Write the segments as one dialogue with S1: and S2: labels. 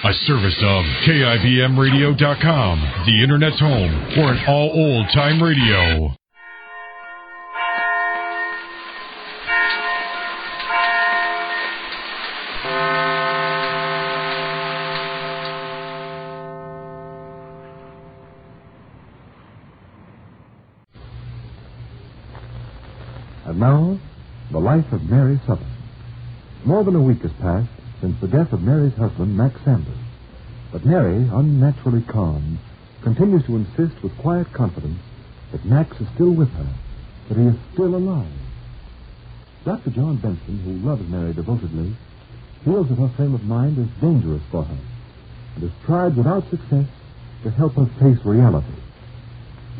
S1: A service of KIBMradio.com, the Internet's home for an all old-time radio.
S2: And now, the life of Mary Sothern. More than a week has passed since the death of Mary's husband, Max Sanders. But Mary, unnaturally calm, continues to insist with quiet confidence that Max is still with her, that he is still alive. Dr. John Benson, who loves Mary devotedly, feels that her frame of mind is dangerous for her and has tried without success to help her face reality.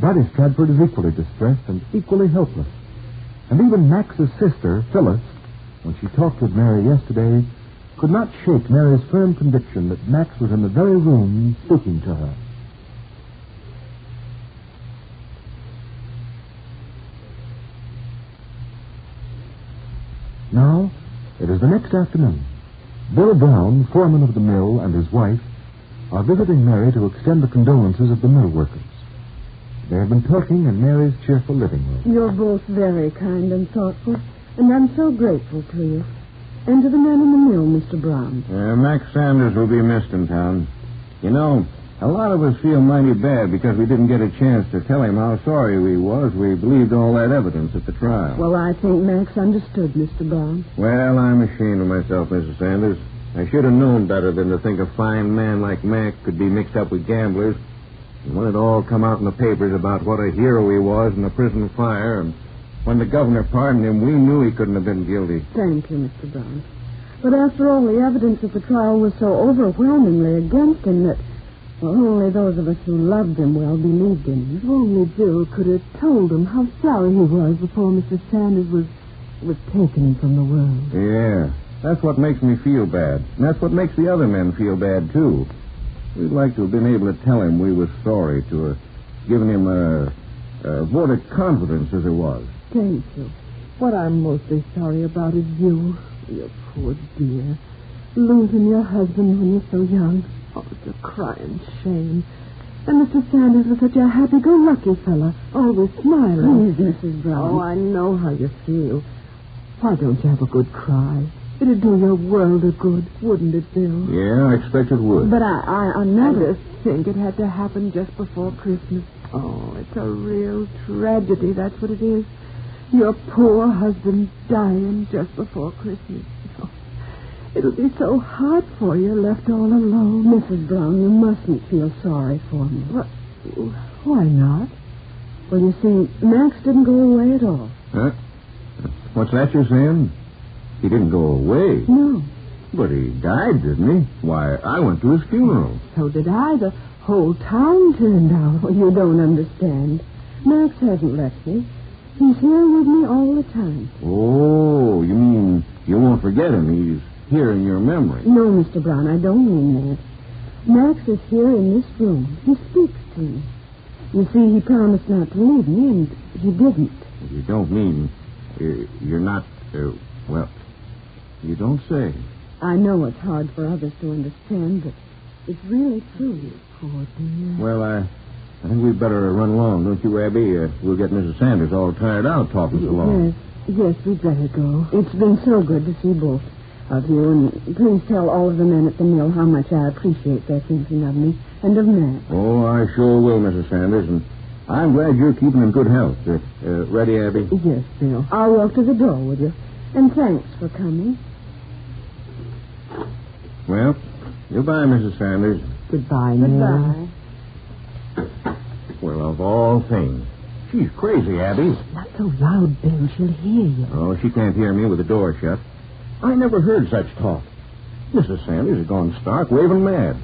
S2: Daddy Stratford is equally distressed and equally helpless. And even Max's sister, Phyllis, when she talked with Mary yesterday, could not shake Mary's firm conviction that Max was in the very room speaking to her. Now, it is the next afternoon. Bill Brown, foreman of the mill, and his wife are visiting Mary to extend the condolences of the mill workers. They have been talking in Mary's cheerful living room.
S3: You're both very kind and thoughtful, and I'm so grateful to you. And to the man in the mill, Mr. Brown.
S4: Max Sanders will be missed in town. You know, a lot of us feel mighty bad because we didn't get a chance to tell him how sorry we was. We believed all that evidence at the trial.
S3: Well, I think Max understood, Mr. Brown.
S4: Well, I'm ashamed of myself, Mrs. Sanders. I should have known better than to think a fine man like Mac could be mixed up with gamblers. And when it all come out in the papers about what a hero he was in the prison fire, and when the governor pardoned him, we knew he couldn't have been guilty.
S3: Thank you, Mr. Brown. But after all, the evidence at the trial was so overwhelmingly against him that, well, only those of us who loved him well believed in him.
S5: If only Bill could have told him how sorry he was before Mr. Sanders was taken from the world.
S4: Yeah, that's what makes me feel bad. And that's what makes the other men feel bad, too. We'd like to have been able to tell him we was sorry, to have given him a vote of confidence, as it was.
S5: Thank you. What I'm mostly sorry about is you poor dear. Losing your husband when you're so young. Oh, it's a crying shame. And Mr. Sanders was such a happy-go-lucky fella, always smiling.
S3: Please, Mrs. Brown.
S5: Oh, I know how you feel. Why don't you have a good cry? It'd do your world of good, wouldn't it, Bill?
S4: Yeah, I expect it would.
S3: But I never...
S5: I just think it had to happen just before Christmas. Oh, it's a real tragedy, that's what it is. Your poor husband dying just before Christmas. Oh, it'll be so hard for you left all alone.
S3: Mrs. Brown, you mustn't feel sorry for me.
S5: Why not?
S3: Well, you see, Max didn't go away at all.
S4: Huh? What's that you're saying? He didn't go away.
S3: No.
S4: But he died, didn't he? Why, I went to his funeral.
S5: So did I. The whole town turned out.
S3: Well, you don't understand. Max hasn't left me. He's here with me all the time.
S4: Oh, you mean you won't forget him? He's here in your memory.
S3: No, Mr. Brown, I don't mean that. Max is here in this room. He speaks to me. You see, he promised not to leave me, and he didn't.
S4: You don't mean you're not... well, you don't say.
S3: I know it's hard for others to understand, but it's really true.
S5: Poor dear.
S4: Well, I think we'd better run along, don't you, Abby? We'll get Mrs. Sanders all tired out talking so long.
S5: Yes, we'd better go.
S3: It's been so good to see both of you, and please tell all of the men at the mill how much I appreciate their thinking of me and of Matt.
S4: Oh, I sure will, Mrs. Sanders, and I'm glad you're keeping in good health. Ready, Abby?
S5: Yes, Bill.
S3: I'll walk to the door with you, and thanks for coming.
S4: Well, goodbye, Mrs. Sanders.
S5: Goodbye, Mary.
S3: Goodbye.
S4: Well, of all things. She's crazy, Abby.
S5: Not so loud, Bill. She'll hear you.
S4: Oh, she can't hear me with the door shut. I never heard such talk. Mrs. Sanders has gone stark raving mad.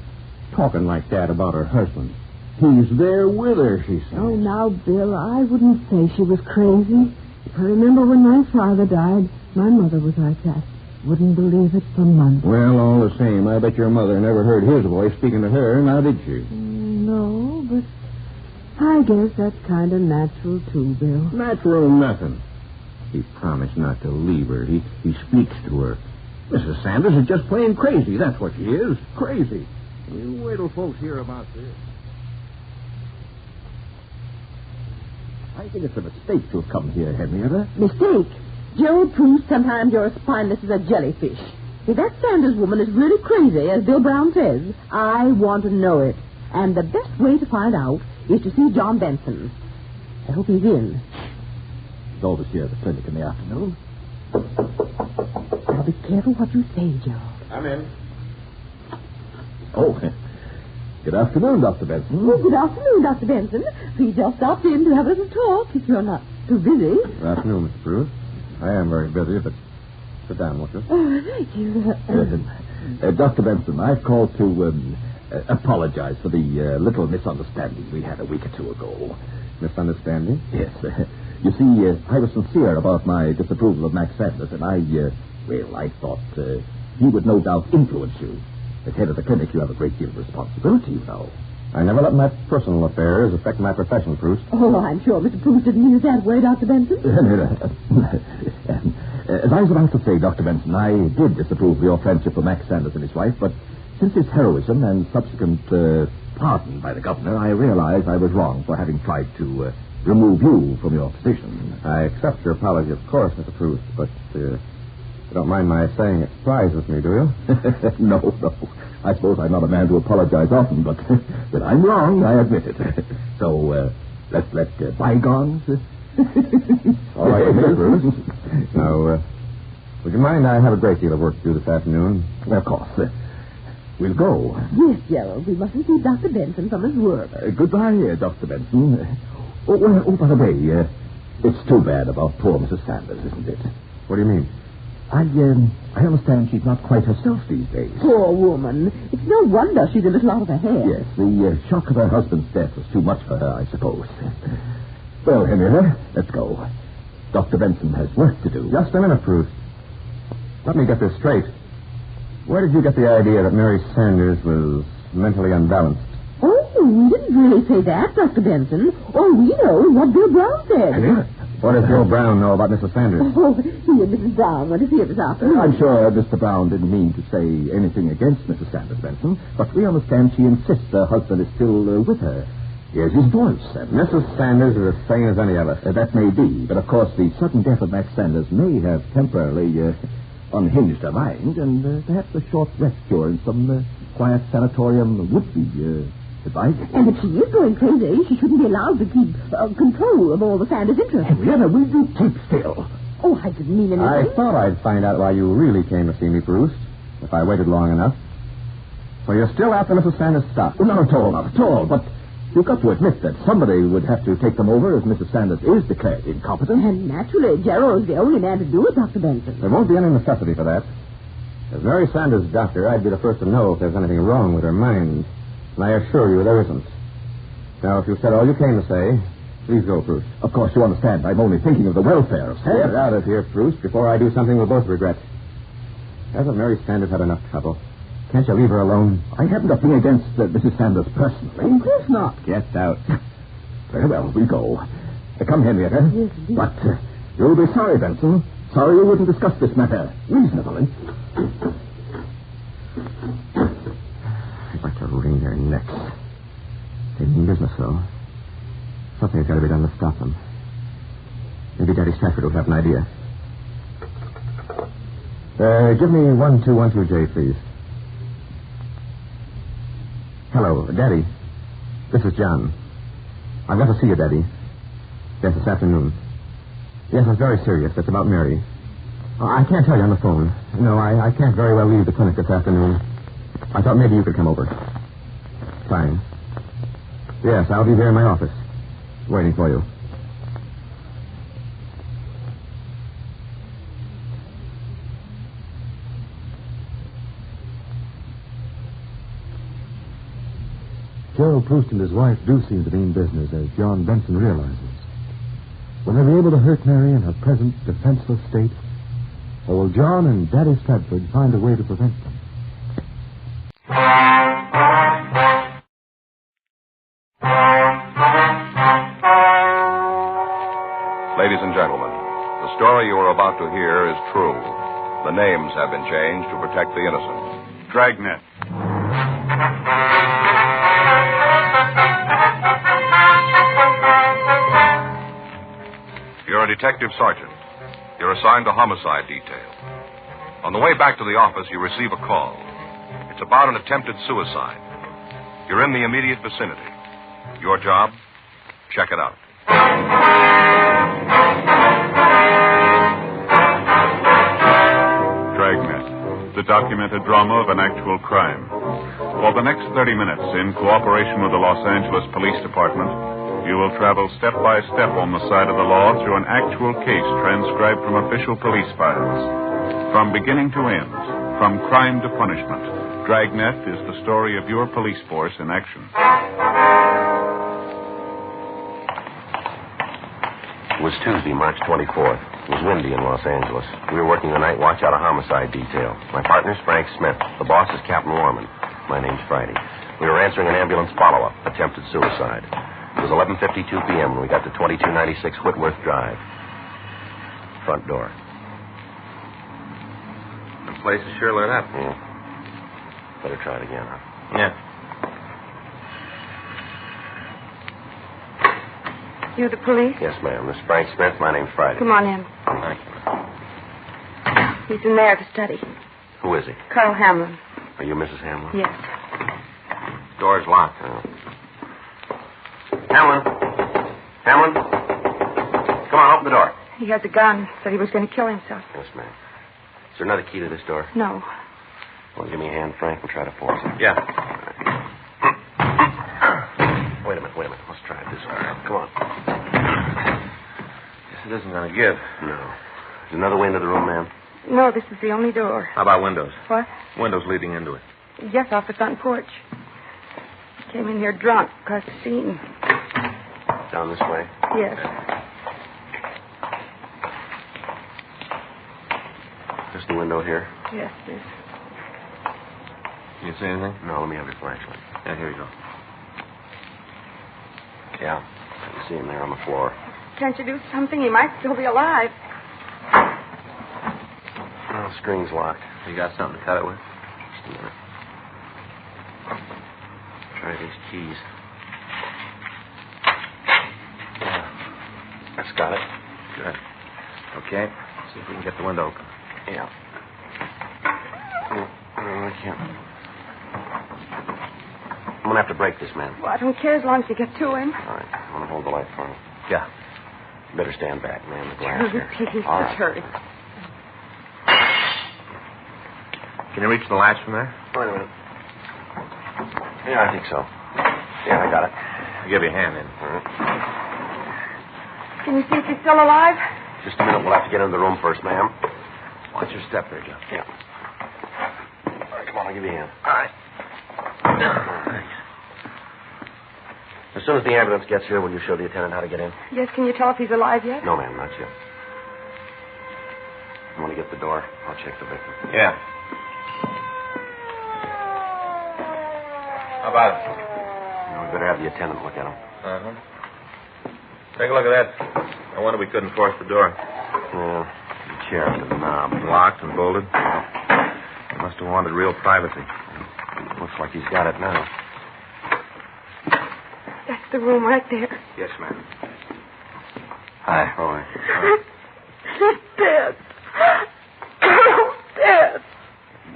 S4: Talking like that about her husband. He's there with her, she says.
S5: Oh, now, Bill, I wouldn't say she was crazy. I remember when my father died, my mother was like that. Wouldn't believe it for months.
S4: Well, all the same, I bet your mother never heard his voice speaking to her, now did she?
S5: No, but I guess that's kind of natural, too, Bill.
S4: Natural nothing. He promised not to leave her. He speaks to her. Mrs. Sanders is just plain crazy. That's what she is. Crazy. You wait till folks hear about this.
S6: I think it's a mistake to have come here, Henrietta.
S5: Mistake? Gerald proves sometimes you're as spineless as a jellyfish. If that Sanders woman is really crazy, as Bill Brown says, I want to know it. And the best way to find out is to see John Benson. I hope he's in.
S6: He's always here at the clinic in the afternoon.
S5: Now be careful what you say, Gerald.
S4: I'm in.
S6: Oh, good afternoon, Dr. Benson.
S5: Oh, good afternoon, Dr. Benson. We just stopped in to have a little talk, if you're not too busy.
S4: Good afternoon, Mr. Bruce. I am very busy, but sit down, won't you?
S5: Oh, thank you.
S6: Dr. Benson, I've called to apologize for the little misunderstanding we had a week or two ago.
S4: Misunderstanding?
S6: Yes. You see, I was sincere about my disapproval of Max Sanders, and I thought he would no doubt influence you. As head of the clinic, you have a great deal of responsibility, you know.
S4: I never let my personal affairs affect my profession, Bruce.
S5: Oh, I'm sure Mr. Bruce didn't mean it that way, Dr. Benson.
S6: As I was about to say, Dr. Benson, I did disapprove of your friendship for Max Sanders and his wife, but since his heroism and subsequent pardon by the governor, I realized I was wrong for having tried to remove you from your position.
S4: I accept your apology, of course, Mr. Bruce, but you don't mind my saying it surprises me, do you?
S6: No. I suppose I'm not a man to apologize often, but that I'm wrong, I admit it. So, let's let bygones...
S4: All right, Mr. Bruce. Now, would you mind? I have a great deal of work to do this afternoon.
S6: Of course. We'll go.
S5: Yes, Gerald. We mustn't keep Dr. Benson from his work.
S6: Goodbye, Dr. Benson. Oh, by the way, it's too bad about poor Mrs. Sanders, isn't it?
S4: What do you mean?
S6: I understand she's not quite herself these days.
S5: Poor woman. It's no wonder she's a little out of her head.
S6: Yes, the shock of her husband's death was too much for her, I suppose. Well, Henrietta, let's go. Dr. Benson has work to do.
S4: Just a minute, Bruce. Let me get this straight. Where did you get the idea that Mary Sanders was mentally unbalanced?
S5: Oh, we didn't really say that, Dr. Benson. All we know is what Bill Brown said.
S6: Henrietta?
S4: What does Bill Brown know about Mrs. Sanders?
S5: Oh, he and Mrs. Brown went to see her this afternoon.
S6: I'm sure Mr. Brown didn't mean to say anything against Mrs. Sanders, Benson, but we understand she insists her husband is still with her. Here's his voice.
S4: Mrs. Sanders is as sane as any of us.
S6: That may be, but of course the sudden death of Max Sanders may have temporarily unhinged her mind, and perhaps a short rest cure in some quiet sanatorium would be advisable.
S5: And if she is going crazy, she shouldn't be allowed to keep control of all the Sanders' interests.
S6: Henrietta, will you keep still?
S5: Oh, I didn't mean anything.
S4: I thought I'd find out why you really came to see me, Bruce, if I waited long enough. So you're still after Mrs. Sanders' stuff?
S6: Well, not at all, but you've got to admit that somebody would have to take them over if Mrs. Sanders is declared incompetent.
S5: And naturally, Gerald's the only man to do it, Dr. Benson.
S4: There won't be any necessity for that. As Mary Sanders' doctor, I'd be the first to know if there's anything wrong with her mind. And I assure you there isn't. Now, if you've said all you came to say, please go, Bruce.
S6: Of course, you understand. I'm only thinking of the welfare of Sanders.
S4: Get out of here, Bruce, before I do something we'll both regret. Hasn't Mary Sanders had enough trouble? Can't you leave her alone?
S6: I haven't a thing against Mrs. Sanders personally.
S5: Of course not.
S4: Get out.
S6: Very well, we go. Come, Henrietta.
S5: Yes, indeed.
S6: But you'll be sorry, Benson. Sorry you wouldn't discuss this matter reasonably.
S4: I'd like to wring their necks. They mean business, though. Something's got to be done to stop them. Maybe Daddy Stafford will have an idea. Give me 1212J, please. Hello, Daddy. This is John. I've got to see you, Daddy. Yes, this afternoon. Yes, it's very serious. It's about Mary. I can't tell you on the phone. No, I can't very well leave the clinic this afternoon. I thought maybe you could come over. Fine. Yes, I'll be there in my office, waiting for you.
S2: Gerald Proust and his wife do seem to mean business, as John Benson realizes. Will they be able to hurt Mary in her present defenseless state? Or will John and Daddy Stratford find a way to prevent them?
S7: Ladies and gentlemen, the story you are about to hear is true. The names have been changed to protect the innocent.
S8: Dragnet.
S7: a detective sergeant. You're assigned to homicide detail. On the way back to the office, you receive a call. It's about an attempted suicide. You're in the immediate vicinity. Your job? Check it out.
S8: Dragnet, the documented drama of an actual crime. For the next 30 minutes, in cooperation with the Los Angeles Police Department, you will travel step by step on the side of the law through an actual case transcribed from official police files. From beginning to end, from crime to punishment, Dragnet is the story of your police force in action.
S9: It was Tuesday, March 24th. It was windy in Los Angeles. We were working the night watch out of homicide detail. My partner's Frank Smith. The boss is Captain Warman. My name's Friday. We were answering an ambulance follow-up, attempted suicide. It was 11:52 p.m. when we got to 2296 Whitworth Drive. Front door.
S4: The place is sure lit up.
S9: Yeah. Better try it again, huh?
S4: Yeah.
S3: You the police?
S9: Yes, ma'am. This is Frank Smith. My name's Friday.
S3: Come on in.
S9: Thank you.
S3: He's in there to study.
S9: Who is he?
S3: Carl Hamlin.
S9: Are you Mrs. Hamlin?
S3: Yes.
S4: Door's locked.
S9: Oh. Hamlin. Hamlin. Come on, open the door.
S3: He has a gun. Said he was going to kill himself.
S9: Yes, ma'am. Is there another key to this door?
S3: No.
S9: Want to give me a hand, Frank? We'll try to force it.
S4: Yeah.
S9: Wait a minute. Let's try it this way. Come on.
S4: Guess it isn't going to give.
S9: No. There's another way into the room, ma'am.
S3: No, this is the only door.
S4: How about windows?
S3: What?
S4: Windows leading into it.
S3: Yes, off the front porch. Came in here drunk, caused a scene.
S9: Down this way?
S3: Yes.
S9: Just the window here?
S3: Yes, yes.
S4: You see anything?
S9: No, let me have your flashlight.
S4: Yeah, here you go.
S9: Yeah. I can see him there on the floor.
S3: Can't you do something? He might still be alive.
S9: Well, the screen's locked.
S4: You got something to cut it with?
S9: Just a minute. Try these keys. Yeah. That's got it.
S4: Good. Okay. See if we can get the window open.
S9: Yeah. I can't. I'm going to have to break this, man.
S3: Well, I don't care as long as you get to him.
S9: All right. I'm going to hold the light for him.
S4: Yeah.
S9: You better stand back, man. The glass here.
S3: Please,
S9: All
S3: just
S9: right.
S3: hurry.
S4: Can you reach the latch from there?
S9: Wait a minute. Yeah, I think so. Yeah, I got it.
S4: I'll give you a hand in.
S9: All right.
S3: Can you see if he's still alive?
S9: Just a minute. We'll have to get into the room first, ma'am.
S4: Watch your step there, Joe.
S9: Yeah. All right, come on. I'll give you a hand.
S4: All right.
S9: Thanks. As soon as the ambulance gets here, will you show the attendant how to get in?
S3: Yes, can you tell if he's alive yet?
S9: No, ma'am, not yet. I want to get the door. I'll check the victim.
S4: Yeah. How about it?
S9: We better have the attendant look at him.
S4: Uh-huh. Take a look at that. I wonder we couldn't force the door.
S9: Yeah. The chair and the knob.
S4: Locked and bolted. He must have wanted real privacy.
S9: Looks like he's got it now.
S3: That's the room right there.
S4: Yes, ma'am.
S9: Hi. Boy.
S3: He's dead. Dead.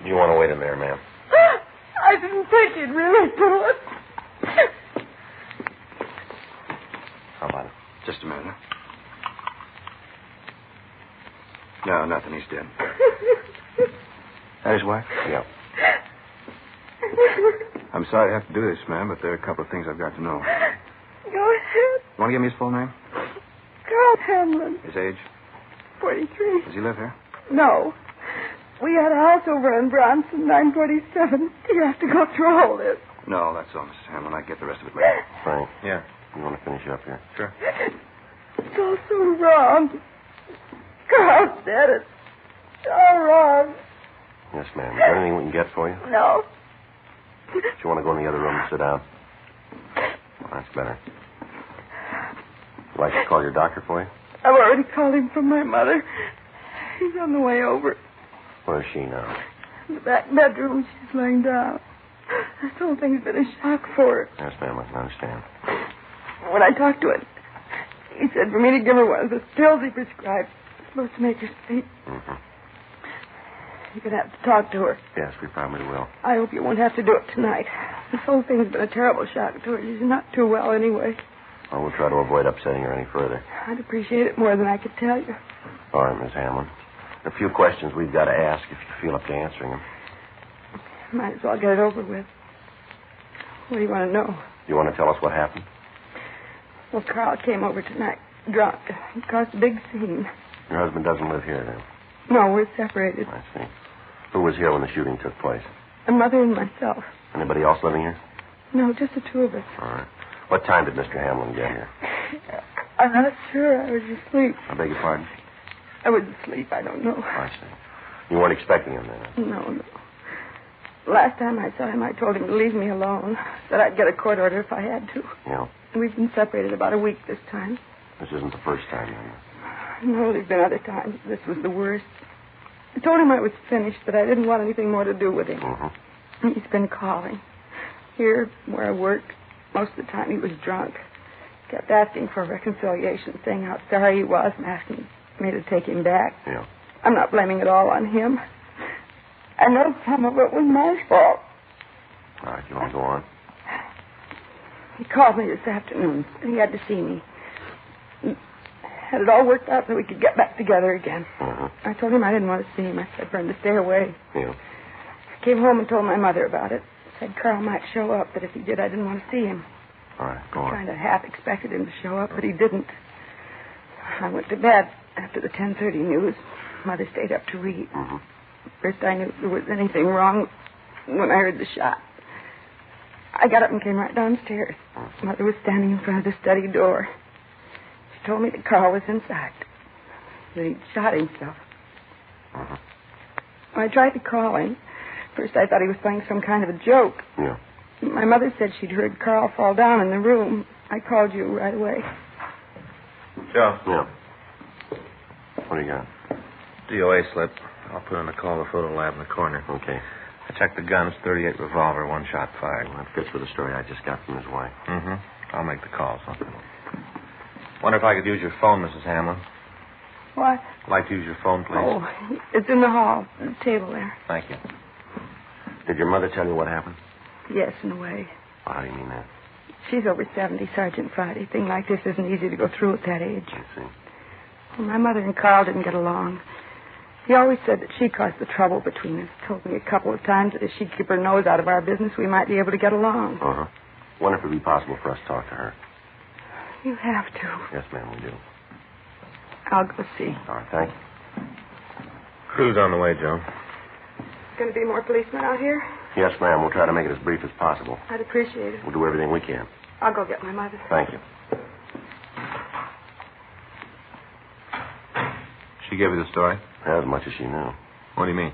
S9: You want to wait in there, ma'am?
S3: I didn't think he'd really do it.
S9: How about it?
S4: Just a minute. No, nothing. He's dead. That his wife?
S9: Yeah.
S4: I'm sorry to have to do this, ma'am, but there are a couple of things I've got to know.
S3: Go ahead.
S4: You want to give me his full name?
S3: Carl Hamlin,
S4: His age?
S3: 43.
S4: Does he live here?
S3: No. We had a house over in Bronson, 947. You have to go through all this.
S4: No, that's all, Mrs. Hamlin. I get the rest of it later.
S9: Frank,
S4: Yeah.
S9: you want to finish up here?
S4: Sure.
S3: It's all so wrong. Carl's dead. It's all wrong.
S9: Yes, ma'am. Is there anything we can get for you?
S3: No.
S9: Do you want to go in the other room and sit down? Well, that's better. Would you like to call your doctor for you?
S3: I've already called him from my mother. He's on the way over.
S9: Where is she now?
S3: In the back bedroom, she's laying down. This whole thing's been a shock for her.
S9: Yes, ma'am. I can understand.
S3: When I talked to him, He said for me to give her one of the pills he prescribed. It's supposed to make her sleep.
S9: Mm-hmm.
S3: You're going to have to talk to her.
S9: Yes, we probably will.
S3: I hope you won't have to do it tonight. This whole thing's been a terrible shock to her. She's not too well anyway.
S9: Well, we'll try to avoid upsetting her any further.
S3: I'd appreciate it more than I could tell you.
S9: All right, Miss Hamlin. A few questions we've got to ask if you feel up to answering them.
S3: Might as well get it over with. What do you want to know?
S9: You want to tell us what happened?
S3: Well, Carl came over tonight, drunk. He caused a big scene.
S9: Your husband doesn't live here, then?
S3: No, we're separated.
S9: I see. Who was here when the shooting took place?
S3: My mother and myself.
S9: Anybody else living here?
S3: No, just the two of us.
S9: All right. What time did Mr. Hamlin get here?
S3: I'm not sure. I was asleep.
S9: I beg your pardon?
S3: I was asleep. I don't know.
S9: I see. You weren't expecting him then?
S3: No. Last time I saw him, I told him to leave me alone. Said I'd get a court order if I had to.
S9: Yeah.
S3: We've been separated about a week this time.
S9: This isn't the first time, then?
S3: No, there've been other times. This was the worst. I told him I was finished, but I didn't want anything more to do with him.
S9: Mm-hmm.
S3: He's been calling. Here, where I work, most of the time he was drunk. Kept asking for reconciliation, saying how sorry he was and asking me to take him back.
S9: Yeah.
S3: I'm not blaming it all on him. I know some of it was my fault.
S9: All right, you want to go on?
S3: He called me this afternoon. He had to see me. He had it all worked out so we could get back together again.
S9: Mm-hmm.
S3: I told him I didn't want to see him. I said for him to stay away.
S9: Yeah.
S3: I came home and told my mother about it. Said Carl might show up, but if he did, I didn't want to see him.
S9: All right, go on.
S3: Kind of half expected him to show up, but he didn't. I went to bed after the 10:30 news. Mother stayed up to read.
S9: Mm-hmm.
S3: First I knew there was anything wrong when I heard the shot. I got up and came right downstairs. Mother was standing in front of the study door. She told me that Carl was inside, that he'd shot himself.
S9: Mm-hmm.
S3: When I tried to call him, first I thought he was playing some kind of a joke.
S9: Yeah.
S3: My mother said she'd heard Carl fall down in the room. I called you right away.
S10: Joe.
S9: Yeah. What do you got?
S10: DOA slip. I'll put in a call to the photo lab in the corner.
S9: Okay.
S10: I checked the guns, 38 revolver, one shot fired.
S9: Well, that fits with the story I just got from his wife.
S10: Mm-hmm. I'll make the calls. Wonder if I could use your phone, Mrs. Hamlin.
S3: What?
S10: I'd like to use your phone, please.
S3: Oh, it's in the hall, on the table there.
S10: Thank you.
S9: Did your mother tell you what happened?
S3: Yes, in a way.
S9: Well, how do you mean that?
S3: She's over 70, Sergeant Friday. Thing like this isn't easy to go through at that age.
S9: I see.
S3: Well, my mother and Carl didn't get along. He always said that she caused the trouble between us. Told me a couple of times that if she'd keep her nose out of our business, we might be able to get along.
S9: Uh-huh. Wonder if it would be possible for us to talk to her.
S3: You have to.
S9: Yes, ma'am, we do.
S3: I'll go see.
S9: All right, thank you.
S10: Crew's on the way, Joe.
S3: Going to be more policemen out here?
S9: Yes, ma'am. We'll try to make it as brief as possible.
S3: I'd appreciate it.
S9: We'll do everything we can.
S3: I'll go get my mother.
S9: Thank you.
S10: She gave you the story?
S9: As much as she knew.
S10: What do you mean?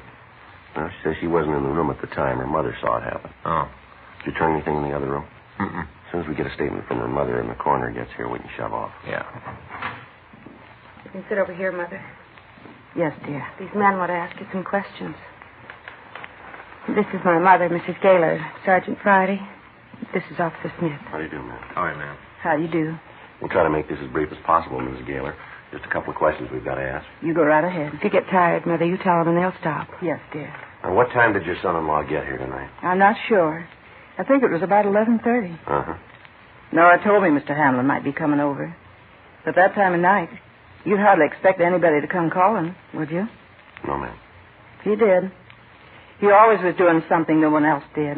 S9: Well, she says she wasn't in the room at the time. Her mother saw it happen.
S10: Oh.
S9: Did you turn anything in the other room?
S10: Mm-mm.
S9: As soon as we get a statement from her mother and the coroner gets here, we can shove off.
S10: Yeah.
S3: You can sit over here, Mother.
S5: Yes, dear.
S3: These men want to ask you some questions. This is my mother, Mrs. Gaylor. Sergeant Friday. This is Officer Smith.
S9: How do you do, ma'am?
S10: All right, ma'am.
S5: How do you do?
S9: We'll try to make this as brief as possible, Mrs. Gaylor. Just a couple of questions we've got to ask.
S5: You go right ahead.
S3: If you get tired, Mother, you tell them and they'll stop.
S5: Yes, dear.
S9: Now, what time did your son-in-law get here tonight?
S5: I'm not sure. I think it was about 11:30.
S9: Uh-huh.
S5: Nora told me Mr. Hamlin might be coming over. But that time of night, you'd hardly expect anybody to come calling, would you?
S9: No, ma'am.
S5: He did. He always was doing something no one else did.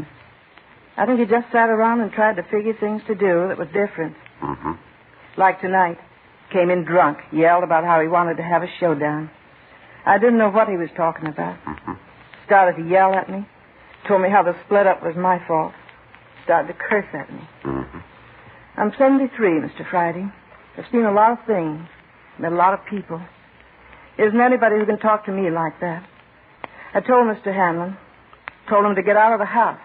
S5: I think he just sat around and tried to figure things to do that was different.
S9: Mm-hmm.
S5: Like tonight. Came in drunk, yelled about how he wanted to have a showdown. I didn't know what he was talking about.
S9: Mm-hmm.
S5: Started to yell at me. Told me how the split up was my fault. Started to curse at me.
S9: Mm-hmm.
S5: I'm 73, Mr. Friday. I've seen a lot of things. Met a lot of people. Isn't anybody who can talk to me like that. I told Mr. Hamlin. Told him to get out of the house.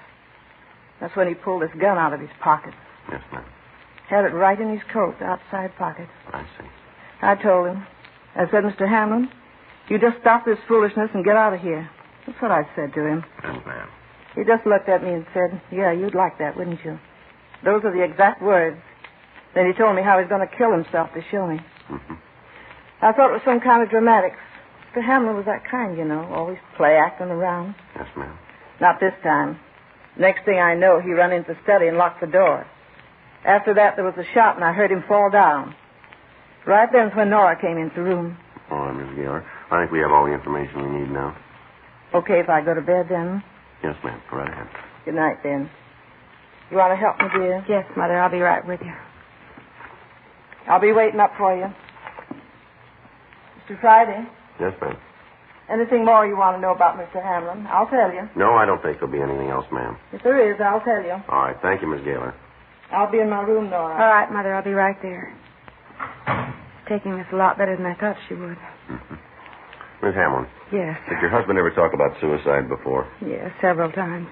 S5: That's when he pulled his gun out of his pocket.
S9: Yes, ma'am.
S5: Had it right in his coat, the outside pocket.
S9: I see.
S5: I told him. I said, Mr. Hamlin, you just stop this foolishness and get out of here. That's what I said to him.
S9: Yes, ma'am.
S5: He just looked at me and said, yeah, you'd like that, wouldn't you? Those are the exact words.
S3: Then he told me how he's going to kill himself to show me.
S9: Mm-hmm.
S3: I thought it was some kind of dramatics. Mr. Hamlin was that kind, always play acting around.
S9: Yes, ma'am.
S3: Not this time. Next thing I know, he ran into the study and locked the door. After that, there was a shot, and I heard him fall down. Right then's when Nora came into the room.
S9: All right, Miss Gaylor. I think we have all the information we need now.
S3: Okay, if I go to bed then?
S9: Yes, ma'am. Go right ahead.
S3: Good night, then. You want to help me, dear?
S11: Yes, Mother. I'll be right with you.
S3: I'll be waiting up for you. Mr. Friday?
S9: Yes, ma'am.
S3: Anything more you want to know about Mr. Hamlin? I'll tell you.
S9: No, I don't think there'll be anything else, ma'am.
S3: If there is, I'll tell you.
S9: All right. Thank you, Miss Gaylor.
S3: I'll be in my room, Nora.
S11: All right, Mother. I'll be right there. Taking this a lot better than I thought she would.
S9: Mm-hmm. Miss Hamlin.
S11: Yes.
S9: Did your husband ever talk about suicide before?
S11: Yes, several times.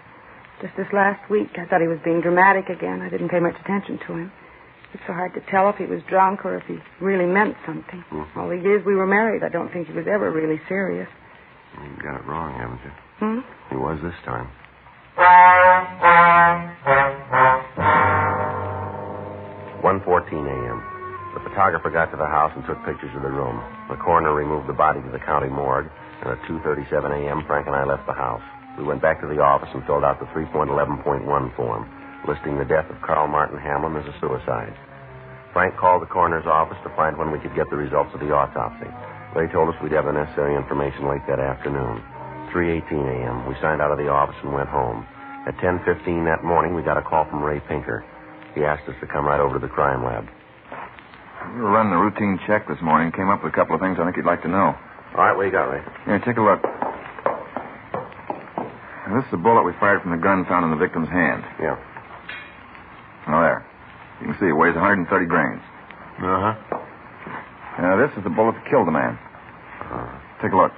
S11: Just this last week, I thought he was being dramatic again. I didn't pay much attention to him. It's so hard to tell if he was drunk or if he really meant something.
S9: Mm-hmm.
S11: All the years we were married, I don't think he was ever really serious.
S9: You got it wrong, haven't you?
S11: Hmm?
S9: He was this time. 1:14 a.m. The photographer got to the house and took pictures of the room. The coroner removed the body to the county morgue, and at 2:37 a.m., Frank and I left the house. We went back to the office and filled out the 3.11.1 form, listing the death of Carl Martin Hamlin as a suicide. Frank called the coroner's office to find when we could get the results of the autopsy. They told us we'd have the necessary information late that afternoon. 3:18 a.m., we signed out of the office and went home. At 10:15 that morning, we got a call from Ray Pinker. He asked us to come right over to the crime lab.
S10: We were running a routine check this morning. Came up with a couple of things I think you'd like to know.
S9: All right, what you got, Ray?
S10: Here, take a look. Now, this is a bullet we fired from the gun found in the victim's hand.
S9: Yeah.
S10: Oh, there. You can see it weighs 130 grains.
S9: Uh-huh.
S10: Now, this is the bullet that killed the man. Take a look.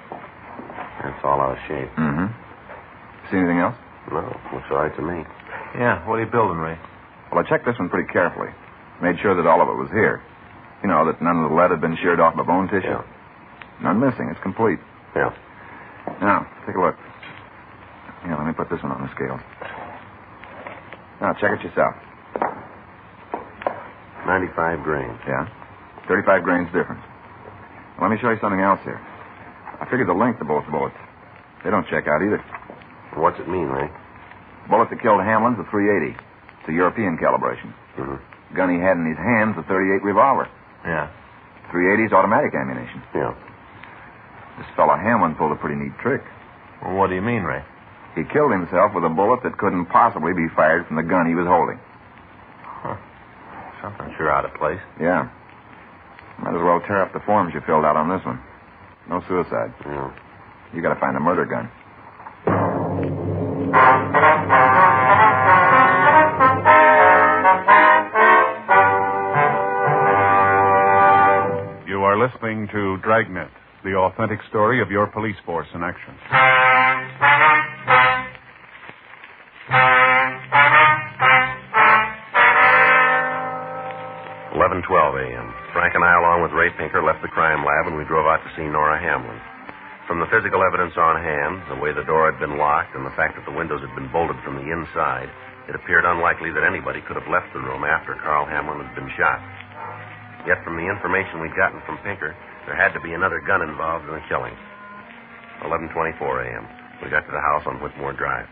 S9: That's all out of shape.
S10: Mm-hmm. See anything else?
S9: No, looks all right to me.
S10: Yeah, what are you building, Ray? Well, I checked this one pretty carefully. Made sure that all of it was here. You know, that none of the lead had been sheared off the bone tissue.
S9: Yeah.
S10: None missing. It's complete.
S9: Yeah.
S10: Now, take a look. Yeah, let me put this one on the scale. Now, check it yourself.
S9: 95 grains.
S10: Yeah? 35 grains difference. Well, let me show you something else here. I figured the length of both bullets. They don't check out either.
S9: What's it mean, Ray?
S10: The bullet that killed Hamlin's a .380. It's a European calibration.
S9: Mm-hmm.
S10: The gun he had in his hand's a .38 revolver.
S9: Yeah.
S10: .380's automatic ammunition.
S9: Yeah.
S10: This fellow Hamlin pulled a pretty neat trick.
S9: Well, what do you mean, Ray?
S10: He killed himself with a bullet that couldn't possibly be fired from the gun he was holding.
S9: Huh. Something sure out of place.
S10: Yeah. Might as well tear up the forms you filled out on this one. No suicide.
S9: Yeah.
S10: You got to find a murder gun.
S8: You are listening to Dragnet, the authentic story of your police force in action.
S9: 11:12 a.m. Frank and I, along with Ray Pinker, left the crime lab and we drove out to see Nora Hamlin. From the physical evidence on hand, the way the door had been locked, and the fact that the windows had been bolted from the inside, it appeared unlikely that anybody could have left the room after Carl Hamlin had been shot. Yet from the information we'd gotten from Pinker, there had to be another gun involved in the killing. 11:24 a.m. We got to the house on Whitmore Drive.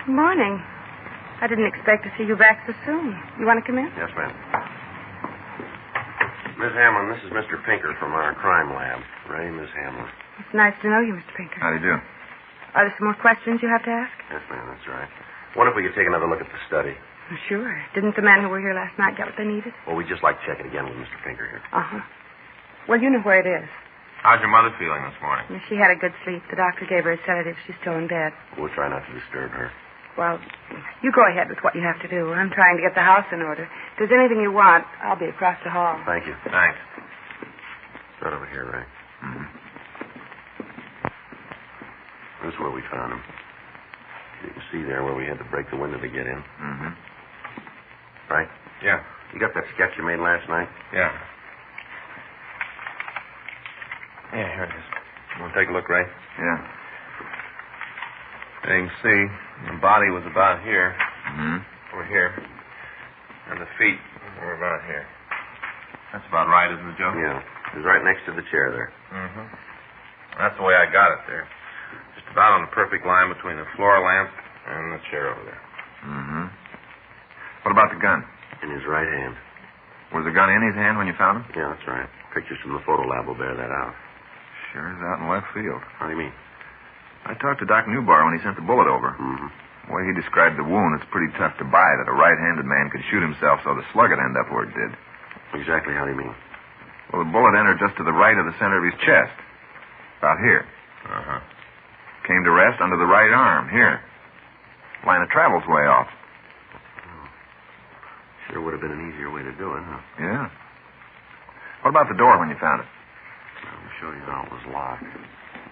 S11: Good morning. I didn't expect to see you back so soon. You want to come in?
S9: Yes, ma'am. Miss Hamlin, this is Mr. Pinker from our crime lab. Ray, Miss Hamlin.
S11: It's nice to know you, Mr. Pinker.
S10: How do you do?
S11: Are there some more questions you have to ask?
S9: Yes, ma'am, that's right. Wonder if we could take another look at the study.
S11: Sure. Didn't the men who were here last night get what they needed?
S9: Well, we'd just like to check it again with Mr. Pinker here.
S11: Uh-huh. Well, you know where it is.
S10: How's your mother feeling this morning?
S11: She had a good sleep. The doctor gave her a sedative. She's still in bed.
S9: We'll try not to disturb her.
S11: Well, you go ahead with what you have to do. I'm trying to get the house in order. If there's anything you want, I'll be across the hall.
S9: Thank you.
S10: Thanks.
S9: Right over here, Ray.
S10: Mm-hmm.
S9: This is where we found him. You can see there where we had to break the window to get in.
S10: Mm-hmm.
S9: Right?
S10: Yeah.
S9: You got that sketch you made last night?
S10: Yeah. Yeah, here it is.
S9: You want to take a look, Ray?
S10: Yeah.
S12: You can see the body was about here.
S10: Mm-hmm.
S12: Over here.
S4: And the feet were about here. That's about right, isn't it, Joe?
S9: Yeah. It was right next to the chair there.
S4: Mm-hmm. That's the way I got it there. Just about on the perfect line between the floor lamp and the chair over there.
S10: Mm-hmm. What about the gun?
S9: In his right hand.
S10: Was the gun in his hand when you found him?
S9: Yeah, that's right. Pictures from the photo lab will bear that out.
S10: Sure is out in left field.
S9: How do you mean?
S10: I talked to Doc Newbar when he sent the bullet over.
S9: Mm-hmm.
S10: The way he described the wound, it's pretty tough to buy that a right-handed man could shoot himself so the slug would end up where it did.
S9: Exactly how do you mean?
S10: Well, the bullet entered just to the right of the center of his chest. About here.
S4: Uh-huh.
S10: Came to rest under the right arm, here. Line of travel's way off.
S9: Sure would have been an easier way to do it, huh?
S10: Yeah. What about the door when you found it?
S9: I'll show you how it was locked.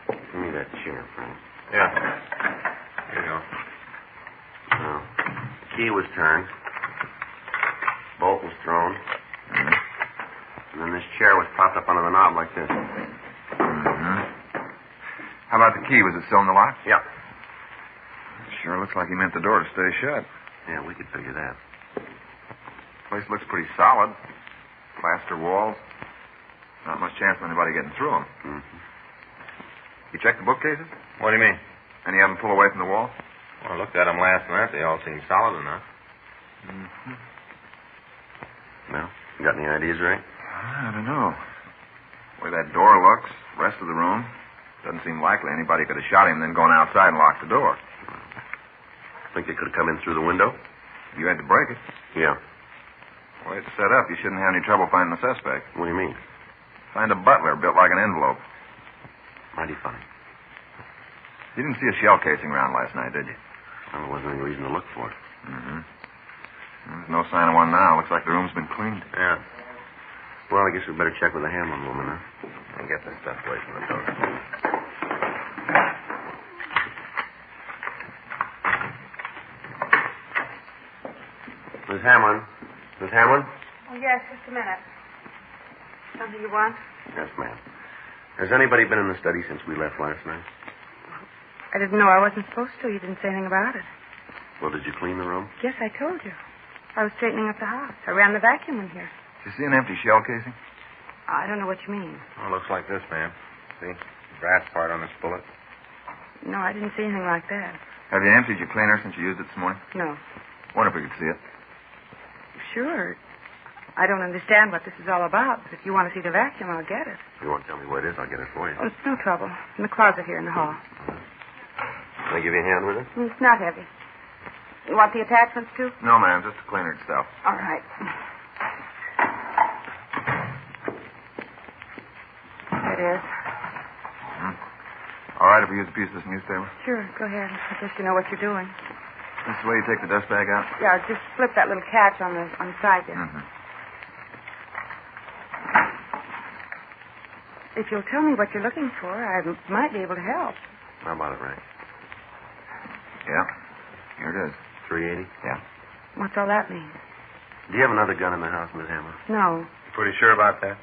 S9: Give me that chair, Frank.
S4: Yeah. Here you go.
S9: Now, the key was turned. Bolt was thrown.
S10: Mm-hmm.
S9: And then this chair was propped up under the knob like this.
S10: Mm-hmm. How about the key? Was it still in the lock?
S9: Yeah.
S10: Sure looks like he meant the door to stay shut.
S9: Yeah, we could figure that.
S10: Place looks pretty solid. Plaster walls. Not much chance of anybody getting through them.
S9: Mm-hmm.
S10: You checked the bookcases?
S4: What do you mean?
S10: Any of them pull away from the wall?
S4: Well, I looked at them last night. They all seem solid enough.
S10: Mm-hmm.
S9: Well, you got any ideas, Ray?
S10: I don't know. The way that door looks, the rest of the room, doesn't seem likely anybody could have shot him, then gone outside and locked the door.
S9: Think they could have come in through the window?
S10: You had to break it.
S9: Yeah.
S10: The way it's set up, you shouldn't have any trouble finding the suspect.
S9: What do you mean?
S10: Find a butler built like an envelope.
S9: Mighty funny.
S10: You didn't see a shell casing around last night, did you?
S9: Well, there wasn't any reason to look for it.
S10: Mm-hmm. There's no sign of one now. Looks like the room's been cleaned.
S9: Yeah. Well, I guess we better check with the Hamlin woman, huh?
S4: And get this stuff away from the door.
S9: Miss Hamlin. Miss Hamlin?
S3: Oh, yes, just a minute. Something you want?
S9: Yes, ma'am. Has anybody been in the study since we left last night?
S3: I didn't know I wasn't supposed to. You didn't say anything about it.
S9: Well, did you clean the room?
S3: Yes, I told you. I was straightening up the house. I ran the vacuum in here.
S10: Did you see an empty shell casing?
S3: I don't know what you mean.
S4: Well, it looks like this, ma'am. See? The brass part on this bullet.
S3: No, I didn't see anything like that.
S10: Have you emptied your cleaner since you used it this morning?
S3: No.
S10: Wonder if we could see it.
S3: Sure. I don't understand what this is all about, but if you want to see the vacuum, I'll get it.
S9: If you won't tell me where it is, I'll get it for you.
S3: Oh, it's no trouble. In the closet here in the hall.
S9: Can I give you a hand with it?
S3: It's not heavy. You want the attachments, too?
S10: No, ma'am. Just the cleaner itself.
S3: All right. There it is.
S10: Mm-hmm. All right if we use a piece of this newspaper?
S3: Sure, go ahead. I guess you know what you're doing.
S10: This is the way you take the dust bag out?
S3: Yeah, just flip that little catch on the side there.
S10: Mm-hmm.
S3: If you'll tell me what you're looking for, I might be able to help.
S9: How about it, Ray?
S10: Yeah. Here it is.
S9: 380?
S10: Yeah.
S3: What's all that mean?
S9: Do you have another gun in the house, Miss Hamlin?
S3: No.
S4: Pretty sure about that?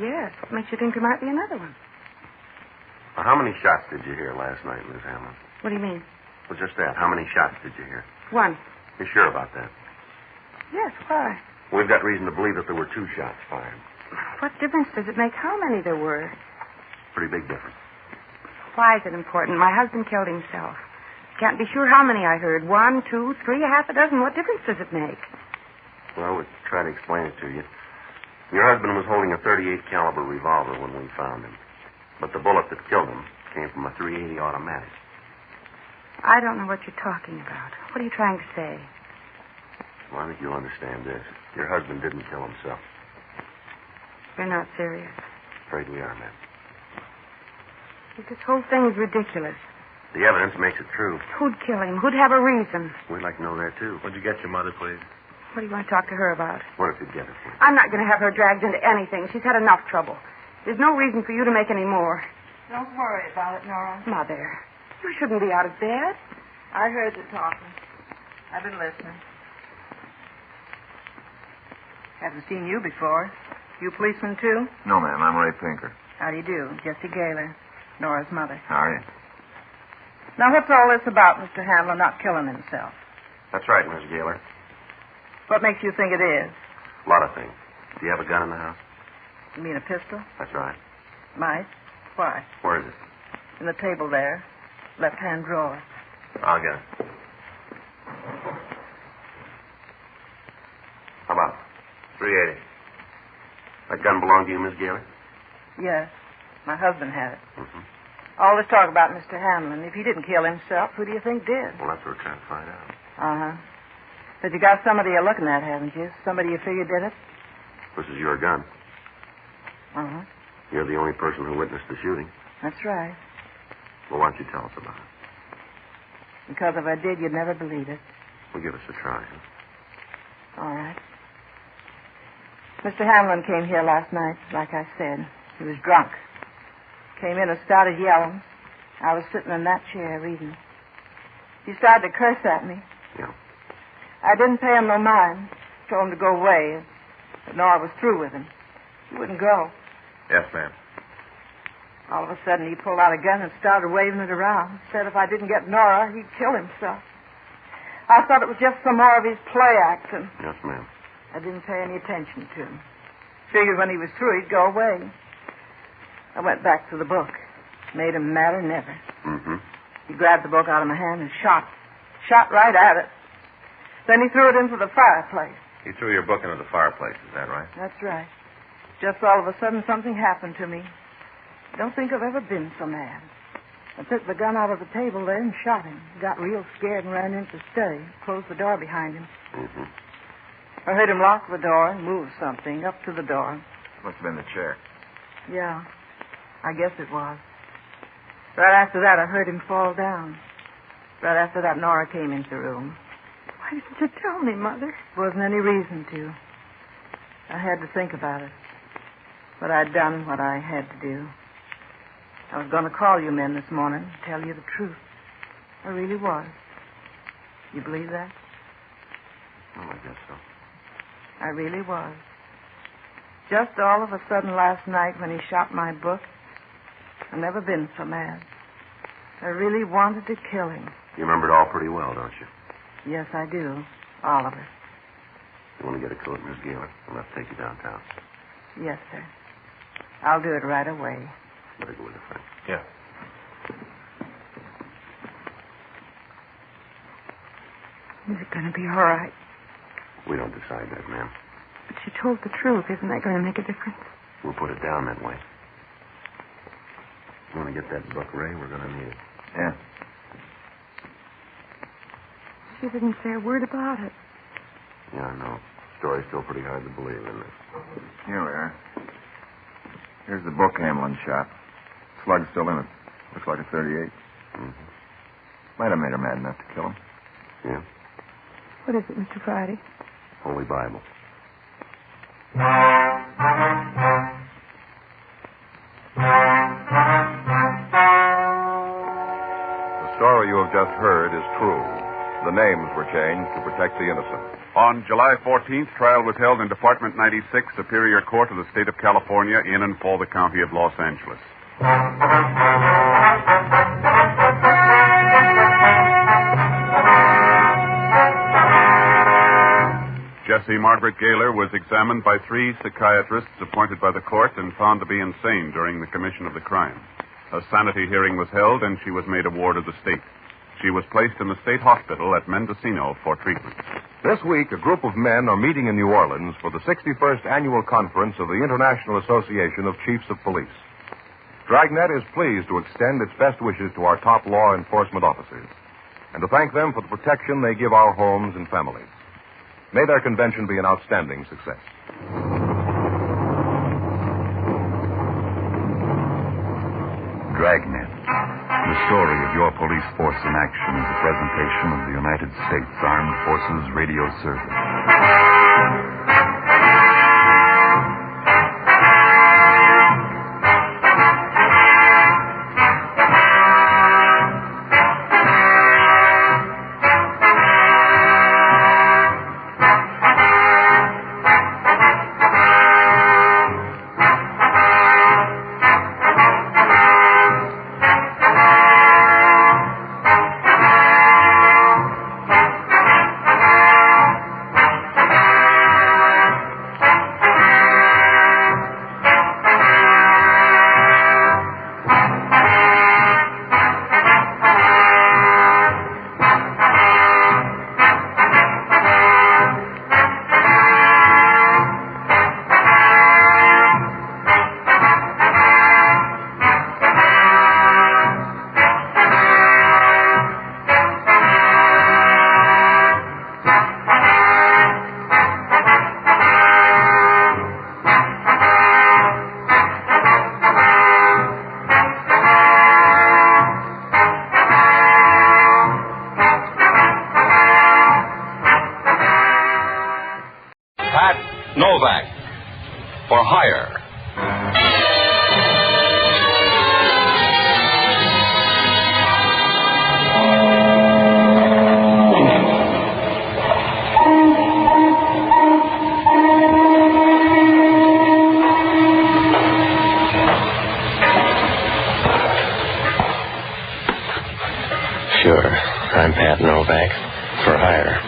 S3: Yes. What makes you think there might be another one?
S9: Well, how many shots did you hear last night, Miss Hamlin?
S3: What do you mean?
S9: Well, just that. How many shots did you hear?
S3: One.
S9: You sure about that?
S3: Yes, why?
S9: We've got reason to believe that there were 2 shots fired.
S3: What difference does it make how many there were?
S9: Pretty big difference.
S3: Why is it important? My husband killed himself. Can't be sure how many I heard. 1, 2, 3, half a dozen. What difference does it make?
S9: Well, we'll try to explain it to you. Your husband was holding a .38 caliber revolver when we found him. But the bullet that killed him came from a .380 automatic.
S3: I don't know what you're talking about. What are you trying to say?
S9: Well, I think you'll understand this. Your husband didn't kill himself.
S3: You're not serious.
S9: Afraid we are, ma'am.
S3: This whole thing is ridiculous.
S9: The evidence makes it true.
S3: Who'd kill him? Who'd have a reason?
S9: We'd like to know that, too.
S4: Would you get your mother, please?
S3: What do you want to talk to her about?
S9: What if you'd get her, please?
S3: I'm not going to have her dragged into anything. She's had enough trouble. There's no reason for you to make any more.
S11: Don't worry about it, Nora.
S3: Mother, you shouldn't be out of bed.
S11: I heard you talking. I've been listening. Haven't seen you before. You policeman, too?
S10: No, ma'am. I'm Ray Pinker.
S11: How do you do? Jessie Gaylor, Nora's mother.
S10: How are you?
S11: Now, what's all this about Mr. Hamlin not killing himself?
S9: That's right, Miss Gaylor.
S11: What makes you think it is?
S9: A lot of things. Do you have a gun in the house?
S11: You mean a pistol?
S9: That's right.
S11: Might. Why?
S9: Where is it?
S11: In the table there. Left-hand drawer.
S9: I'll get it. How about $3.80? That gun belong to you, Miss Gailey?
S11: Yes. My husband had it.
S9: Mm-hmm.
S11: All this talk about Mr. Hamlin. If he didn't kill himself, who do you think did?
S9: Well, that's what we're trying to find out.
S11: Uh-huh. But you got somebody you're looking at, haven't you? Somebody you figure did it?
S9: This is your gun.
S11: Uh-huh.
S9: You're the only person who witnessed the shooting.
S11: That's right.
S9: Well, why don't you tell us about it?
S11: Because if I did, you'd never believe it.
S9: Well, give us a try. Huh?
S11: All right. Mr. Hamlin came here last night, like I said. He was drunk. Came in and started yelling. I was sitting in that chair reading. He started to curse at me.
S9: Yeah.
S11: I didn't pay him no mind. Told him to go away. But Nora was through with him. He wouldn't go.
S9: Yes, ma'am.
S11: All of a sudden, he pulled out a gun and started waving it around. Said if I didn't get Nora, he'd kill himself. I thought it was just some more of his play acting.
S9: Yes, ma'am.
S11: I didn't pay any attention to him. Figured when he was through, he'd go away. I went back to the book. Made him madder than ever.
S9: Mm-hmm.
S11: He grabbed the book out of my hand and shot. Shot right at it. Then he threw it into the fireplace.
S9: You threw your book into the fireplace, is that right?
S11: That's right. Just all of a sudden, something happened to me. I don't think I've ever been so mad. I took the gun out of the table there and shot him. Got real scared and ran into the study. Closed the door behind him.
S9: Mm-hmm.
S11: I heard him lock the door and move something up to the door.
S10: Must have been the chair.
S11: Yeah, I guess it was. Right after that, I heard him fall down. Right after that, Nora came into the room.
S3: Why didn't you tell me, Mother?
S11: Wasn't any reason to. I had to think about it. But I'd done what I had to do. I was going to call you men this morning and tell you the truth. I really was. You believe that?
S9: Oh, I guess so.
S11: I really was. Just all of a sudden last night when he shot my book, I've never been so mad. I really wanted to kill him.
S9: You remember it all pretty well, don't you?
S11: Yes, I do. All of it.
S9: You want to get a coat, Miss Gaylor? I'll have to take you downtown.
S11: Yes, sir. I'll do it right away.
S9: Better go with a friend.
S10: Yeah.
S3: Is it going to be all right?
S9: We don't decide that, ma'am.
S3: But she told the truth. Isn't that going to make a difference?
S9: We'll put it down that way. You want to get that book, Ray? We're going to need it.
S10: Yeah.
S3: She didn't say a word about it.
S9: Yeah, I know. Story's still pretty hard to believe, isn't it?
S10: Here we are. Here's the book Hamlin shot. Slug's still in it. Looks like a 38.
S9: Mm-hmm.
S10: Might have made her mad enough to kill him.
S9: Yeah?
S3: What is it, Mr. Friday?
S9: Holy Bible.
S7: The story you have just heard is true. The names were changed to protect the innocent.
S8: On July 14th, trial was held in Department 96, Superior Court of the State of California, in and for the County of Los Angeles. Jessie Margaret Gaylor was examined by 3 psychiatrists appointed by the court and found to be insane during the commission of the crime. A sanity hearing was held, and she was made a ward of the state. She was placed in the state hospital at Mendocino for treatment.
S7: This week, a group of men are meeting in New Orleans for the 61st Annual Conference of the International Association of Chiefs of Police. Dragnet is pleased to extend its best wishes to our top law enforcement officers and to thank them for the protection they give our homes and families. May their convention be an outstanding success.
S12: Dragnet, the story of your police force in action, is a presentation of the United States Armed Forces Radio Service.
S7: For Hire.
S9: Sure. I'm Pat Novak. For Hire.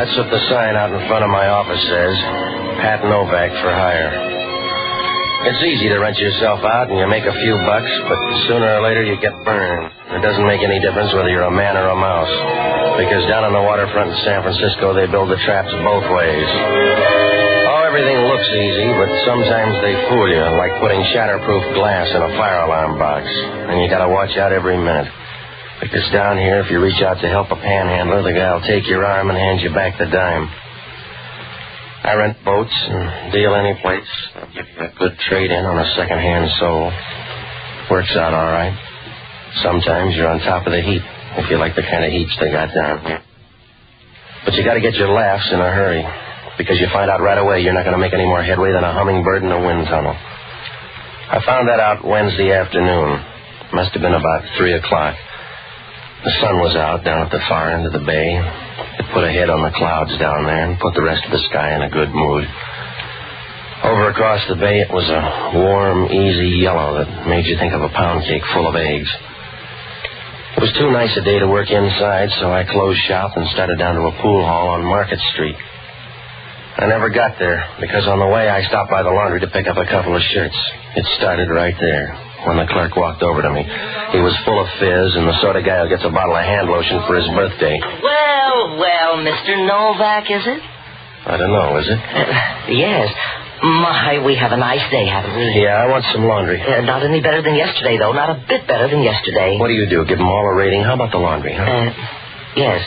S9: That's what the sign out in front of my office says. Pat Novak for Hire. It's easy to rent yourself out and you make a few bucks, but sooner or later you get burned. It doesn't make any difference whether you're a man or a mouse. Because down on the waterfront in San Francisco, they build the traps both ways. Oh, everything looks easy, but sometimes they fool you, like putting shatterproof glass in a fire alarm box. And you gotta watch out every minute. Because down here, if you reach out to help a panhandler, the guy'll take your arm and hand you back the dime. I rent boats and deal any place. I'll give you a good trade-in on a second-hand soul. Works out all right. Sometimes you're on top of the heap, if you like the kind of heaps they got down here. But you got to get your laughs in a hurry, because you find out right away you're not going to make any more headway than a hummingbird in a wind tunnel. I found that out Wednesday afternoon. Must have been about 3 o'clock. The sun was out down at the far end of the bay. It put a head on the clouds down there and put the rest of the sky in a good mood. Over across the bay, it was a warm, easy yellow that made you think of a pound cake full of eggs. It was too nice a day to work inside, so I closed shop and started down to a pool hall on Market Street. I never got there, because on the way I stopped by the laundry to pick up a couple of shirts. It started right there, when the clerk walked over to me. He was full of fizz and the sort of guy who gets a bottle of hand lotion for his birthday.
S13: Well, Mr. Novak, is it?
S9: I don't know, is it?
S13: Yes. My, we have a nice day, haven't we?
S9: Yeah, I want some laundry.
S13: Not any better than yesterday, though. Not a bit better than yesterday.
S9: What do you do? Give them all a rating? How about the laundry, huh?
S13: Yes.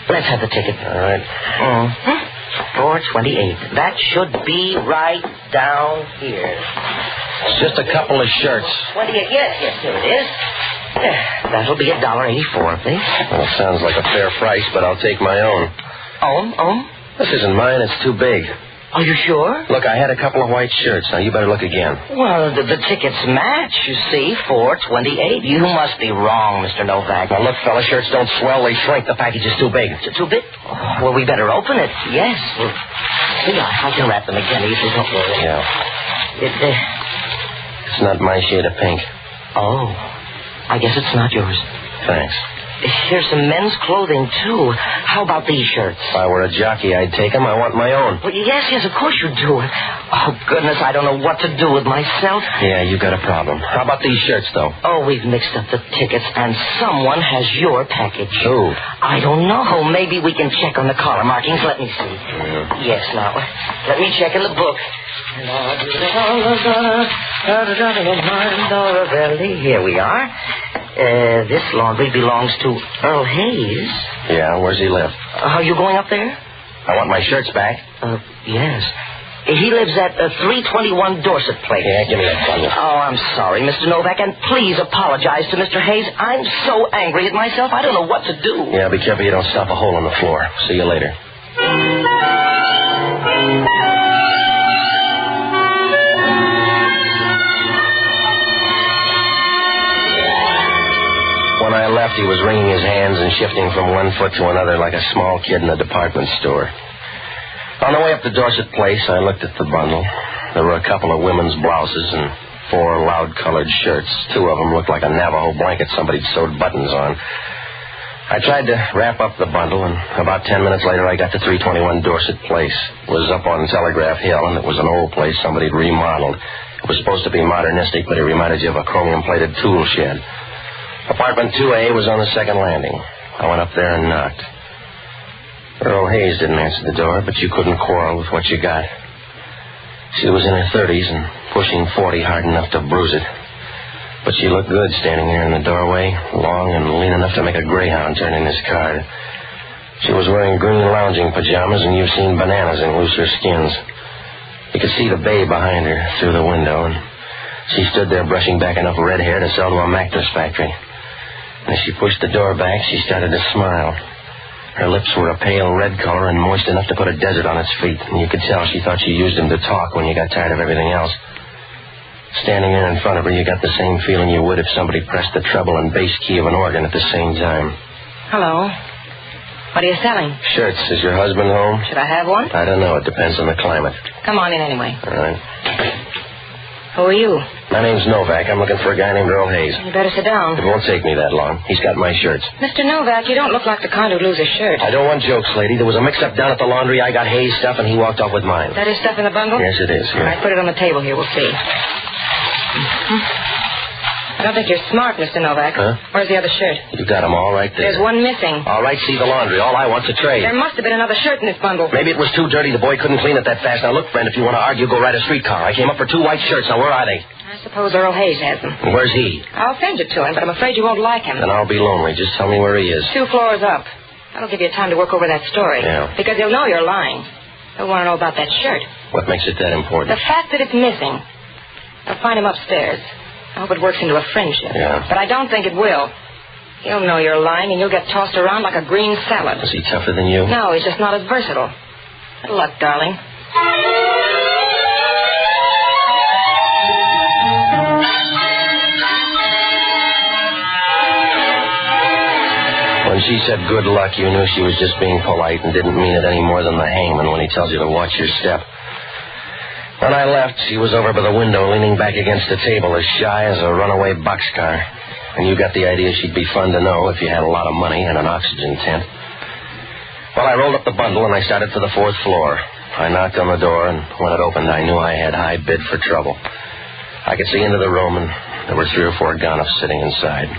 S13: Let's have the ticket.
S9: All right.
S13: Mm-hmm. 428. That should be right down here.
S9: It's just a couple of shirts.
S13: 28. Yes, here it is. That'll be $1.84, please.
S9: Well, sounds like a fair price, but I'll take my own.
S13: Own?
S9: This isn't mine. It's too big.
S13: Are you sure?
S9: Look, I had a couple of white shirts. Now, you better look again.
S13: Well, the tickets match, you see. 428. You must be wrong, Mr. Novak.
S9: Now, look, fella, shirts don't swell. They shrink. The package is too big.
S13: Too big? Oh, well, we better open it. Yes. Well, yeah, I can wrap them again if you don't worry.
S9: Yeah. It's not my shade of pink.
S13: Oh. I guess it's not yours.
S9: Thanks.
S13: Here's some men's clothing, too. How about these shirts?
S9: If I were a jockey, I'd take them. I want my own.
S13: Well, yes, of course you do. Oh, goodness, I don't know what to do with myself.
S9: Yeah, you got a problem. How about these shirts, though?
S13: Oh, we've mixed up the tickets, and someone has your package.
S9: Who?
S13: I don't know. Maybe we can check on the collar markings. Let me see. Yes, now, let me check in the book. Here we are. This laundry belongs to Earl Hayes.
S9: Yeah, where's he live?
S13: Are you going up there?
S9: I want my shirts back.
S13: Yes. He lives at 321 Dorset Place.
S9: Yeah, give me that bundle.
S13: Oh, I'm sorry, Mr. Novak, and please apologize to Mr. Hayes. I'm so angry at myself, I don't know what to do.
S9: Yeah, be careful you don't stop a hole in the floor. See you later. When I left, he was wringing his hands and shifting from one foot to another like a small kid in a department store. On the way up to Dorset Place, I looked at the bundle. There were a couple of women's blouses and 4 loud-colored shirts. 2 of them looked like a Navajo blanket somebody'd sewed buttons on. I tried to wrap up the bundle, and about 10 minutes later, I got to 321 Dorset Place. It was up on Telegraph Hill, and it was an old place somebody'd remodeled. It was supposed to be modernistic, but it reminded you of a chromium-plated tool shed. Apartment 2A was on the second landing. I went up there and knocked. Earl Hayes didn't answer the door, but you couldn't quarrel with what you got. She was in her 30s and pushing 40 hard enough to bruise it. But she looked good standing there in the doorway, long and lean enough to make a greyhound turn in his card. She was wearing green lounging pajamas, and you've seen bananas in looser skins. You could see the bay behind her through the window, and she stood there brushing back enough red hair to sell to a mattress factory. And as she pushed the door back, she started to smile. Her lips were a pale red color and moist enough to put a desert on its feet, and you could tell she thought she used them to talk when you got tired of everything else. Standing there in front of her, you got the same feeling you would if somebody pressed the treble and bass key of an organ at the same time.
S14: Hello. What are you selling?
S9: Shirts. Is your husband home?
S14: Should I have one?
S9: I don't know. It depends on the climate.
S14: Come on in anyway.
S9: All right.
S14: Who are you?
S9: My name's Novak. I'm looking for a guy named Earl Hayes.
S14: You better sit down.
S9: It won't take me that long. He's got my shirts.
S14: Mr. Novak, you don't look like the kind who'd lose a shirt.
S9: I don't want jokes, lady. There was a mix-up down at the laundry. I got Hayes' stuff, and he walked off with mine.
S14: That is stuff in the bundle?
S9: Yes, it is.
S14: All right, put it on the table here. We'll see. I don't think you're smart, Mr. Novak.
S9: Huh?
S14: Where's the other shirt?
S9: You got them all right there.
S14: There's one missing.
S9: All right, see the laundry. All I want's a trade.
S14: There must have been another shirt in this bundle.
S9: Maybe it was too dirty. The boy couldn't clean it that fast. Now, look, friend, if you want to argue, go ride a streetcar. I came up for 2 white shirts. Now, where are they?
S14: I suppose Earl Hayes has them.
S9: And where's he?
S14: I'll send you to him, but I'm afraid you won't like him.
S9: Then I'll be lonely. Just tell me where he is.
S14: 2 floors up. That'll give you time to work over that story.
S9: Yeah.
S14: Because he'll know you're lying. He'll want to know about that shirt.
S9: What makes it that important?
S14: The fact that it's missing. I'll find him upstairs. I hope it works into a friendship.
S9: Yeah.
S14: But I don't think it will. He'll know you're lying, and you'll get tossed around like a green salad.
S9: Is he tougher than you?
S14: No, he's just not as versatile. Good luck, darling.
S9: When she said good luck, you knew she was just being polite and didn't mean it any more than the hangman when he tells you to watch your step. When I left, she was over by the window, leaning back against the table, as shy as a runaway boxcar. And you got the idea she'd be fun to know if you had a lot of money and an oxygen tent. Well, I rolled up the bundle, and I started for the 4th floor. I knocked on the door, and when it opened, I knew I had high bid for trouble. I could see into the room, and there were 3 or 4 gonifs sitting inside.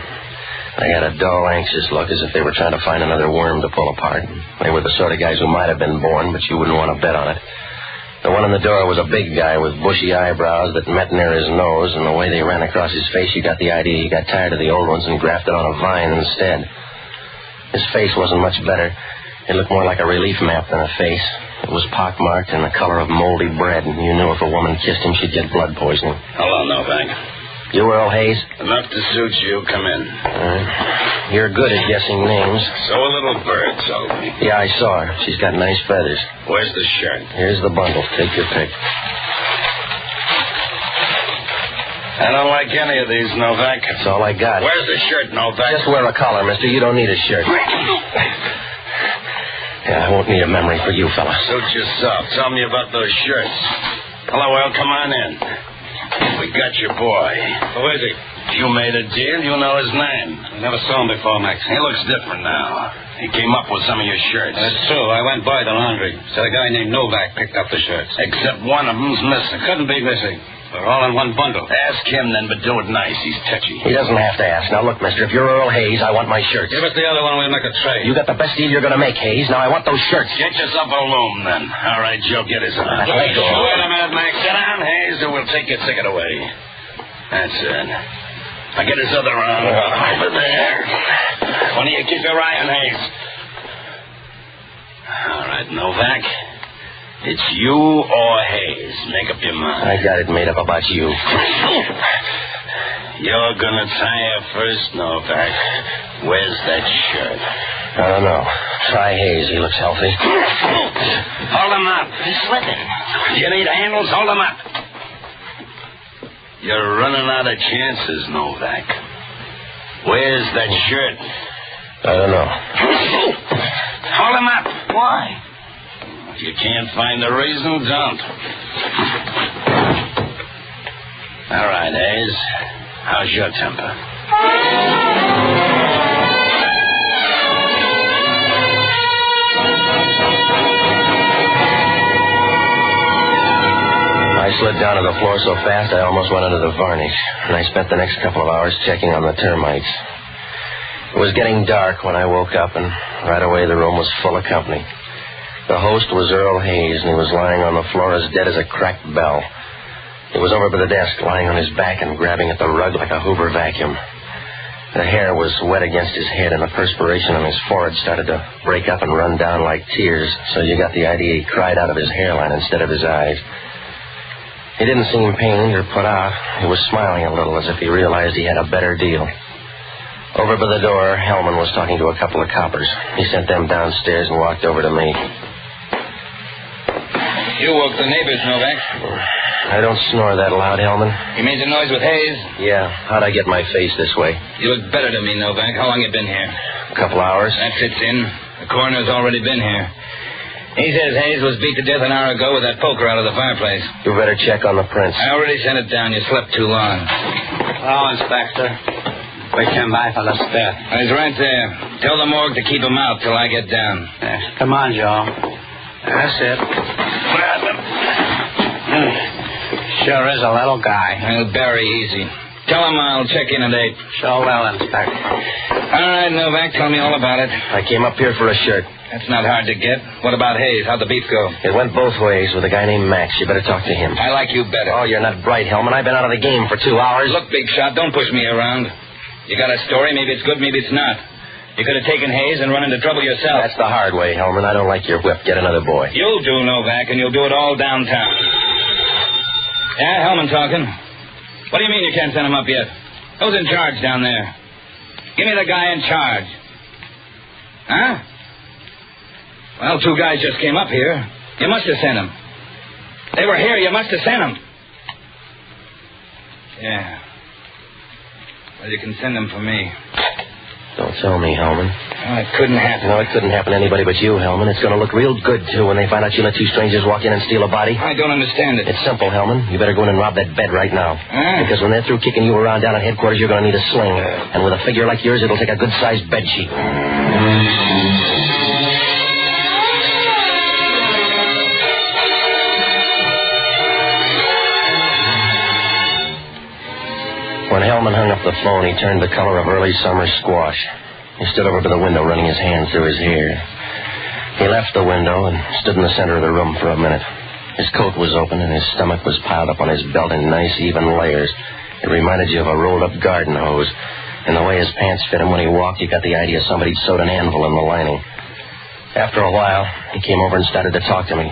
S9: They had a dull, anxious look, as if they were trying to find another worm to pull apart. They were the sort of guys who might have been born, but you wouldn't want to bet on it. The one in the door was a big guy with bushy eyebrows that met near his nose, and the way they ran across his face, you got the idea he got tired of the old ones and grafted on a vine instead. His face wasn't much better. It looked more like a relief map than a face. It was pockmarked and the color of moldy bread, and you knew if a woman kissed him, she'd get blood poisoning.
S15: Hello, Novak.
S9: You Earl Hayes?
S15: Enough to suit you. Come in.
S9: You're good at guessing names.
S15: So a little bird told me.
S9: Yeah, I saw her. She's got nice feathers.
S15: Where's the shirt?
S9: Here's the bundle. Take your pick.
S15: I don't like any of these, Novak.
S9: That's all I got.
S15: Where's the shirt, Novak?
S9: Just wear a collar, mister. You don't need a shirt. Yeah, I won't need a memory for you, fella.
S15: Suit yourself. Tell me about those shirts. Hello, well, come on in. We got your boy.
S16: Who is he?
S15: You made a deal. You know his name.
S16: I never saw him before, Max.
S15: He looks different now. He came up with some of your shirts.
S16: That's true. I went by the laundry. Said a guy named Novak picked up the shirts.
S15: Except one of them's missing.
S16: Couldn't be missing. They're all in one bundle.
S15: Ask him then, but do it nice. He's touchy.
S9: He doesn't have to ask. Now, look, mister, if you're Earl Hayes, I want my shirts.
S16: Give us the other one. We'll make a trade.
S9: You got the best deal you're going to make, Hayes. Now, I want those shirts.
S15: Get yourself a loom, then. All right, Joe, get his on.
S9: Let go.
S15: Wait a minute, Max. Sit down, Hayes, or we'll take your ticket away. That's it. Now get his other arm. Over there. Why don't you keep your eye on Hayes? All right, Novak. It's you or Hayes. Make up your mind.
S9: I got it made up about you.
S15: You're gonna tire first, Novak. Where's that shirt?
S9: I don't know. Try Hayes. He looks healthy.
S15: Hold him up.
S14: He's slipping.
S15: You need handles? Hold him up. You're running out of chances, Novak. Where's that shirt?
S9: I don't know.
S15: Hold him up.
S14: Why?
S15: If you can't find a reason, don't. All right, Hayes. How's your temper?
S9: I slid down to the floor so fast I almost went under the varnish, and I spent the next couple of hours checking on the termites. It was getting dark when I woke up, and right away the room was full of company. The host was Earl Hayes, and he was lying on the floor as dead as a cracked bell. He was over by the desk, lying on his back and grabbing at the rug like a Hoover vacuum. The hair was wet against his head, and the perspiration on his forehead started to break up and run down like tears, so you got the idea he cried out of his hairline instead of his eyes. He didn't seem pained or put out. He was smiling a little as if he realized he had a better deal. Over by the door, Hellman was talking to a couple of coppers. He sent them downstairs and walked over to me.
S16: You woke the neighbors, Novak.
S9: I don't snore that loud, Hellman.
S16: You made the noise with Hayes?
S9: Yeah. How'd I get my face this way?
S16: You look better to me, Novak. How long you been here?
S9: A couple hours.
S16: That fits in. The coroner's already been here. He says Hayes was beat to death an hour ago with that poker out of the fireplace.
S9: You better check on the prints.
S16: I already sent it down. You slept too long.
S17: Hello, Inspector. We came by for the death.
S16: He's right there. Tell the morgue to keep him out till I get down.
S17: Come on, Joe. That's it. Sure is a little guy.
S16: He'll bury easy. Tell him I'll check in at 8.
S17: Sure will, Inspector.
S16: All right, Novak, tell me all about it.
S9: I came up here for a shirt.
S16: That's not hard to get. What about Hayes? How'd the beef go?
S9: It went both ways with a guy named Max. You better talk to him.
S16: I like you better.
S9: Oh, you're not bright, Hellman. I've been out of the game for 2 hours.
S16: Look, big shot, don't push me around. You got a story, maybe it's good, maybe it's not. You could have taken Hayes and run into trouble yourself.
S9: That's the hard way, Hellman. I don't like your whip. Get another boy.
S16: You'll do, Novak, and you'll do it all downtown. Yeah, Hellman talking. What do you mean you can't send him up yet? Who's in charge down there? Give me the guy in charge. Huh? Well, 2 guys just came up here. You must have sent them. They were here. You must have sent them. Yeah. Well, you can send them for me.
S9: Don't tell me, Hellman.
S16: Oh, it couldn't happen.
S9: No, it couldn't happen to anybody but you, Hellman. It's going to look real good, too, when they find out you let 2 strangers walk in and steal a body.
S16: I don't understand it.
S9: It's simple, Hellman. You better go in and rob that bed right now. Because when they're through kicking you around down at headquarters, you're going to need a sling. And with a figure like yours, it'll take a good-sized bed sheet. When Hellman hung up the phone, he turned the color of early summer squash. He stood over to the window, running his hands through his hair. He left the window and stood in the center of the room for a minute. His coat was open, and his stomach was piled up on his belt in nice, even layers. It reminded you of a rolled-up garden hose. And the way his pants fit him when he walked, you got the idea somebody'd sewed an anvil in the lining. After a while, he came over and started to talk to me.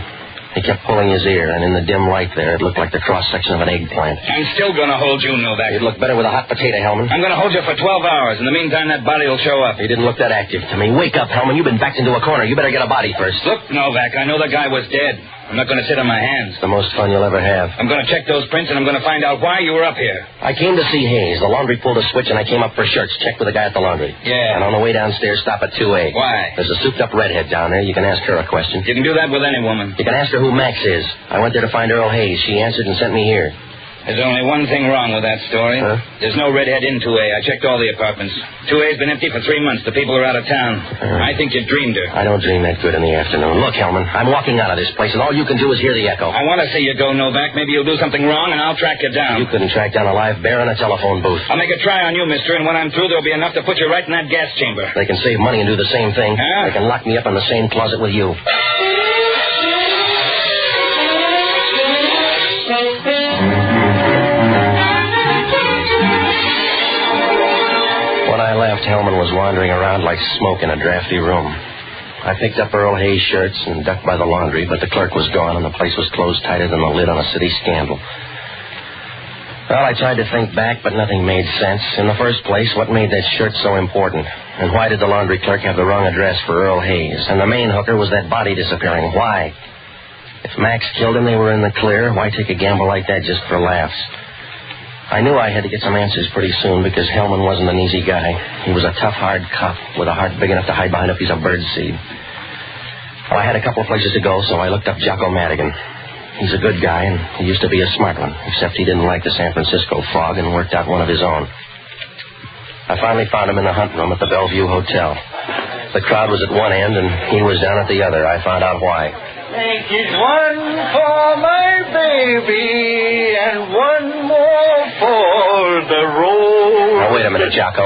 S9: He kept pulling his ear, and in the dim light there, it looked like the cross-section of an eggplant.
S16: I'm still going to hold you, Novak.
S9: You'd look better with a hot potato, Hellman.
S16: I'm going to hold you for 12 hours. In the meantime, that body will show up.
S9: He didn't look that active to me. Wake up, Hellman. You've been backed into a corner. You better get a body first.
S16: Look, Novak, I know the guy was dead. I'm not going to sit on my hands.
S9: It's the most fun you'll ever have.
S16: I'm going to check those prints, and I'm going to find out why you were up here.
S9: I came to see Hayes. The laundry pulled a switch, and I came up for shirts. Checked with the guy at the laundry.
S16: Yeah.
S9: And on the way downstairs, stop at 2A.
S16: Why?
S9: There's a souped-up redhead down there. You can ask her a question.
S16: You can do that with any woman.
S9: You can ask her who Max is. I went there to find Earl Hayes. She answered and sent me here.
S16: There's only one thing wrong with that story.
S9: Huh?
S16: There's no redhead in 2A. I checked all the apartments. 2A's been empty for 3 months. The people are out of town. I think you dreamed her.
S9: I don't dream that good in the afternoon. Look, Hellman, I'm walking out of this place, and all you can do is hear the echo.
S16: I want to see you go, Novak. Maybe you'll do something wrong, and I'll track you down.
S9: You couldn't track down a live bear in a telephone booth.
S16: I'll make a try on you, mister, and when I'm through, there'll be enough to put you right in that gas chamber.
S9: They can save money and do the same thing.
S16: Huh?
S9: They can lock me up in the same closet with you. When I left, Hellman was wandering around like smoke in a drafty room. I picked up Earl Hayes' shirts and ducked by the laundry, but the clerk was gone and the place was closed tighter than the lid on a city scandal. Well, I tried to think back, but nothing made sense. In the first place, what made that shirt so important? And why did the laundry clerk have the wrong address for Earl Hayes? And the main hooker was that body disappearing. Why? If Max killed him, they were in the clear. Why take a gamble like that just for laughs? I knew I had to get some answers pretty soon because Hellman wasn't an easy guy. He was a tough, hard cop with a heart big enough to hide behind a piece of birdseed. Well, I had a couple of places to go, so I looked up Jocko Madigan. He's a good guy, and he used to be a smart one, except he didn't like the San Francisco fog and worked out one of his own. I finally found him in the hunt room at the Bellevue Hotel. The crowd was at one end, and he was down at the other. I found out why.
S18: Make it one for my baby and one more for the road.
S9: Now, wait a minute, Jocko.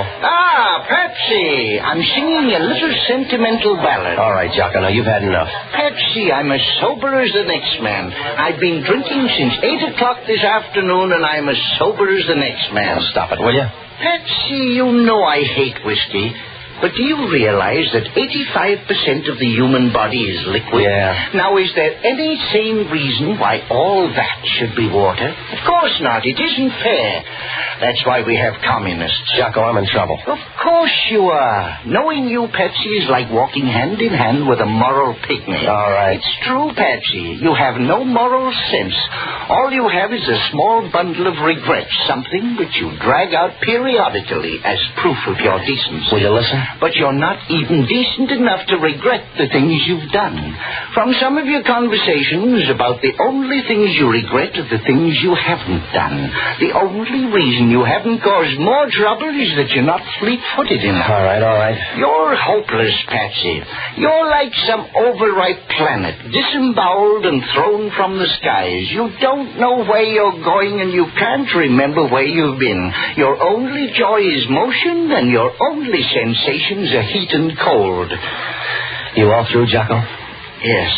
S18: Pepsi. I'm singing a little sentimental ballad.
S9: All right, Jocko, now you've had enough.
S18: Pepsi, I'm as sober as the next man. I've been drinking since 8 o'clock this afternoon, and I'm as sober as the next man.
S9: Now, stop it, will you?
S18: Pepsi, you know I hate whiskey.
S19: But do you realize that 85% of the human body is liquid?
S9: Yeah.
S19: Now, is there any sane reason why all that should be water? Of course not. It isn't fair. That's why we have communists.
S9: Jocko, I'm in trouble.
S19: Of course you are. Knowing you, Patsy, is like walking hand in hand with a moral picnic.
S9: All right.
S19: It's true, Patsy. You have no moral sense. All you have is a small bundle of regrets, something which you drag out periodically as proof of your decency.
S9: Will you listen?
S19: But you're not even decent enough to regret the things you've done. From some of your conversations about the only things you regret are the things you haven't done. The only reason you haven't caused more trouble is that you're not fleet-footed enough.
S9: All right.
S19: You're hopeless, Patsy. You're like some overripe planet, disemboweled and thrown from the skies. You don't know where you're going, and you can't remember where you've been. Your only joy is motion, and your only sensation are heat and cold.
S9: You all through, Jocko?
S19: Yes.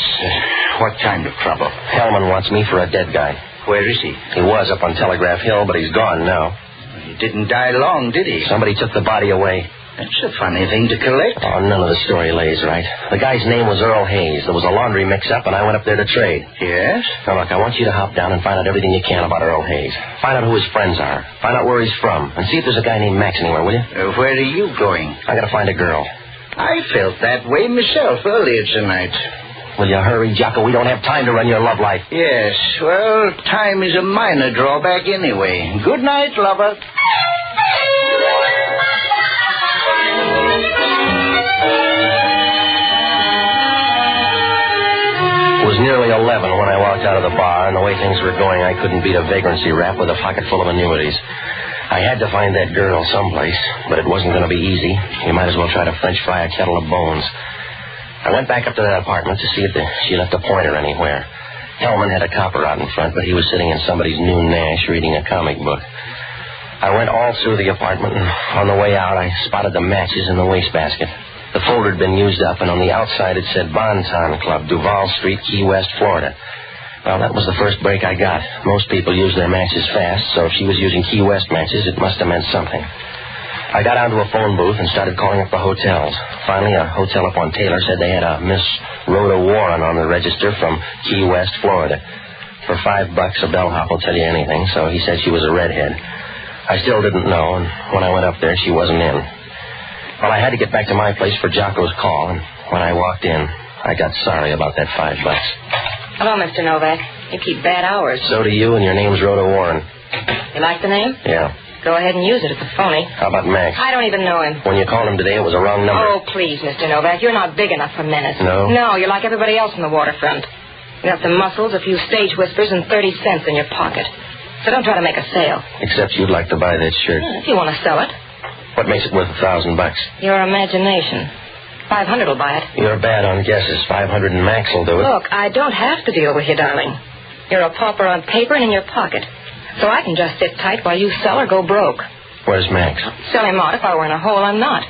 S19: What kind of trouble?
S9: Hellman wants me for a dead guy.
S19: Where is he?
S9: He was up on Telegraph Hill, but he's gone now.
S19: He didn't die long, did he?
S9: Somebody took the body away.
S19: That's a funny thing to collect.
S9: Oh, none of the story lays right. The guy's name was Earl Hayes. There was a laundry mix-up, and I went up there to trade.
S19: Yes?
S9: Now, look, I want you to hop down and find out everything you can about Earl Hayes. Find out who his friends are. Find out where he's from. And see if there's a guy named Max anywhere, will you?
S19: Where are you going?
S9: I gotta find a girl.
S19: I felt that way myself earlier tonight.
S9: Will you hurry, Jocko? We don't have time to run your love life.
S19: Yes. Well, time is a minor drawback anyway. Good night, lover.
S9: It was nearly 11 when I walked out of the bar, and the way things were going, I couldn't beat a vagrancy rap with a pocket full of annuities. I had to find that girl someplace, but it wasn't going to be easy. You might as well try to French fry a kettle of bones. I went back up to that apartment to see if she left a pointer anywhere. Hellman had a copper out in front, but he was sitting in somebody's new Nash reading a comic book. I went all through the apartment, and on the way out, I spotted the matches in the wastebasket. The folder had been used up, and on the outside it said Bonton Club, Duval Street, Key West, Florida. Well, that was the first break I got. Most people use their matches fast, so if she was using Key West matches, it must have meant something. I got onto a phone booth and started calling up the hotels. Finally, a hotel up on Taylor said they had a Miss Rhoda Warren on the register from Key West, Florida. For $5, a bellhop will tell you anything, so he said she was a redhead. I still didn't know, and when I went up there, she wasn't in. Well, I had to get back to my place for Jocko's call, and when I walked in, I got sorry about that $5.
S14: Hello, Mr. Novak. You keep bad hours.
S9: So do you, and your name's Rhoda Warren.
S14: You like the name?
S9: Yeah.
S14: Go ahead and use it. It's a phony.
S9: How about Max?
S14: I don't even know him.
S9: When you called him today, it was a wrong number.
S14: Oh, please, Mr. Novak. You're not big enough for menace.
S9: No?
S14: No, you're like everybody else on the waterfront. You got some muscles, a few stage whispers, and 30 cents in your pocket. So don't try to make a sale.
S9: Except you'd like to buy that shirt.
S14: Well, if you want to sell it.
S9: What makes it worth $1,000?
S14: Your imagination. 500 will buy it.
S9: You're bad on guesses. 500 and Max will do it.
S14: Look, I don't have to deal with you, darling. You're a pauper on paper and in your pocket. So I can just sit tight while you sell or go broke.
S9: Where's Max?
S14: Sell him out. If I were in a hole, I'm not.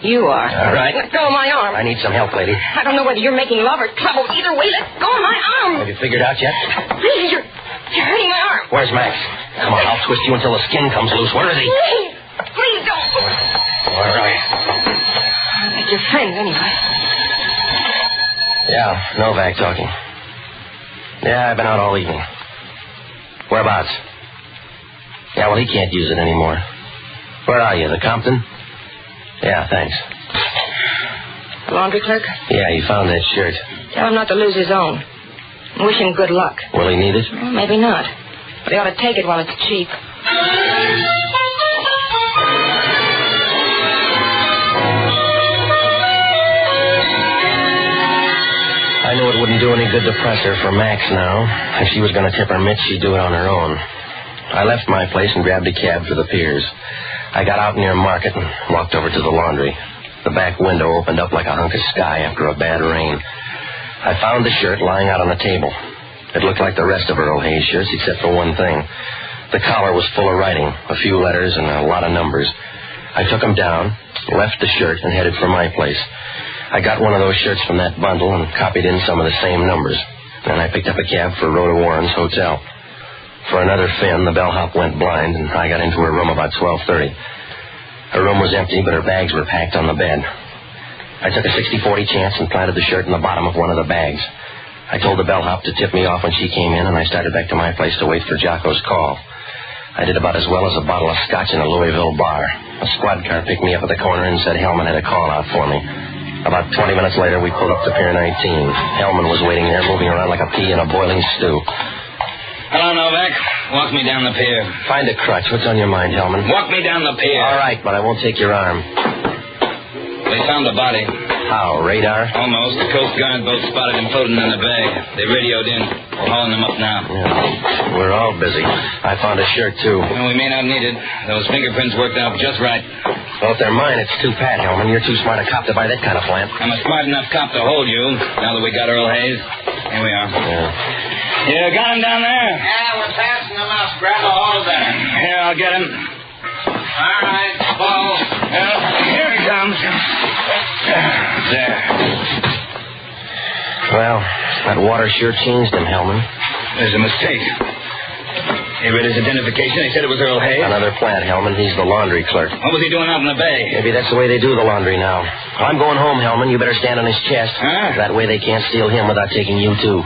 S14: You are.
S9: All right.
S14: Let go of my arm.
S9: I need some help, lady.
S14: I don't know whether you're making love or trouble. Either way, let go of my arm.
S9: Have you figured out yet?
S14: Please, you're hurting my arm.
S9: Where's Max? Come on, I'll twist you until the skin comes loose. Where is he?
S14: Please don't.
S9: All right.
S14: I'll make your friends anyway.
S9: Yeah, Novak talking. Yeah, I've been out all evening. Whereabouts? Yeah, well, he can't use it anymore. Where are you, the Compton? Yeah, thanks.
S14: The laundry clerk?
S9: Yeah, he found that shirt.
S14: Tell him not to lose his own. And wish him good luck.
S9: Will he need it?
S14: Well, maybe not. But he ought to take it while it's cheap.
S9: I knew it wouldn't do any good to press her for Max now. If she was going to tip her mitts, she'd do it on her own. I left my place and grabbed a cab for the piers. I got out near Market and walked over to the laundry. The back window opened up like a hunk of sky after a bad rain. I found the shirt lying out on the table. It looked like the rest of Earl Hayes' shirts, except for one thing. The collar was full of writing, a few letters and a lot of numbers. I took them down, left the shirt, and headed for my place. I got one of those shirts from that bundle and copied in some of the same numbers. Then I picked up a cab for Rhoda Warren's hotel. For another fin, the bellhop went blind, and I got into her room about 12:30. Her room was empty, but her bags were packed on the bed. I took a 60-40 chance and planted the shirt in the bottom of one of the bags. I told the bellhop to tip me off when she came in, and I started back to my place to wait for Jocko's call. I did about as well as a bottle of scotch in a Louisville bar. A squad car picked me up at the corner and said Hellman had a call out for me. About 20 minutes later, we pulled up to Pier 19. Hellman was waiting there, moving around like a pea in a boiling stew.
S16: Hello, Novak. Walk me down the pier.
S9: Find a crutch. What's on your mind, Hellman?
S16: Walk me down the pier.
S9: All right, but I won't take your arm.
S16: They found the body.
S9: How? Radar?
S16: Almost. The Coast Guard boat spotted him floating in the bay. They radioed in. We're hauling them up now.
S9: Yeah. We're all busy. I found a shirt, too.
S16: Well, we may not need it. Those fingerprints worked out just right.
S9: Well, if they're mine, it's too pat, Hellman. You're too smart a cop to buy that kind of plant.
S16: I'm a smart enough cop to hold you, now that we got Earl Hayes. Here we are.
S9: Yeah.
S16: You got him down there?
S17: Yeah, we're passing them up. Grab a hold there.
S16: Here, I'll get him.
S17: All right, Paul.
S16: Here he comes. There.
S9: Well, that water sure changed him, Hellman.
S16: There's a mistake. He read his identification. He said it was Earl Hayes.
S9: Another plant, Hellman. He's the laundry clerk.
S16: What was he doing out in the bay?
S9: Maybe that's the way they do the laundry now. I'm going home, Hellman. You better stand on his chest.
S16: Huh?
S9: That way they can't steal him without taking you, too.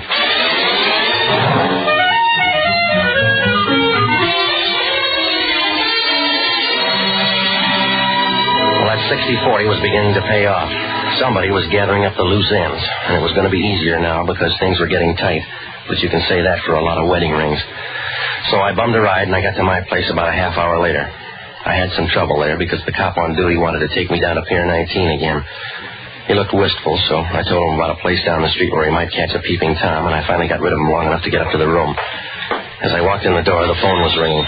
S9: Well, that 60-40 was beginning to pay off. Somebody was gathering up the loose ends, and it was going to be easier now because things were getting tight. But you can say that for a lot of wedding rings. So I bummed a ride, and I got to my place about a half hour later. I had some trouble there because the cop on duty wanted to take me down to Pier 19 again. He looked wistful, so I told him about a place down the street where he might catch a peeping Tom, and I finally got rid of him long enough to get up to the room. As I walked in the door, the phone was ringing.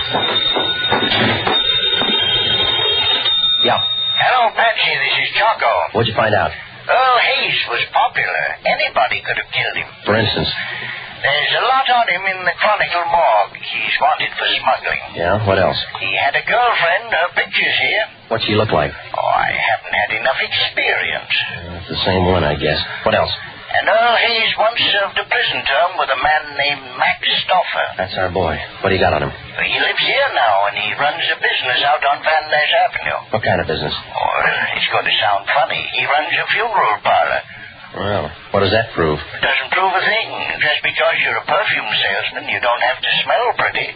S9: Yeah.
S19: Hello, Patsy. This is Jocko.
S9: What'd you find out?
S19: Earl Hayes was popular. Anybody could have killed him.
S9: For instance?
S19: There's a lot on him in the Chronicle morgue. He's wanted for smuggling.
S9: Yeah? What else?
S19: He had a girlfriend. Her picture's here.
S9: What'd she look like?
S19: Oh, I haven't had enough experience.
S9: It's the same one, I guess. What else?
S19: And Earl Hayes once served a prison term with a man named Max Stoffer.
S9: That's our boy. What do you got on him?
S19: He lives here now, and he runs a business out on Van Ness Avenue.
S9: What kind of business?
S19: Oh, it's going to sound funny. He runs a funeral parlor.
S9: Well, what does that prove?
S19: It doesn't prove a thing. Just because you're a perfume salesman, you don't have to smell pretty.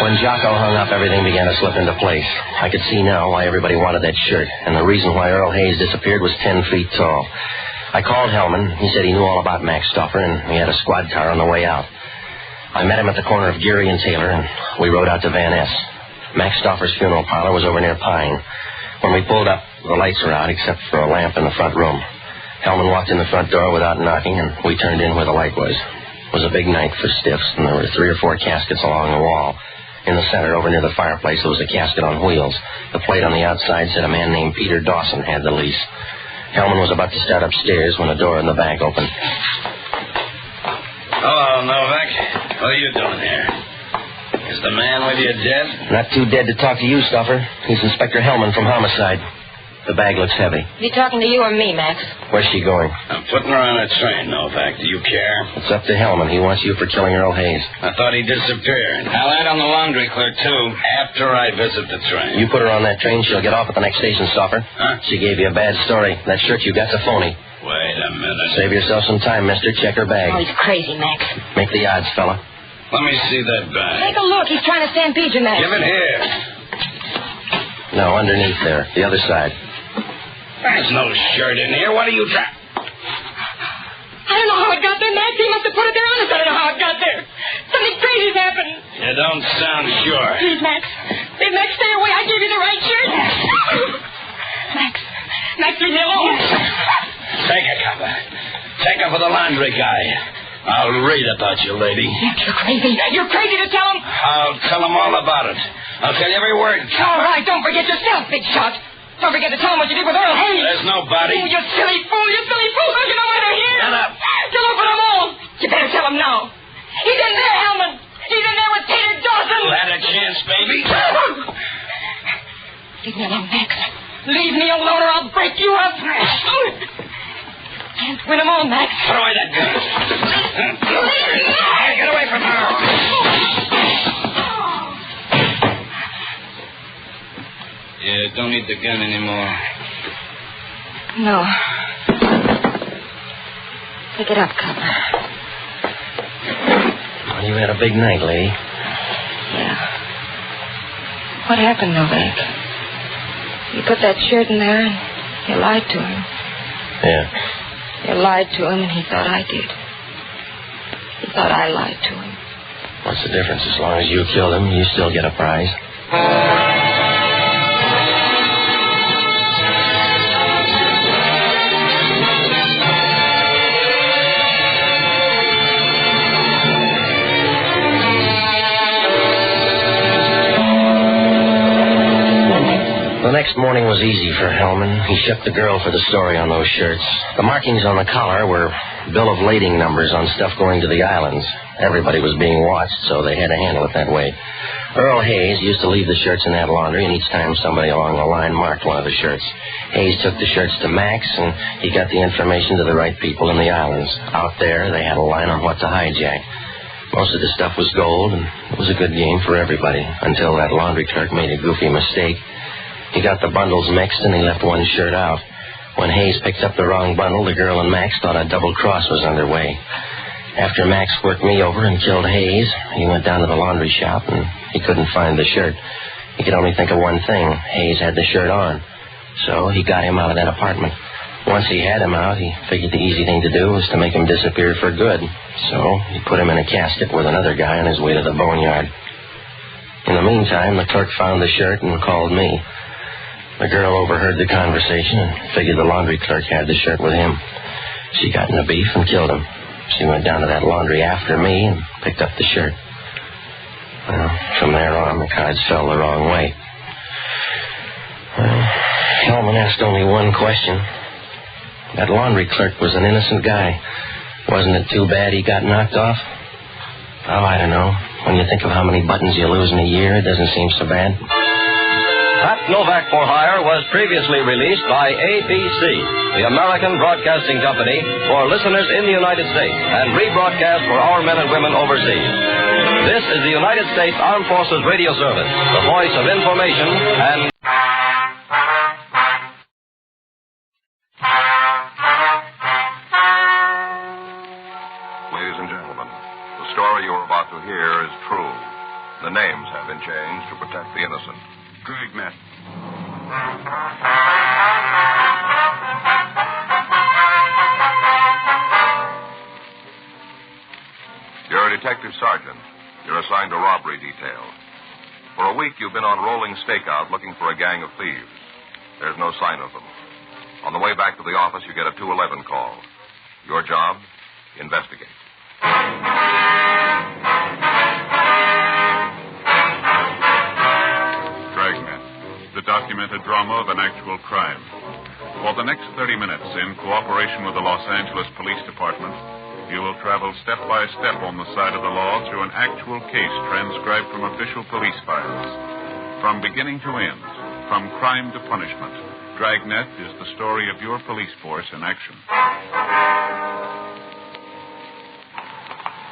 S9: When Jocko hung up, everything began to slip into place. I could see now why everybody wanted that shirt, and the reason why Earl Hayes disappeared was 10 feet tall. I called Hellman. He said he knew all about Max Stoffer, and he had a squad car on the way out. I met him at the corner of Geary and Taylor, and we rode out to Van Ness. Max Stoffer's funeral parlor was over near Pine. When we pulled up, the lights were out except for a lamp in the front room. Hellman walked in the front door without knocking, and we turned in where the light was. It was a big night for stiffs, and there were 3 or 4 caskets along the wall. In the center, over near the fireplace, there was a casket on wheels. The plate on the outside said a man named Peter Dawson had the lease. Hellman was about to start upstairs when a door in the back opened.
S15: Hello, Novak. What are you doing here? Is the man with you dead?
S9: Not too dead to talk to you, Stoffer. He's Inspector Hellman from Homicide. The bag looks heavy.
S14: Is he talking to you or me, Max?
S9: Where's she going?
S15: I'm putting her on a train, Novak. Do you care?
S9: It's up to Hellman. He wants you for killing Earl Hayes.
S15: I thought he disappeared.
S16: I'll add on the laundry clerk, too.
S15: After I visit the train.
S9: You put her on that train, she'll get off at the next station, Stoffer.
S15: Huh?
S9: She gave you a bad story. That shirt you got's a phony.
S15: Wait a minute.
S9: Save yourself some time, mister. Check her bag.
S14: Oh, he's crazy, Max.
S9: Make the odds, fella.
S15: Let me see that bag.
S14: Take a look. He's trying to stampede you, Max.
S15: Give it here.
S9: No, underneath there. The other side.
S15: There's no shirt in here. What are you trying?
S14: I don't know how it got there, Max. He must have put it there honest. I don't know how it got there. Something crazy's happened.
S15: You don't sound sure.
S14: Please, Max. Hey, Max, stay away. I gave you the right shirt. Max, leave me alone.
S15: Take a cover. Take her for the laundry guy. I'll read about you, lady.
S14: Max, you're crazy. You're crazy to tell him.
S15: I'll tell him all about it. I'll tell you every word.
S14: All right, don't forget yourself, big shot. Don't forget to tell him what you did with Earl Hayes.
S15: There's nobody.
S14: Oh, you silly fool. You silly fool. Don't you know why they're here?
S15: Shut up.
S14: You'll open them all. You better tell him now. He's in there, Hellman. He's in there with Peter Dawson.
S15: You had a chance, baby.
S14: Leave me alone, Max. Leave me alone or I'll break you up. Can't win them all, Max.
S15: Put away that gun. Get away from her.
S16: Yeah, don't need the gun anymore.
S14: No. Pick it up, Copper.
S9: Well, you had a big night, lady.
S14: Yeah. What happened, Novak? You put that shirt in there and you lied to him.
S9: Yeah.
S14: You lied to him and he thought I did. He thought I lied to him.
S9: What's the difference? As long as you killed him, you still get a prize. The next morning was easy for Hellman. He shook the girl for the story on those shirts. The markings on the collar were bill of lading numbers on stuff going to the islands. Everybody was being watched, so they had to handle it that way. Earl Hayes used to leave the shirts in that laundry, and each time somebody along the line marked one of the shirts. Hayes took the shirts to Max, and he got the information to the right people in the islands. Out there, they had a line on what to hijack. Most of the stuff was gold, and it was a good game for everybody, until that laundry clerk made a goofy mistake. He got the bundles mixed, and he left one shirt out. When Hayes picked up the wrong bundle, the girl and Max thought a double cross was underway. After Max worked me over and killed Hayes, he went down to the laundry shop, and he couldn't find the shirt. He could only think of one thing. Hayes had the shirt on. So he got him out of that apartment. Once he had him out, he figured the easy thing to do was to make him disappear for good. So he put him in a casket with another guy on his way to the boneyard. In the meantime, the clerk found the shirt and called me. The girl overheard the conversation and figured the laundry clerk had the shirt with him. She got in a beef and killed him. She went down to that laundry after me and picked up the shirt. Well, from there on, the cards fell the wrong way. Well, Hellman asked only one question. That laundry clerk was an innocent guy. Wasn't it too bad he got knocked off? Oh, I don't know. When you think of how many buttons you lose in a year, it doesn't seem so bad.
S20: That Novak For Hire was previously released by ABC, the American Broadcasting Company, for listeners in the United States and rebroadcast for our men and women overseas. This is the United States Armed Forces Radio Service, the voice of information and...
S7: Ladies and gentlemen, the story you're about to hear is true. The names have been changed to protect the innocent.
S8: Dragnet.
S7: You're a detective sergeant. You're assigned to robbery detail. For a week, you've been on rolling stakeout looking for a gang of thieves. There's no sign of them. On the way back to the office, you get a 211 call. Your job? Investigate.
S8: Dragnet, the documented drama of an actual crime. For the next 30 minutes, in cooperation with the Los Angeles Police Department, you will travel step by step on the side of the law through an actual case transcribed from official police files. From beginning to end, from crime to punishment, Dragnet is the story of your police force in action.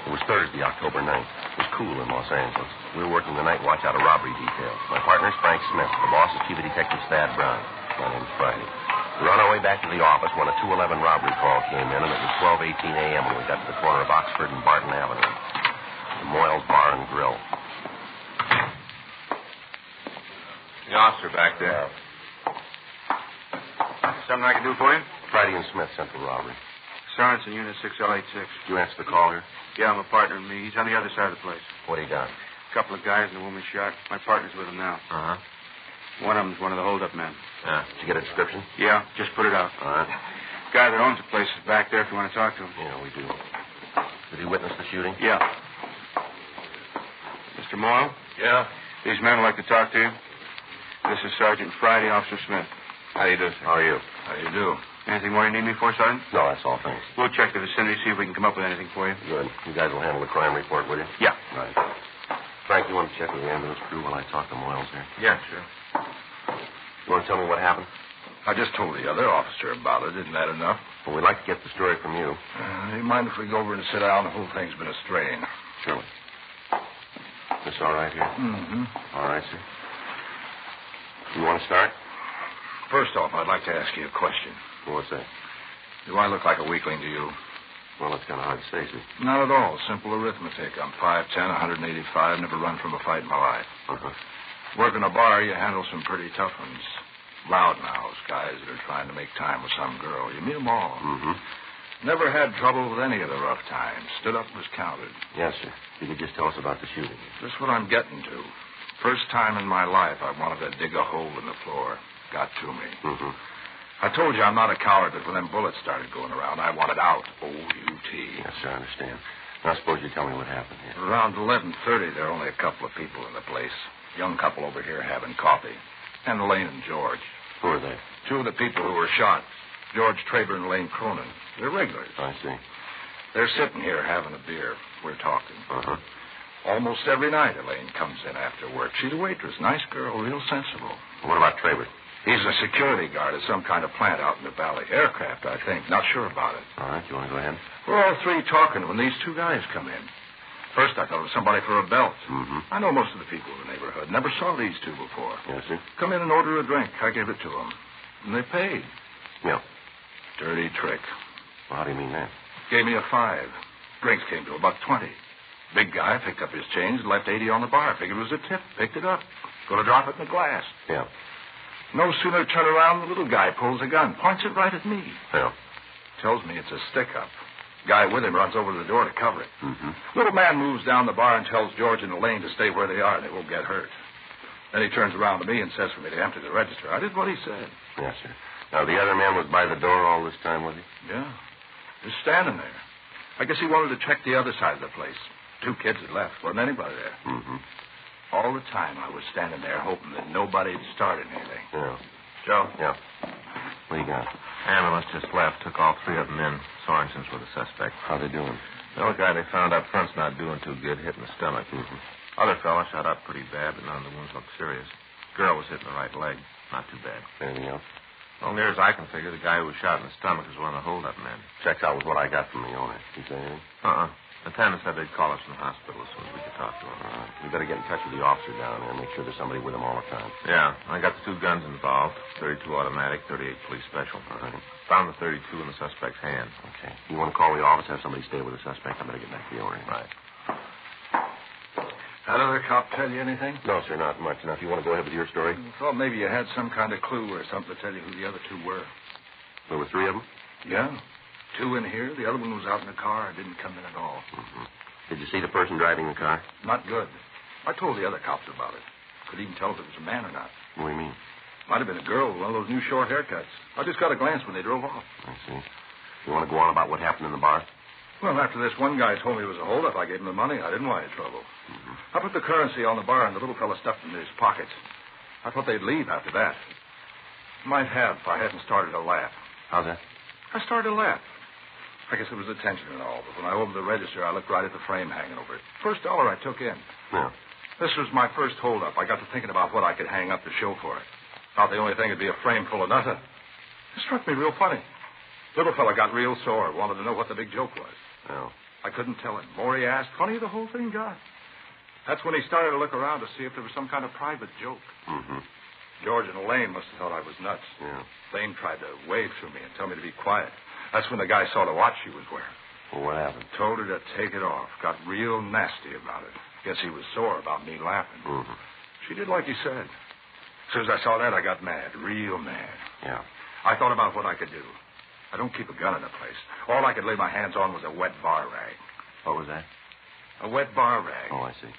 S9: It was Thursday, October 9th. It was cool in Los Angeles. We were working the night watch out of robbery detail. My partner's Frank Smith. The boss is Chief of Detectives Thad Brown. My name's Friday. We were on our way back to the office when a 211 robbery call came in, and it was 12:18 a.m. when we got to the corner of Oxford and Barton Avenue. The Moyles Bar and Grill.
S10: The officer back there. Something I can do for you?
S9: Friday and Smith, Central Robbery.
S10: Sorensen, Unit 6L86.
S9: You answer the call here?
S10: Yeah, I'm a partner of me. He's on the other side of the place.
S9: What do you got?
S10: A couple of guys and a woman shot. My partner's with him now.
S9: Uh-huh.
S10: One of them's one of the hold-up men.
S9: Did you get a description?
S10: Yeah, just put it out.
S9: All right.
S10: Guy that owns the place is back there if you want to talk to him.
S9: Yeah, we do. Did he witness the shooting?
S10: Yeah. Mr. Moyle?
S9: Yeah?
S10: These men would like to talk to you. This is Sergeant Friday, Officer Smith.
S9: How do you do, sir? How are you?
S10: How do you do? Anything more you need me for, Sergeant?
S9: No, that's all, thanks.
S10: We'll check the vicinity, see if we can come up with anything for you.
S9: Good. You guys will handle the crime report, will you?
S10: Yeah.
S9: Right. Frank, you want to check with the ambulance crew while I talk to Moyles here?
S10: Yeah, sure.
S9: You want to tell me what happened?
S21: I just told the other officer about it. Isn't that enough?
S9: Well, we'd like to get the story from you.
S21: Do you mind if we go over and sit down? The whole thing's been a strain.
S9: Surely. This all right here?
S21: Mm-hmm.
S9: All right, sir. You want to start?
S21: First off, I'd like to ask you a question.
S9: What's that?
S21: Do I look like a weakling to you?
S9: Well, it's kind of hard to say, sir.
S21: Not at all. Simple arithmetic. I'm 5'10", 185, never run from a fight in my life.
S9: Uh-huh.
S21: Work in a bar, you handle some pretty tough ones. Loudmouths, guys that are trying to make time with some girl. You meet them all.
S9: Mm-hmm.
S21: Never had trouble with any of the rough times. Stood up and was counted.
S9: Yes, sir. You could just tell us about the shooting.
S21: That's what I'm getting to. First time in my life I wanted to dig a hole in the floor. Got to me.
S9: Mm-hmm.
S21: I told you I'm not a coward, but when them bullets started going around, I wanted out. O-U-T.
S9: Yes, sir, I understand. Now, suppose you tell me what happened here.
S21: Around 11:30, there were only a couple of people in the place. Young couple over here having coffee. And Elaine and George.
S9: Who are they?
S21: Two of the people who were shot. George Traber and Elaine Cronin. They're regulars.
S9: I see.
S21: They're sitting here having a beer. We're talking.
S9: Uh-huh.
S21: Almost every night, Elaine comes in after work. She's a waitress. Nice girl, real sensible.
S9: What about Traber?
S21: He's a security guard at some kind of plant out in the valley. Aircraft, I think. Not sure about it.
S9: All right, you want to go ahead?
S21: We're all three talking when these two guys come in. First, I thought it was somebody for a belt.
S9: Mm-hmm.
S21: I know most of the people in the neighborhood. Never saw these two before.
S9: Yes, sir.
S21: Come in and order a drink. I gave it to them. And they paid.
S9: Yeah.
S21: Dirty trick.
S9: Well, how do you mean that?
S21: Gave me a 5. Drinks came to about 20. Big guy picked up his change, left 80 on the bar. Figured it was a tip. Picked it up. Going to drop it in the glass.
S9: Yeah.
S21: No sooner turn around, the little guy pulls a gun. Points it right at me.
S9: Yeah.
S21: Tells me it's a stick-up. Guy with him runs over to the door to cover it.
S9: Mm-hmm.
S21: Little man moves down the bar and tells George and Elaine to stay where they are. They won't get hurt. Then he turns around to me and says for me to empty the register. I did what he said.
S9: Yes, sir. Now, the other man was by the door all this time, was he?
S21: Yeah. Just standing there. I guess he wanted to check the other side of the place. 2 kids had left. Wasn't anybody there.
S9: Mm-hmm.
S21: All the time I was standing there hoping that nobody had started anything.
S9: Yeah.
S21: Joe?
S9: Yeah. What do you got?
S22: Ambulance just left. Took all 3 of them in. Sorensen's were the suspect.
S9: How they doing?
S22: The other guy they found up front's not doing too good. Hit in the stomach.
S9: Mm-hmm.
S22: Other fella shot up pretty bad, but none of the wounds looked serious. Girl was hit in the right leg. Not too bad.
S9: Anything else?
S22: Well, near as I can figure, the guy who was shot in the stomach is one of the hold-up men.
S9: Checks out with what I got from the owner. You say anything?
S22: Lieutenant said they'd call us from the hospital as soon as we could talk to him.
S9: All right. We better get in touch with the officer down there and make sure there's somebody with him all the time.
S22: Yeah, I got the 2 guns involved. 32 automatic, 38 police special.
S9: All right.
S22: Found the 32 in the suspect's hand.
S9: Okay. You want to call the office, have somebody stay with the suspect? I better get back to the owner.
S22: Right.
S21: That other cop tell you anything?
S9: No, sir, not much. Now, if you want to go ahead with your story.
S21: I thought maybe you had some kind of clue or something to tell you who the other 2 were.
S9: There were 3 of them?
S21: Yeah. 2 in here. The other one was out in the car and didn't come in at all.
S9: Mm-hmm. Did you see the person driving the car?
S21: Not good. I told the other cops about it. Could even tell if it was a man or not.
S9: What do you mean?
S21: Might have been a girl with one of those new short haircuts. I just got a glance when they drove off.
S9: I see. You want to go on about what happened in the bar?
S21: Well, after this one guy told me it was a holdup, I gave him the money. I didn't want any trouble.
S9: Mm-hmm.
S21: I put the currency on the bar, and the little fella stuffed it in his pockets. I thought they'd leave after that. Might have if I hadn't started to laugh.
S9: How's that?
S21: I started to laugh. I guess it was the tension and all, but when I opened the register, I looked right at the frame hanging over it. First dollar I took in.
S9: Yeah.
S21: This was my first holdup. I got to thinking about what I could hang up to show for it. Thought the only thing would be a frame full of nothing. It struck me real funny. Little fella got real sore, wanted to know what the big joke was.
S9: Oh.
S21: I couldn't tell him. More he asked, funnier the whole thing got. That's when he started to look around to see if there was some kind of private joke.
S9: Mm-hmm.
S21: George and Elaine must have thought I was nuts.
S9: Yeah.
S21: Elaine tried to wave through me and tell me to be quiet. That's when the guy saw the watch she was wearing.
S9: Well, what happened?
S21: Told her to take it off. Got real nasty about it. Guess he was sore about me laughing.
S9: Mm-hmm.
S21: She did like he said. As soon as I saw that, I got mad. Real mad.
S9: Yeah.
S21: I thought about what I could do. I don't keep a gun in the place. All I could lay my hands on was a wet bar rag.
S9: What was that?
S21: A wet bar rag.
S9: Oh, I see.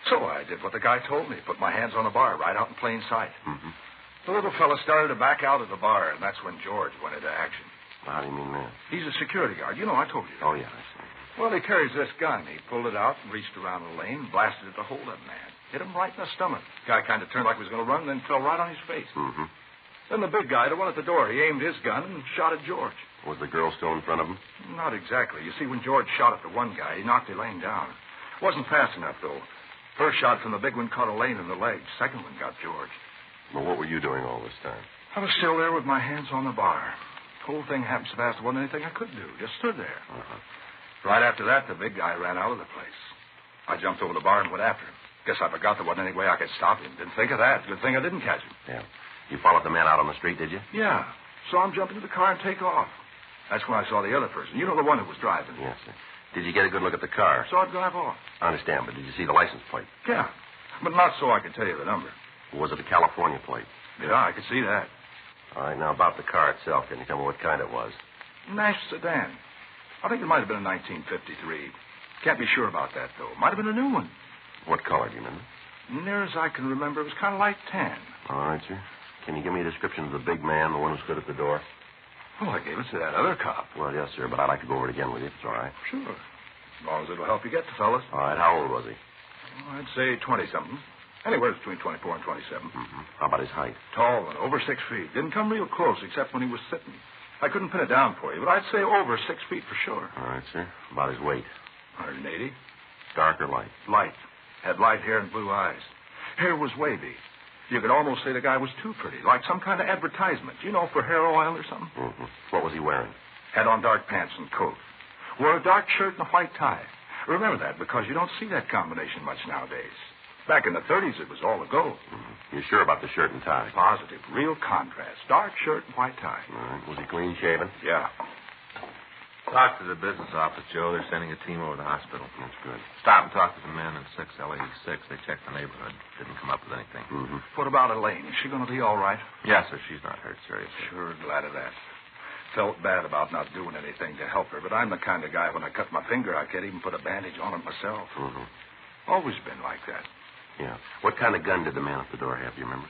S21: So I did what the guy told me. Put my hands on the bar right out in plain sight.
S9: Mm-hmm.
S21: The little fella started to back out of the bar, and that's when George went into action.
S9: How do you mean that?
S21: He's a security guard. You know, I told you.
S9: Oh, yeah, I see.
S21: Well, he carries this gun. He pulled it out and reached around the lane, blasted at the hold-up man. Hit him right in the stomach. Guy kind of turned like he was going to run, then fell right on his face.
S9: Mm-hmm.
S21: Then the big guy, the one at the door, he aimed his gun and shot at George.
S9: Was the girl still in front of him?
S21: Not exactly. You see, when George shot at the one guy, he knocked Elaine down. Wasn't fast enough, though. First shot from the big one caught Elaine in the leg. Second one got George.
S9: Well, what were you doing all this time?
S21: I was still there with my hands on the bar. The whole thing happened so fast there wasn't anything I could do. Just stood there. Right after that, the big guy ran out of the place. I jumped over the bar and went after him. Guess I forgot there wasn't any way I could stop him. Didn't think of that. Good thing I didn't catch him.
S9: Yeah. You followed the man out on the street, did you?
S21: Yeah. Saw him jump into the car and take off. That's when I saw the other person. You know, the one who was driving.
S9: Yes, sir. Did you get a good look at the car?
S21: Saw it drive off.
S9: I understand, but did you see the license plate?
S21: Yeah. But not so I could tell you the number.
S9: Was it a California plate?
S21: Yeah, I could see that.
S9: All right, now about the car itself. Can you tell me what kind it was?
S21: Nash sedan. I think it might have been a 1953. Can't be sure about that, though. Might have been a new one.
S9: What color, do you remember?
S21: Near as I can remember, it was kind of light tan.
S9: All right, sir. Can you give me a description of the big man, the one who stood at the door?
S21: Well, I gave it to that other cop.
S9: Well, yes, sir, but I'd like to go over it again with you, if it's all right.
S21: Sure. As long as it'll help you get the fellas.
S9: All right, how old was he?
S21: Well, I'd say 20-something. Anywhere between 24 and 27.
S9: Mm-hmm. How about his height?
S21: Tall and over 6 feet. Didn't come real close except when he was sitting. I couldn't pin it down for you, but I'd say over 6 feet for sure.
S9: All right, sir. About his weight?
S21: 180.
S9: Dark or light?
S21: Light. Had light hair and blue eyes. Hair was wavy. You could almost say the guy was too pretty, like some kind of advertisement, you know, for hair oil or something.
S9: Mm-hmm. What was he wearing?
S21: Had on dark pants and coat. Wore a dark shirt and a white tie. Remember that, because you don't see that combination much nowadays. Back in the 30s, it was all the go.
S9: Mm-hmm. You sure about the shirt and tie?
S21: Positive. Real contrast. Dark shirt and white tie.
S9: All right. Was he clean shaven?
S21: Yeah.
S22: Talk to the business office, Joe. They're sending a team over to the hospital.
S9: That's good.
S22: Stop and talk to the men in 6L86. They checked the neighborhood. Didn't come up with anything.
S9: Mm-hmm.
S21: What about Elaine? Is she going to be all right?
S22: Yes, sir. She's not hurt seriously.
S21: Sure, glad of that. Felt bad about not doing anything to help her, but I'm the kind of guy when I cut my finger, I can't even put a bandage on it myself.
S9: Mm-hmm.
S21: Always been like that.
S9: Yeah. What kind of gun did the man at the door have, do you remember?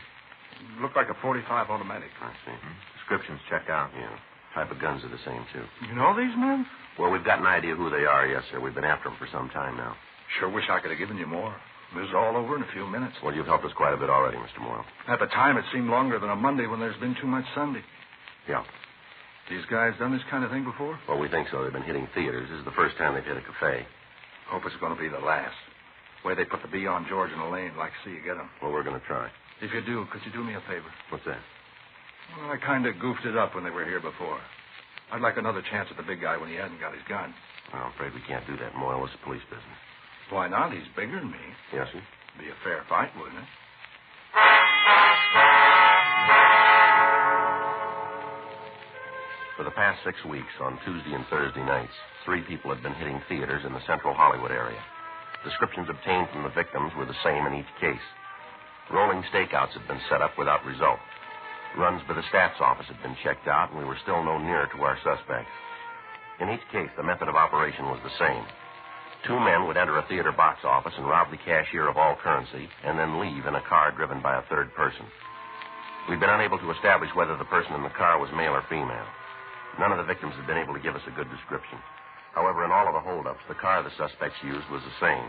S21: Looked like a .45 automatic.
S9: I see.
S22: Mm-hmm. Descriptions check out.
S9: Yeah. Type of guns are the same, too.
S21: You know these men?
S9: Well, we've got an idea who they are, yes, sir. We've been after them for some time now.
S21: Sure wish I could have given you more. It was all over in a few minutes.
S9: Well, you've helped us quite a bit already, Mr. Morrow.
S21: At the time, it seemed longer than a Monday when there's been too much Sunday.
S9: Yeah.
S21: These guys done this kind of thing before?
S9: Well, we think so. They've been hitting theaters. This is the first time they've hit a cafe.
S21: Hope it's going to be the last. The way they put the B on George and Elaine, like to see you get them.
S9: Well, we're going to try.
S21: If you do, could you do me a favor?
S9: What's that?
S21: Well, I kind of goofed it up when they were here before. I'd like another chance at the big guy when he hasn't got his gun.
S9: Well, I'm afraid we can't do that, Moyle. It's police business.
S21: Why not? He's bigger than me.
S9: Yes, sir.
S21: Be a fair fight, wouldn't it?
S9: For the past 6 weeks, on Tuesday and Thursday nights, 3 people had been hitting theaters in the central Hollywood area. Descriptions obtained from the victims were the same in each case. Rolling stakeouts had been set up without result. Runs by the staff's office had been checked out, and we were still no nearer to our suspects. In each case, the method of operation was the same. 2 men would enter a theater box office and rob the cashier of all currency, and then leave in a car driven by a third person. We'd been unable to establish whether the person in the car was male or female. None of the victims had been able to give us a good description. However, in all of the holdups, the car the suspects used was the same.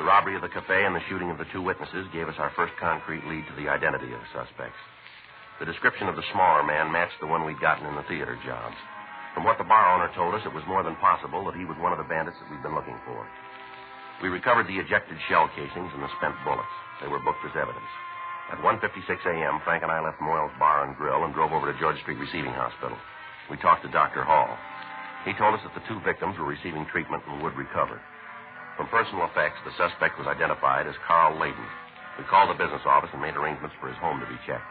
S9: The robbery of the cafe and the shooting of the 2 witnesses gave us our first concrete lead to the identity of the suspects. The description of the smaller man matched the one we'd gotten in the theater jobs. From what the bar owner told us, it was more than possible that he was one of the bandits that we'd been looking for. We recovered the ejected shell casings and the spent bullets. They were booked as evidence. At 1:56 a.m., Frank and I left Moyle's Bar and Grill and drove over to George Street Receiving Hospital. We talked to Dr. Hall. He told us that the 2 victims were receiving treatment and would recover. From personal effects, the suspect was identified as Carl Layden. We called the business office and made arrangements for his home to be checked.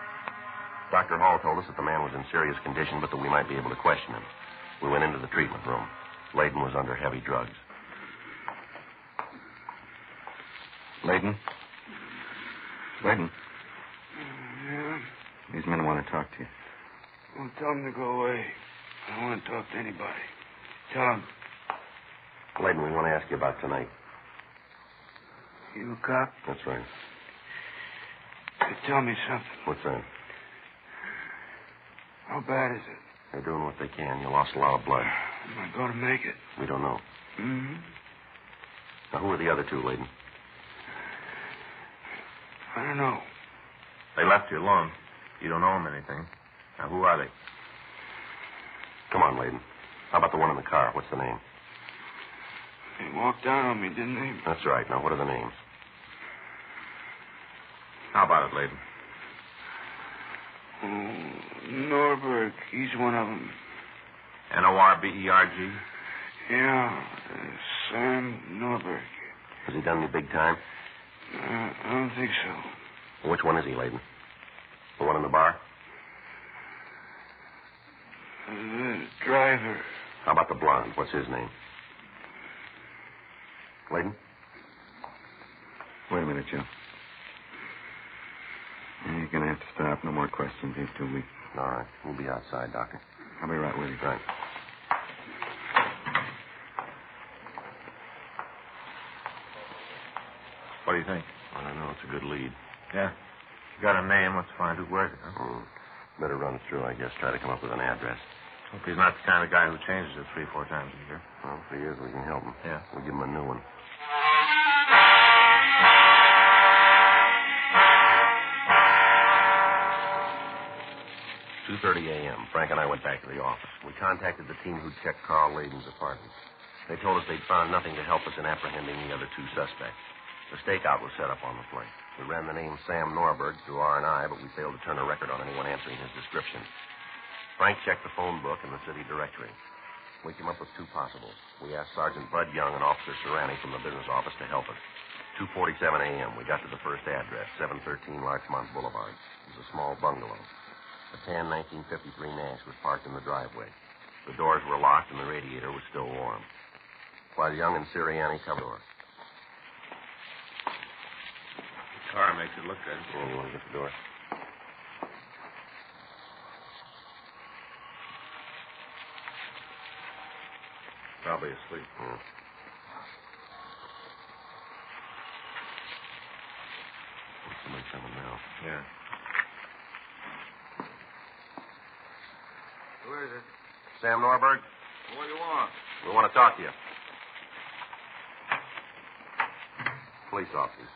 S9: Dr. Hall told us that the man was in serious condition, but that we might be able to question him. We went into the treatment room. Layden was under heavy drugs.
S10: Layden? Layden?
S1: Yeah?
S10: These men want to talk to you.
S1: Well, tell them to go away. I don't want to talk to anybody. Tell them.
S9: Layden, we want to ask you about tonight.
S1: You a cop?
S9: That's right.
S1: Tell me something.
S9: What's that?
S1: How bad is it?
S9: They're doing what they can. You lost a lot of blood.
S1: Am I going to make it?
S9: We don't know.
S1: Mm-hmm.
S9: Now, who are the other 2, Layden?
S1: I don't know.
S22: They left you alone. You don't owe them anything. Now, who are they?
S9: Come on, Layden. How about the one in the car? What's the name?
S1: They walked out on me, didn't they?
S9: That's right. Now, what are the names?
S22: How about it, Layden?
S1: Norberg. He's one of them.
S22: Norberg?
S1: Yeah, Sam Norberg.
S9: Has he done any big time?
S1: I don't think so.
S9: Which one is he, Layden? The one in the bar?
S1: The driver.
S9: How about the blonde? What's his name? Layden?
S10: Wait a minute, Joe. You're going to have to stop. No more questions. He's too weak.
S9: All right. We'll be outside, Doctor.
S10: I'll be right with you.
S9: Right.
S22: What do you think?
S9: I don't know. It's a good lead.
S22: Yeah. You got a name. Let's find who wears it, huh?
S9: Better run through, I guess. Try to come up with an address.
S22: Hope he's not the kind of guy who changes it 3-4 times a year.
S9: Well, if he is, we can help him.
S22: Yeah.
S9: We'll give him a new one. 2:30 a.m. Frank and I went back to the office. We contacted the team who'd checked Carl Layden's apartment. They told us they'd found nothing to help us in apprehending the other two suspects. The stakeout was set up on the place. We ran the name Sam Norberg through R&I, but we failed to turn a record on anyone answering his description. Frank checked the phone book and the city directory. We came up with two possibles. We asked Sergeant Bud Young and Officer Serrani from the business office to help us. 2:47 a.m. We got to the first address, 713 Larchmont Boulevard. It was a small bungalow. A tan 1953 Nash was parked in the driveway. The doors were locked and the radiator was still warm. While Young and Sirianni covered the door.
S22: The car makes it look good.
S9: Oh, you want to get the door?
S22: Probably asleep.
S9: Somebody coming now.
S22: Yeah.
S21: Who is it?
S9: Sam Norberg?
S21: What do you want?
S9: We want to talk to you. Police officers.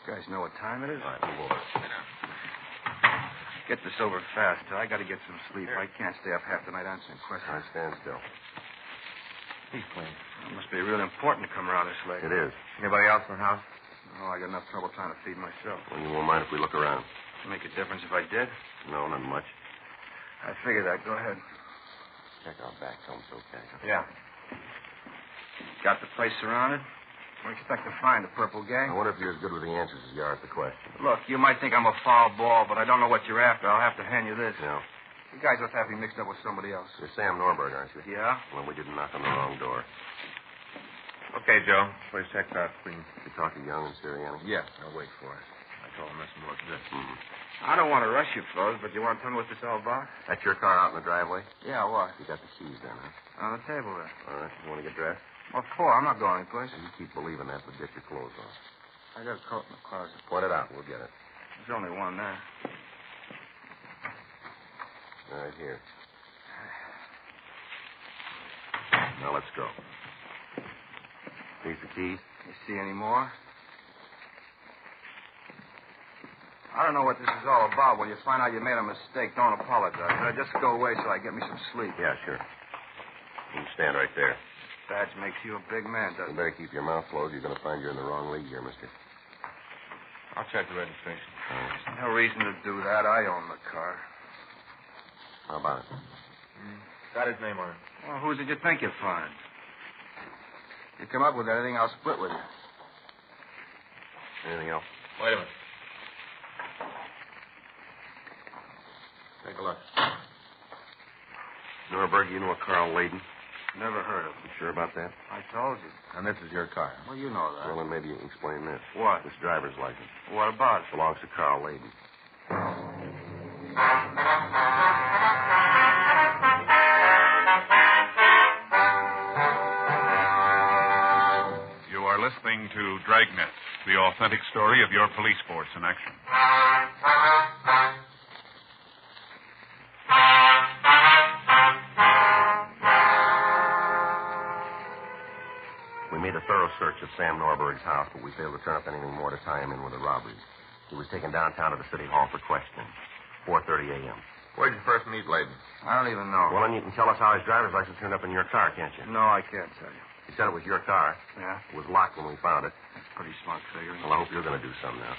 S21: You guys know what time it is?
S9: All right, move over.
S21: Get this over fast. I got to get some sleep. I can't stay up half the night answering questions.
S9: All right, stand still.
S22: He's clean.
S21: It must be really important to come around this late.
S9: It is.
S22: Anybody else in the house?
S21: Oh, I got enough trouble trying to feed myself.
S9: Well, you won't mind if we look around?
S21: Make a difference if I did?
S9: No, not much.
S21: I figured that. Go ahead.
S9: Check our back. Tell them it's okay.
S21: Yeah. Got the place surrounded? What do you expect to find, the purple gang?
S9: I wonder if you're as good with the answers as you are at the question.
S21: Look, you might think I'm a foul ball, but I don't know what you're after. I'll have to hand you this.
S9: Yeah.
S21: You guys must have me mixed up with somebody else.
S9: You're Sam Norberg, aren't you?
S21: Yeah?
S9: Well, we didn't knock on the wrong door.
S22: Okay, Joe. Place checked out. We can...
S9: You talk to Young and Sirianni?
S22: Yeah, I'll wait for us. I told him this and look good.
S21: I don't want to rush you, fellas, but you want to tell me what this all about?
S9: That's your car out in the driveway?
S21: Yeah, what?
S9: You got the keys then, huh?
S21: On the table there.
S9: All right. You want to get dressed?
S21: What for? I'm not going anyplace.
S9: You keep believing that, but get your clothes on.
S21: I got a coat in the closet.
S9: Point it out. We'll get it.
S21: There's only one there.
S9: Right here. Now let's go. These the keys?
S21: You see any more? I don't know what this is all about. When you find out you made a mistake, don't apologize. Just go away so I get me some sleep.
S9: Yeah, sure. You can stand right there.
S21: Badge makes you a big man, doesn't
S9: You better keep your mouth closed. You're going to find you're in the wrong league here, mister.
S22: I'll check the registration.
S21: There's no reason to do that. I own the car.
S9: How about it?
S22: Got his name on it.
S21: Well, who did you think you'd find? You come up with anything, I'll split with you.
S9: Anything else?
S22: Wait a minute. Take a look.
S9: Norberg, you know a Carl Layden?
S21: Never heard of him.
S9: You sure about that?
S21: I told you.
S22: And this is your car.
S21: Well, you know that.
S9: Well, then maybe you can explain this.
S21: What?
S9: This driver's license.
S21: What about it?
S9: Belongs to Carl Layden.
S8: You are listening to Dragnet, the authentic story of your police force in action.
S9: We made a thorough search of Sam Norberg's house, but we failed to turn up anything more to tie him in with the robberies. He was taken downtown to the city hall for questioning. 4:30 a.m.
S22: Where'd you first meet Layden?
S21: I don't even know.
S9: Well, then you can tell us how his driver's license turned up in your car, can't you?
S21: No, I can't tell you.
S9: He said it was your car.
S21: Yeah?
S9: It was locked when we found it.
S21: That's pretty smart figuring.
S9: Well, I hope you're going to do something now.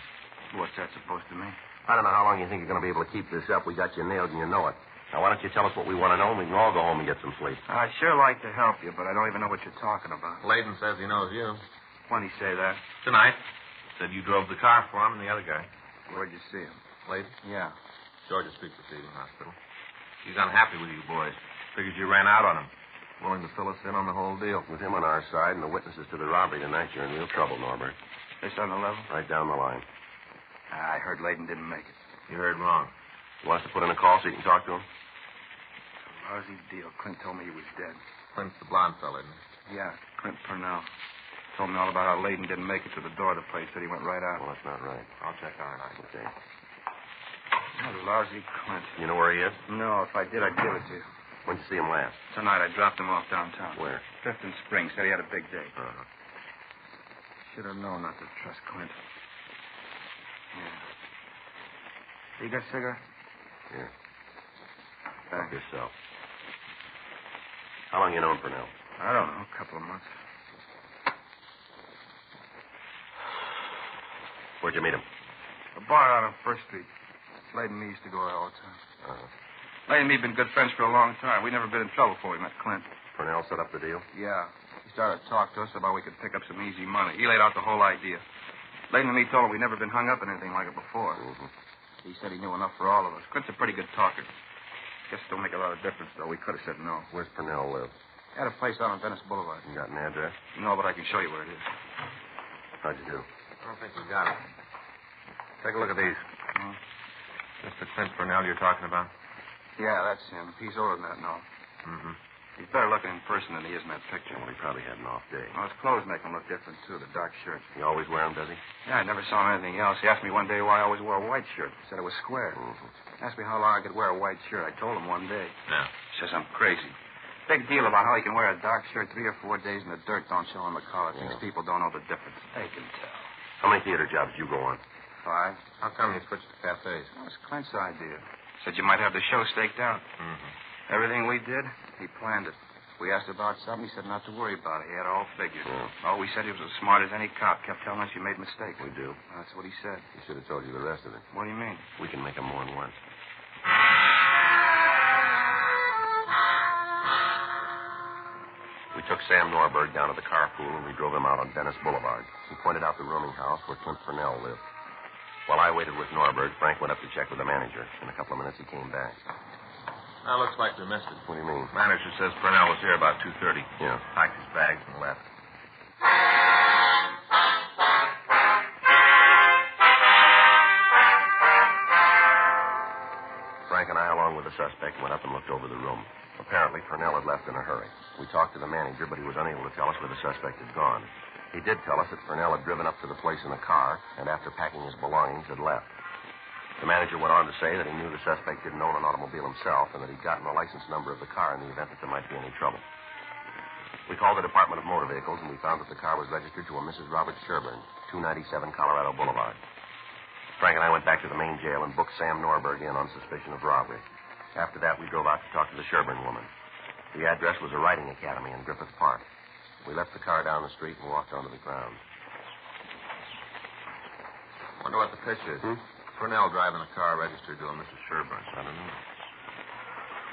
S21: What's that supposed to mean?
S9: I don't know how long you think you're going to be able to keep this up. We got you nailed and you know it. Now, why don't you tell us what we want to know and we can all go home and get some sleep.
S21: I'd sure like to help you, but I don't even know what you're talking about.
S22: Layden says he knows you.
S21: When'd he say that?
S22: Tonight. Said you drove the car for him and the other guy.
S21: Where'd you see him?
S22: Layden?
S21: Yeah.
S22: Georgia Street Receiving Hospital. He's unhappy with you boys. Figures you ran out on him. Willing to fill us in on the whole deal.
S9: With him on our side and the witnesses to the robbery tonight, you're in real trouble, Norbert.
S21: This on the level?
S9: Right down the line.
S21: I heard Layden didn't make it.
S22: You heard wrong.
S9: You want us to put in a call so you can talk to him?
S21: Lousy deal. Clint told me he was dead.
S22: Clint's the blonde fella, isn't he?
S21: Yeah, Clint Purnell. Told me all about how Layden didn't make it to the door of the place. Said he went right out.
S9: Well, that's not right.
S22: I'll check on it.
S9: Okay.
S21: Oh, lousy Clint.
S9: You know where he is?
S21: No, if I did, I'd give it to you.
S9: When'd you see him last?
S21: Tonight, I dropped him off downtown.
S9: Where?
S21: Clifton Springs. Said he had a big day.
S9: Uh-huh.
S21: Should have known not to trust Clint. Yeah. You got a cigarette?
S9: Here.
S21: Thanks.
S9: Help yourself. How long you known Purnell?
S21: I don't know. A couple of months.
S9: Where'd you meet him?
S21: A bar out on First Street. Layden and me used to go there all the time.
S9: Uh-huh.
S21: Layden and me have been good friends for a long time. We never been in trouble before we met Clint.
S9: Purnell set up the deal?
S21: Yeah. He started to talk to us about we could pick up some easy money. He laid out the whole idea. Layden and me told him we'd never been hung up in anything like it before.
S9: Mm-hmm.
S21: He said he knew enough for all of us. Clint's a pretty good talker. Guess it don't make a lot of difference, though. We could have said no.
S9: Where's Purnell live?
S21: Had a place out on Venice Boulevard.
S9: You got an address?
S21: No, but I can show you where it is.
S9: How'd you do?
S22: I don't think we got it. Take a look at these.
S21: Hmm?
S22: Mr. Clint Purnell you're talking about?
S21: Yeah, that's him. He's older than that now.
S22: Mm-hmm.
S21: He's better looking in person than he is in that picture.
S9: Well, he probably had an off day.
S21: Well, his clothes make him look different, too. The dark shirt.
S9: He always wear them, does he?
S21: Yeah, I never saw him anything else. He asked me one day why I always wore a white shirt. Said it was square.
S9: Mm-hmm.
S21: Asked me how long I could wear a white shirt. I told him one day.
S22: Yeah.
S21: Says I'm crazy. Big deal about how he can wear a dark shirt 3 or 4 days and the dirt don't show on the collar. Thinks people don't know the difference. They can tell.
S9: How many theater jobs did you go on?
S21: 5.
S22: How come you switched to cafes?
S21: That was Clint's idea. Said you might have the show staked out.
S22: Mm-hmm.
S21: Everything we did, he planned it. We asked about something, he said not to worry about it. He had it all figured.
S9: Yeah.
S21: Oh, we said he was as smart as any cop. Kept telling us you made mistakes.
S9: We do.
S21: That's what he said.
S9: He should have told you the rest of it.
S21: What do you mean?
S9: We can make him more than once. We took Sam Norberg down to the carpool and we drove him out on Venice Boulevard. He pointed out the rooming house where Clint Purnell lived. While I waited with Norberg, Frank went up to check with the manager. In a couple of minutes, he came back.
S22: Now, looks like we missed it.
S9: What do you mean?
S22: Manager says Purnell was here about 2:30.
S9: Yeah.
S22: Packed his bags and left.
S9: Frank and I, along with the suspect, went up and looked over the room. Apparently, Purnell had left in a hurry. We talked to the manager, but he was unable to tell us where the suspect had gone. He did tell us that Purnell had driven up to the place in a car and, after packing his belongings, had left. The manager went on to say that he knew the suspect didn't own an automobile himself and that he'd gotten the license number of the car in the event that there might be any trouble. We called the Department of Motor Vehicles, and we found that the car was registered to a Mrs. Robert Sherburne, 297 Colorado Boulevard. Frank and I went back to the main jail and booked Sam Norberg in on suspicion of robbery. After that, we drove out to talk to the Sherburne woman. The address was a riding academy in Griffith Park. We left the car down the street and walked onto the ground.
S22: Wonder what the pitch is. Purnell driving a car registered to a Mrs. Sherburne.
S9: I don't know.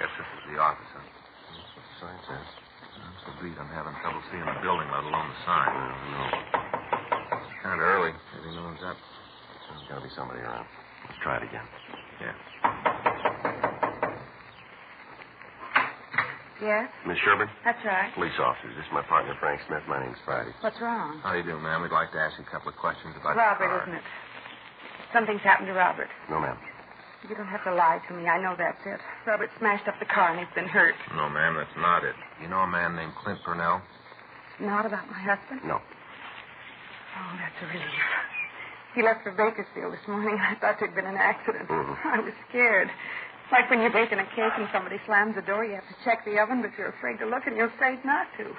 S22: Guess this is the office, huh?
S9: That's what the sign says.
S22: I'm so beat I'm having trouble seeing the building, let alone the sign.
S9: I don't know.
S22: It's kind of early. Maybe no one's up.
S9: There's got to be somebody around. Let's try it again.
S22: Yeah.
S3: Yes?
S9: Miss Sherburne?
S3: That's right.
S9: Police officers. This is my partner, Frank Smith. My name's Friday.
S3: What's wrong?
S22: How do you do, ma'am? We'd like to ask you a couple of questions about
S3: Robert,
S22: your car.
S3: isn't it? Something's happened to Robert.
S9: No, ma'am.
S3: You don't have to lie to me. I know that's it. Robert smashed up the car and he's been hurt.
S22: No, ma'am, that's not it. You know a man named Clint Purnell?
S3: Not about my husband?
S9: No.
S3: Oh, that's a relief. He left for Bakersfield this morning. I thought there'd been an accident. I was scared. Like when you're baking a cake and somebody slams the door, you have to check the oven, but you're afraid to look and you're afraid not to.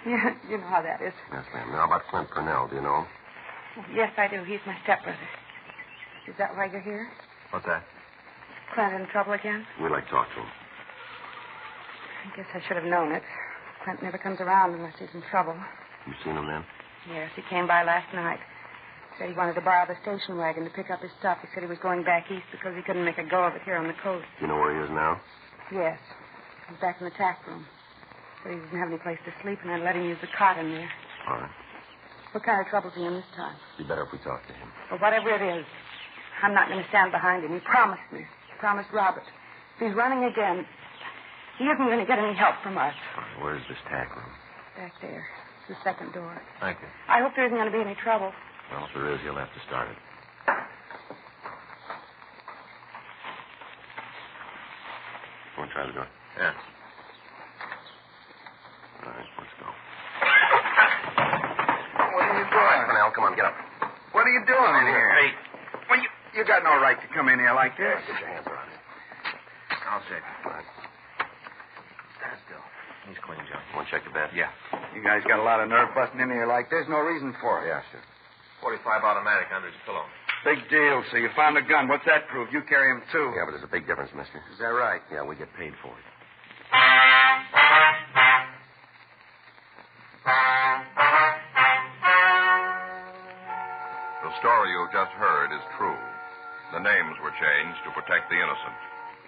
S3: Yeah, you know how that is.
S9: Yes, ma'am. Now, about Clint Purnell, do you know him?
S3: Yes, I do. He's my stepbrother. Is that why you're here?
S22: What's that?
S3: Clint in trouble again?
S9: We'd like to talk to him.
S3: I guess I should have known it. Clint never comes around unless he's in trouble.
S9: You seen him then?
S3: Yes, he came by last night. Said he wanted to borrow the station wagon to pick up his stuff. He said he was going back east because he couldn't make a go of it here on the coast.
S9: Do you know where he is now?
S3: Yes. He's back in the tack room. Said he didn't have any place to sleep, and I'd let him use the cot in there.
S9: All right.
S3: What kind of trouble's he in this time?
S9: Be better if we talk to him.
S3: Well, whatever it is, I'm not going to stand behind him. He promised me. He promised Robert. If he's running again, he isn't going to get any help from us.
S9: All right, where's this tack room?
S3: Back there. It's the second door.
S9: Thank you.
S3: I hope there isn't going to be any trouble.
S9: Well, if there is, you'll have to start it. Want to try the door?
S22: Yeah.
S9: All right, let's go.
S1: What are you doing?
S9: Cornell, come on, get up.
S1: What are you doing in here?
S22: Hey.
S1: Well, you got no right to come in here like this.
S9: Get your hands around it.
S22: I'll check.
S9: All right.
S22: Stand still. He's clean, John.
S9: Want to check the bed?
S22: Yeah.
S1: You guys got a lot of nerve busting in here like this. No reason for it.
S9: Yeah, sure.
S22: 45 automatic under his pillow.
S1: Big deal. So you found a gun. What's that prove? You carry him, too.
S9: Yeah, but there's a big difference, mister.
S1: Is that right?
S9: Yeah, we get paid for it.
S7: The story you've just heard is true. The names were changed to protect the innocent.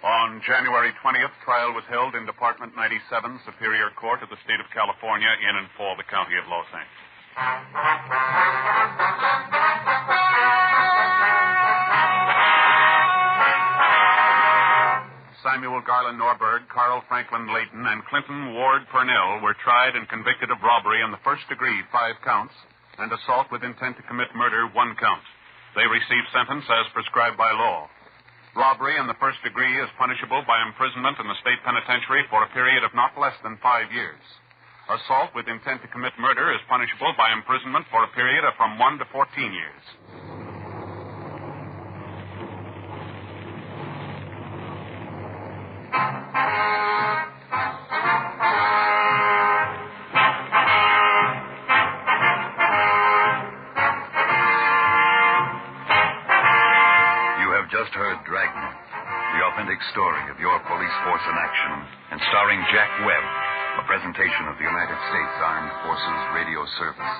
S8: On January 20th, trial was held in Department 97, Superior Court of the State of California, in and for the County of Los Angeles. Samuel Garland Norberg, Carl Franklin Layton, and Clinton Ward Purnell were tried and convicted of robbery in the first degree, 5 counts, and assault with intent to commit murder, 1 count. They received sentence as prescribed by law. Robbery in the first degree is punishable by imprisonment in the state penitentiary for a period of not less than 5 years. Assault with intent to commit murder is punishable by imprisonment for a period of from 1 to 14 years.
S12: You have just heard Dragnet, the authentic story of your police force in action, and starring Jack Webb, a presentation of the United States Armed Forces Radio Service.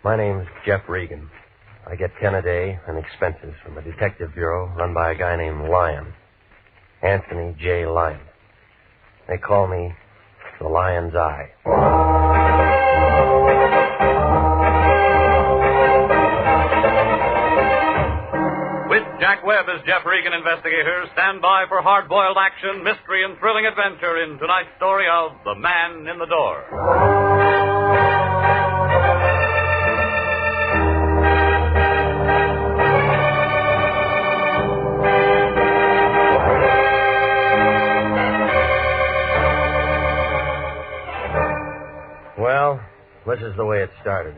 S9: My name's Jeff Regan. I get 10 a day and expenses from a detective bureau run by a guy named Lyon. Anthony J. Lyon. They call me the Lion's Eye.
S20: With Jack Webb as Jeff Regan, Investigator, stand by for hard-boiled action, mystery, and thrilling adventure in tonight's story of The Man in the Door.
S9: Well, this is the way it started.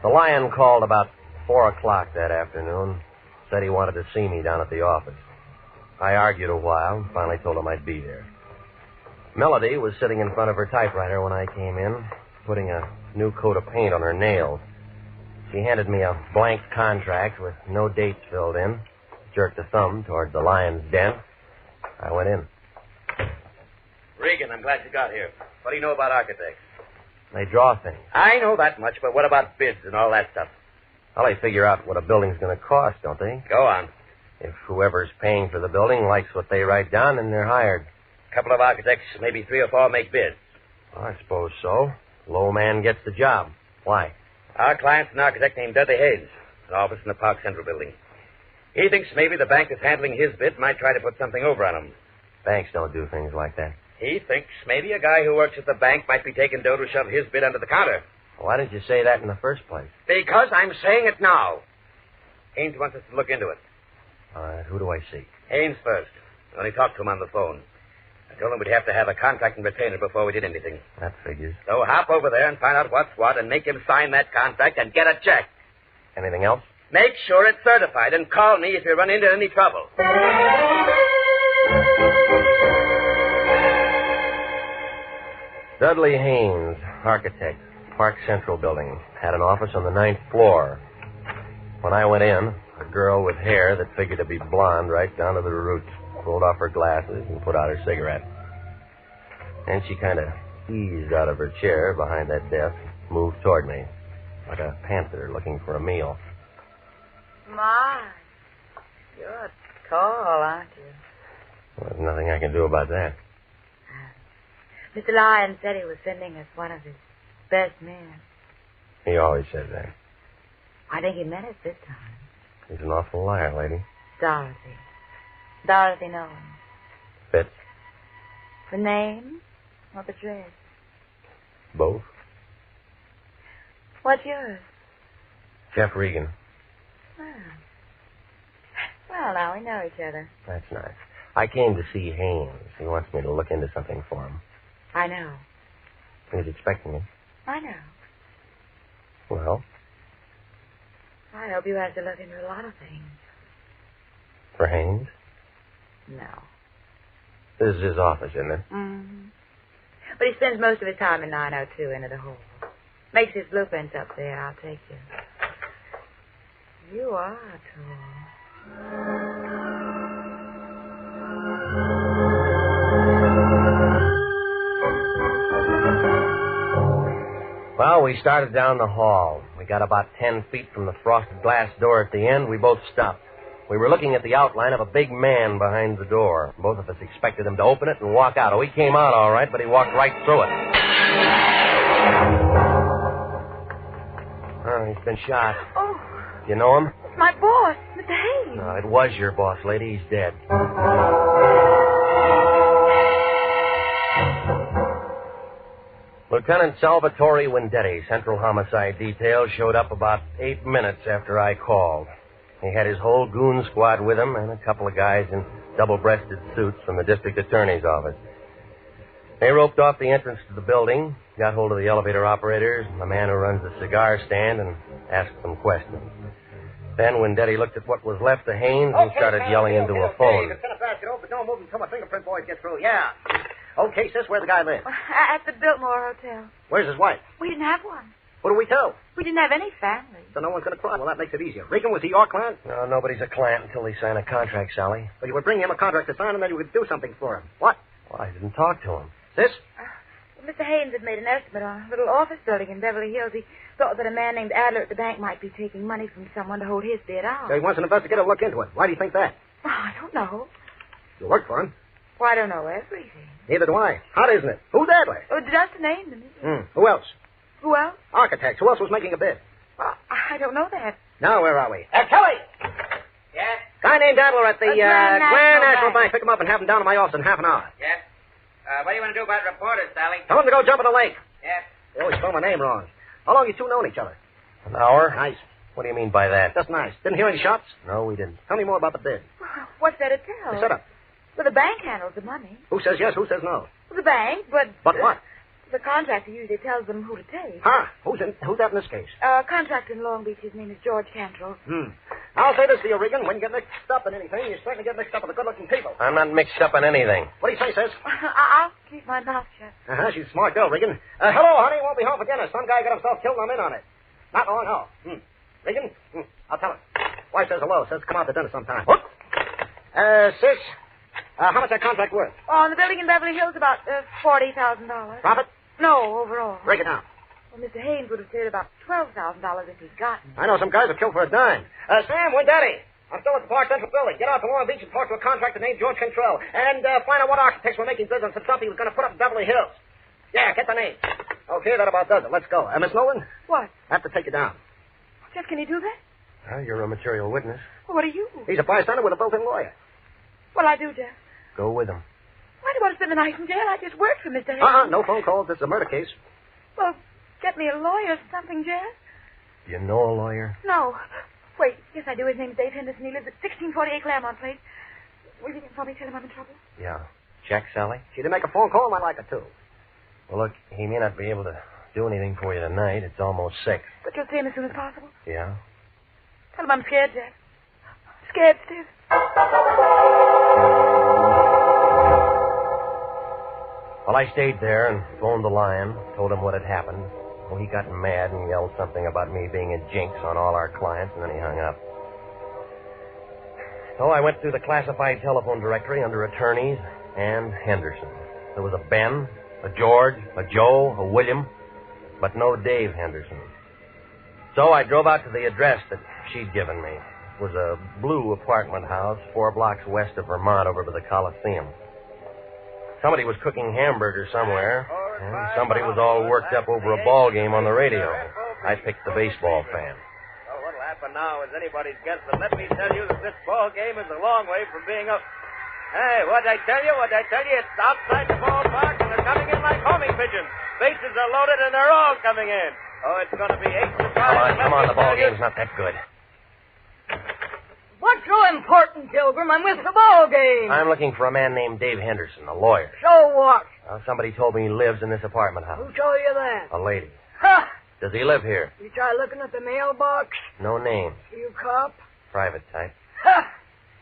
S9: The Lion called about 4 o'clock that afternoon. Said he wanted to see me down at the office. I argued a while and finally told him I'd be there. Melody was sitting in front of her typewriter when I came in, putting a new coat of paint on her nails. She handed me a blank contract with no dates filled in, jerked a thumb toward the Lion's den. I went in.
S2: Regan, I'm glad you got here. What do you know about architects?
S9: They draw things.
S2: I know that much, but what about bids and all that stuff?
S9: Well, they figure out what a building's going to cost, don't they?
S2: Go on.
S9: If whoever's paying for the building likes what they write down, then they're hired.
S2: A couple of architects, maybe 3 or 4 make bids.
S9: Well, I suppose so. Low man gets the job. Why?
S2: Our client's an architect named Dudley Hayes, an office in the Park Central building. He thinks maybe the bank that's handling his bid might try to put something over on him.
S9: Banks don't do things like that.
S2: He thinks maybe a guy who works at the bank might be taking dough to shove his bid under the counter.
S9: Why didn't you say that in the first place?
S2: Because I'm saying it now. Haynes wants us to look into it.
S9: All right, who do I see?
S2: Haynes first. I only talked to him on the phone. I told him we'd have to have a contract and retainer before we did anything.
S9: That figures.
S2: So hop over there and find out what's what and make him sign that contract and get a check.
S9: Anything else?
S2: Make sure it's certified and call me if you run into any trouble.
S9: Dudley Haynes, architect, Park Central building, had an office on the 9th floor. When I went in, a girl with hair that figured to be blonde right down to the roots pulled off her glasses and put out her cigarette. And she kind of eased out of her chair behind that desk, moved toward me, like a panther looking for a meal.
S5: My, you're tall, aren't you?
S9: Well, there's nothing I can do about that.
S5: Mr. Lyon said he was sending us one of his best men.
S9: He always says that.
S5: I think he meant it this time.
S9: He's an awful liar, lady.
S5: Dorothy. Dorothy Nolan.
S9: Fits?
S5: The name or the dress?
S9: Both.
S5: What's yours?
S9: Jeff Regan.
S5: Well, now we know each other.
S9: That's nice. I came to see Haynes. He wants me to look into something for him.
S5: I know.
S9: He's expecting me.
S5: I know.
S9: Well?
S5: I hope you have to look into a lot of things.
S9: For Haynes?
S5: No.
S9: This is his office, isn't it?
S5: Mm-hmm. But he spends most of his time in 902 into the hall. Makes his blueprints up there. I'll take you. You are tall.
S9: Well, we started down the hall. We got about 10 feet from the frosted glass door at the end. We both stopped. We were looking at the outline of a big man behind the door. Both of us expected him to open it and walk out. Oh, he came out all right, but he walked right through it. Oh, he's been shot.
S5: Oh.
S9: You know him?
S5: It's my boss, Mr. Hayes.
S9: No, it was your boss, lady. He's dead. Lieutenant Salvatore Vendetti, Central Homicide Detail, showed up about 8 minutes after I called. He had his whole goon squad with him and a couple of guys in double-breasted suits from the district attorney's office. They roped off the entrance to the building, got hold of the elevator operators, the man who runs the cigar stand, and asked them questions. Then Vendetti looked at what was left of Haynes and started yelling into a phone.
S2: It's in a basket, but don't move until my fingerprint boys get through. Yeah. Okay, sis, where the guy live?
S5: At the Biltmore Hotel.
S2: Where's his wife?
S5: We didn't have one.
S2: What do we tell?
S5: We didn't have any family.
S2: So no one's going to cry. Well, that makes it easier. Regan, was he your client?
S9: No, nobody's a client until they sign a contract, Sally.
S2: Well, you would bring him a contract to sign, and then you would do something for him. What?
S9: Well, I didn't talk to him.
S2: Sis?
S5: Mr. Haynes had made an estimate on a little office building in Beverly Hills. He thought that a man named Adler at the bank might be taking money from someone to hold his bid out.
S2: So he wants an investigator to look into it. Why do you think that?
S5: Oh, I don't know.
S2: You work for him.
S5: Well, I don't know everything.
S2: Neither do I. Hot, isn't it? Who's Adler?
S5: Oh, just to name them.
S2: Who else?
S5: Who else?
S2: Architects. Who else was making a bid?
S5: Well, I don't know that.
S2: Now, where are we? Kelly!
S6: Yes?
S2: Guy named Adler at the
S5: Grand
S2: National Bank. Pick him up and have him down to my office in half an hour.
S6: Yes? What do you want to do about reporters, Sally?
S2: Tell him to go jump in the lake.
S6: Yes.
S2: They always spell my name wrong. How long you two known each other?
S9: An hour?
S2: Nice.
S9: What do you mean by that?
S2: Just nice. Didn't hear any shots?
S9: No, we didn't.
S2: Tell me more about the bid.
S5: Well, what's there to tell?
S2: The setup.
S5: Well, the bank handles the money.
S2: Who says yes, who says no?
S5: Well, the bank, but...
S2: But what?
S5: The contractor usually tells them who to take.
S2: Huh? Who's that in this case?
S5: Contractor in Long Beach, his name is George Cantrell.
S2: I'll say this to you, Regan. When you get mixed up in anything, you certainly get mixed up with the good-looking people.
S9: I'm not mixed up in anything.
S2: What do you say, sis?
S5: I'll keep my mouth shut.
S2: She's a smart girl, Regan. Hello, honey. Won't be home for dinner. Some guy got himself killed and I'm in on it. Not long, no. Regan? I'll tell her. Wife says hello. Says come out to dinner sometime. What? Sis, how much that contract worth?
S5: Oh, on the building in Beverly Hills, about $40,000.
S2: Profit?
S5: No, overall.
S2: Break it down.
S5: Well, Mr. Haynes would have cleared about $12,000 if he'd gotten.
S2: I know some guys will kill for a dime. Sam, where's Daddy? I'm still at the Park Central building. Get out to Long Beach and talk to a contractor named George Cantrell. And find out what architects were making bids on some stuff he was going to put up in Beverly Hills. Yeah, get the name. Okay, that about does it. Let's go. Miss Nolan?
S5: What?
S2: I have to take you down.
S5: Jeff, can you do that?
S9: Well, you're a material witness.
S5: Well, what are you?
S2: He's a bystander with a built-in lawyer.
S5: Well, I do, Jeff.
S9: Go with him.
S5: Why do you want to spend the night in jail? I just worked for Mr. Haynes.
S2: No phone calls. This is a murder case.
S5: Well, get me a lawyer or something, Jeff.
S9: Do you know a lawyer?
S5: No. Wait, yes, I do. His name's Dave Henderson. He lives at 1648 Claremont Place. Will you probably tell him I'm in trouble?
S9: Yeah. Check, Sally?
S2: She didn't make a phone call. I like her, too.
S9: Well, look, he may not be able to do anything for you tonight. It's almost 6.
S5: But you'll see him as soon as possible.
S9: Yeah?
S5: Tell him I'm scared, Jeff. Scared stiff.
S9: Well, I stayed there and phoned the Lion, told him what had happened. Well, he got mad and yelled something about me being a jinx on all our clients, and then he hung up. So I went through the classified telephone directory under attorneys and Henderson. There was a Ben, a George, a Joe, a William, but no Dave Henderson. So I drove out to the address that she'd given me. It was a blue apartment house 4 blocks west of Vermont over by the Coliseum. Somebody was cooking hamburgers somewhere, and somebody was all worked up over a ball game on the radio. I picked the baseball fan.
S4: Well, what'll happen now is anybody's guess, but let me tell you that this ball game is a long way from being up. Hey, what'd I tell you? It's outside the ballpark, and they're coming in like homing pigeons. Bases are loaded, and they're all coming in. Oh, it's going to be 8-5.
S9: Come on, the ball game's not that good.
S11: What's so important, Pilgrim? I'm with the ball game.
S9: I'm looking for a man named Dave Henderson, a lawyer.
S11: So what?
S9: Somebody told me he lives in this apartment house.
S11: Who told you that?
S9: A lady.
S11: Ha!
S9: Does he live here?
S11: You try looking at the mailbox?
S9: No names.
S11: You cop?
S9: Private type.
S11: Ha!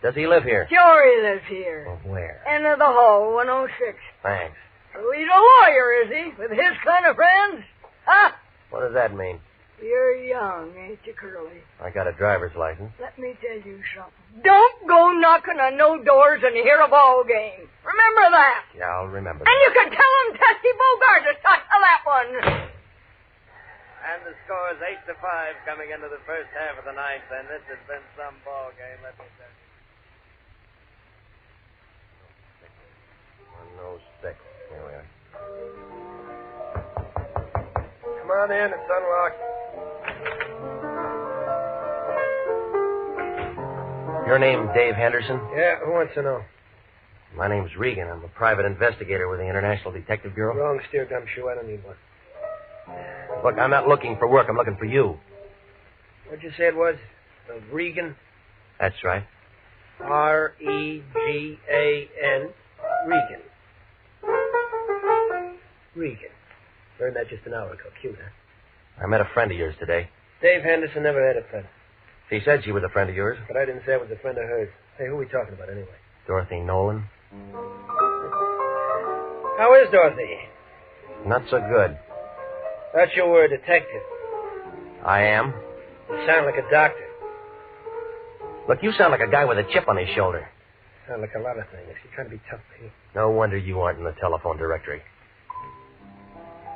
S9: Does he live here?
S11: Sure he lives here.
S9: Well, where?
S11: End of the hall, 106.
S9: Thanks.
S11: So he's a lawyer, is he? With his kind of friends? Ha!
S9: What does that mean?
S11: You're young, ain't you, Curly?
S9: I got a driver's license.
S11: Let me tell you something. Don't go knocking on no doors and hear a ball game. Remember that.
S9: Yeah, I'll remember
S11: that. And you can tell him Tessie Bogart to start to that one.
S4: And the score is 8-5 coming into the first half of the ninth, and this has been some ball game, let me tell you.
S9: 106. Here we are.
S4: Come on in, it's unlocked.
S9: Your name Dave Henderson?
S4: Yeah, who wants to know?
S9: My name's Regan. I'm a private investigator with the International Detective Bureau.
S4: Wrong steer gumshoe. I don't need one.
S9: Look, I'm not looking for work. I'm looking for you.
S4: What'd you say it was? Regan?
S9: That's right.
S4: R-E-G-A-N. Regan. Regan. Learned that just an hour ago. Cute, huh?
S9: I met a friend of yours today.
S4: Dave Henderson never had a friend.
S9: She said she was a friend of yours.
S4: But I didn't say I was a friend of hers. Hey, who are we talking about anyway?
S9: Dorothy Nolan.
S4: How is Dorothy?
S9: Not so good.
S4: Thought you were a detective.
S9: I am.
S4: You sound like a doctor.
S9: Look, you sound like a guy with a chip on his shoulder.
S4: Sound like a lot of things. You're trying to be tough, baby.
S9: No wonder you aren't in the telephone directory.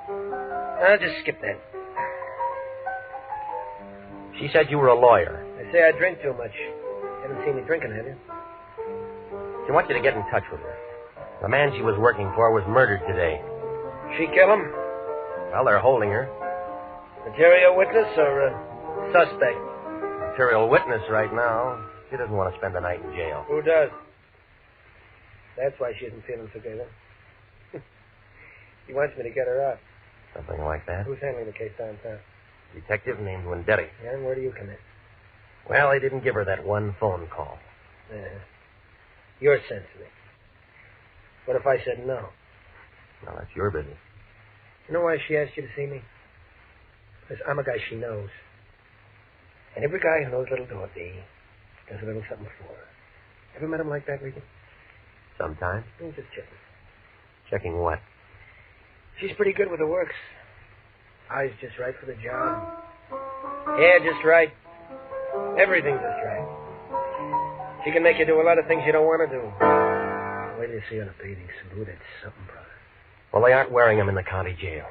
S4: I'll just skip that.
S9: She said you were a lawyer.
S4: I say I drink too much. Haven't seen me drinking, have you?
S9: She wants you to get in touch with her. The man she was working for was murdered today.
S4: She kill him?
S9: Well, they're holding her.
S4: Material witness or suspect?
S9: Material witness right now. She doesn't want to spend the night in jail.
S4: Who does? That's why she isn't feeling so good, huh? He wants me to get her out.
S9: Something like that.
S4: Who's handling the case downtown?
S9: Detective named Wendetti.
S4: Yeah, and where do you come in?
S9: Well, they didn't give her that one phone call.
S4: Yeah. You're sensitive. What if I said no?
S9: Well, that's your business.
S4: You know why she asked you to see me? Because I'm a guy she knows. And every guy who knows little Dorothy does a little something for her. Ever met him like that, Regan?
S9: Sometimes.
S4: I'm just checking.
S9: Checking what?
S4: She's pretty good with her works. Eyes just right for the job. Hair just right. Everything just right. She can make you do a lot of things you don't want to do. Wait till you see her in a bathing suit. Ooh, that's something, brother.
S9: Well, they aren't wearing them in the county jail.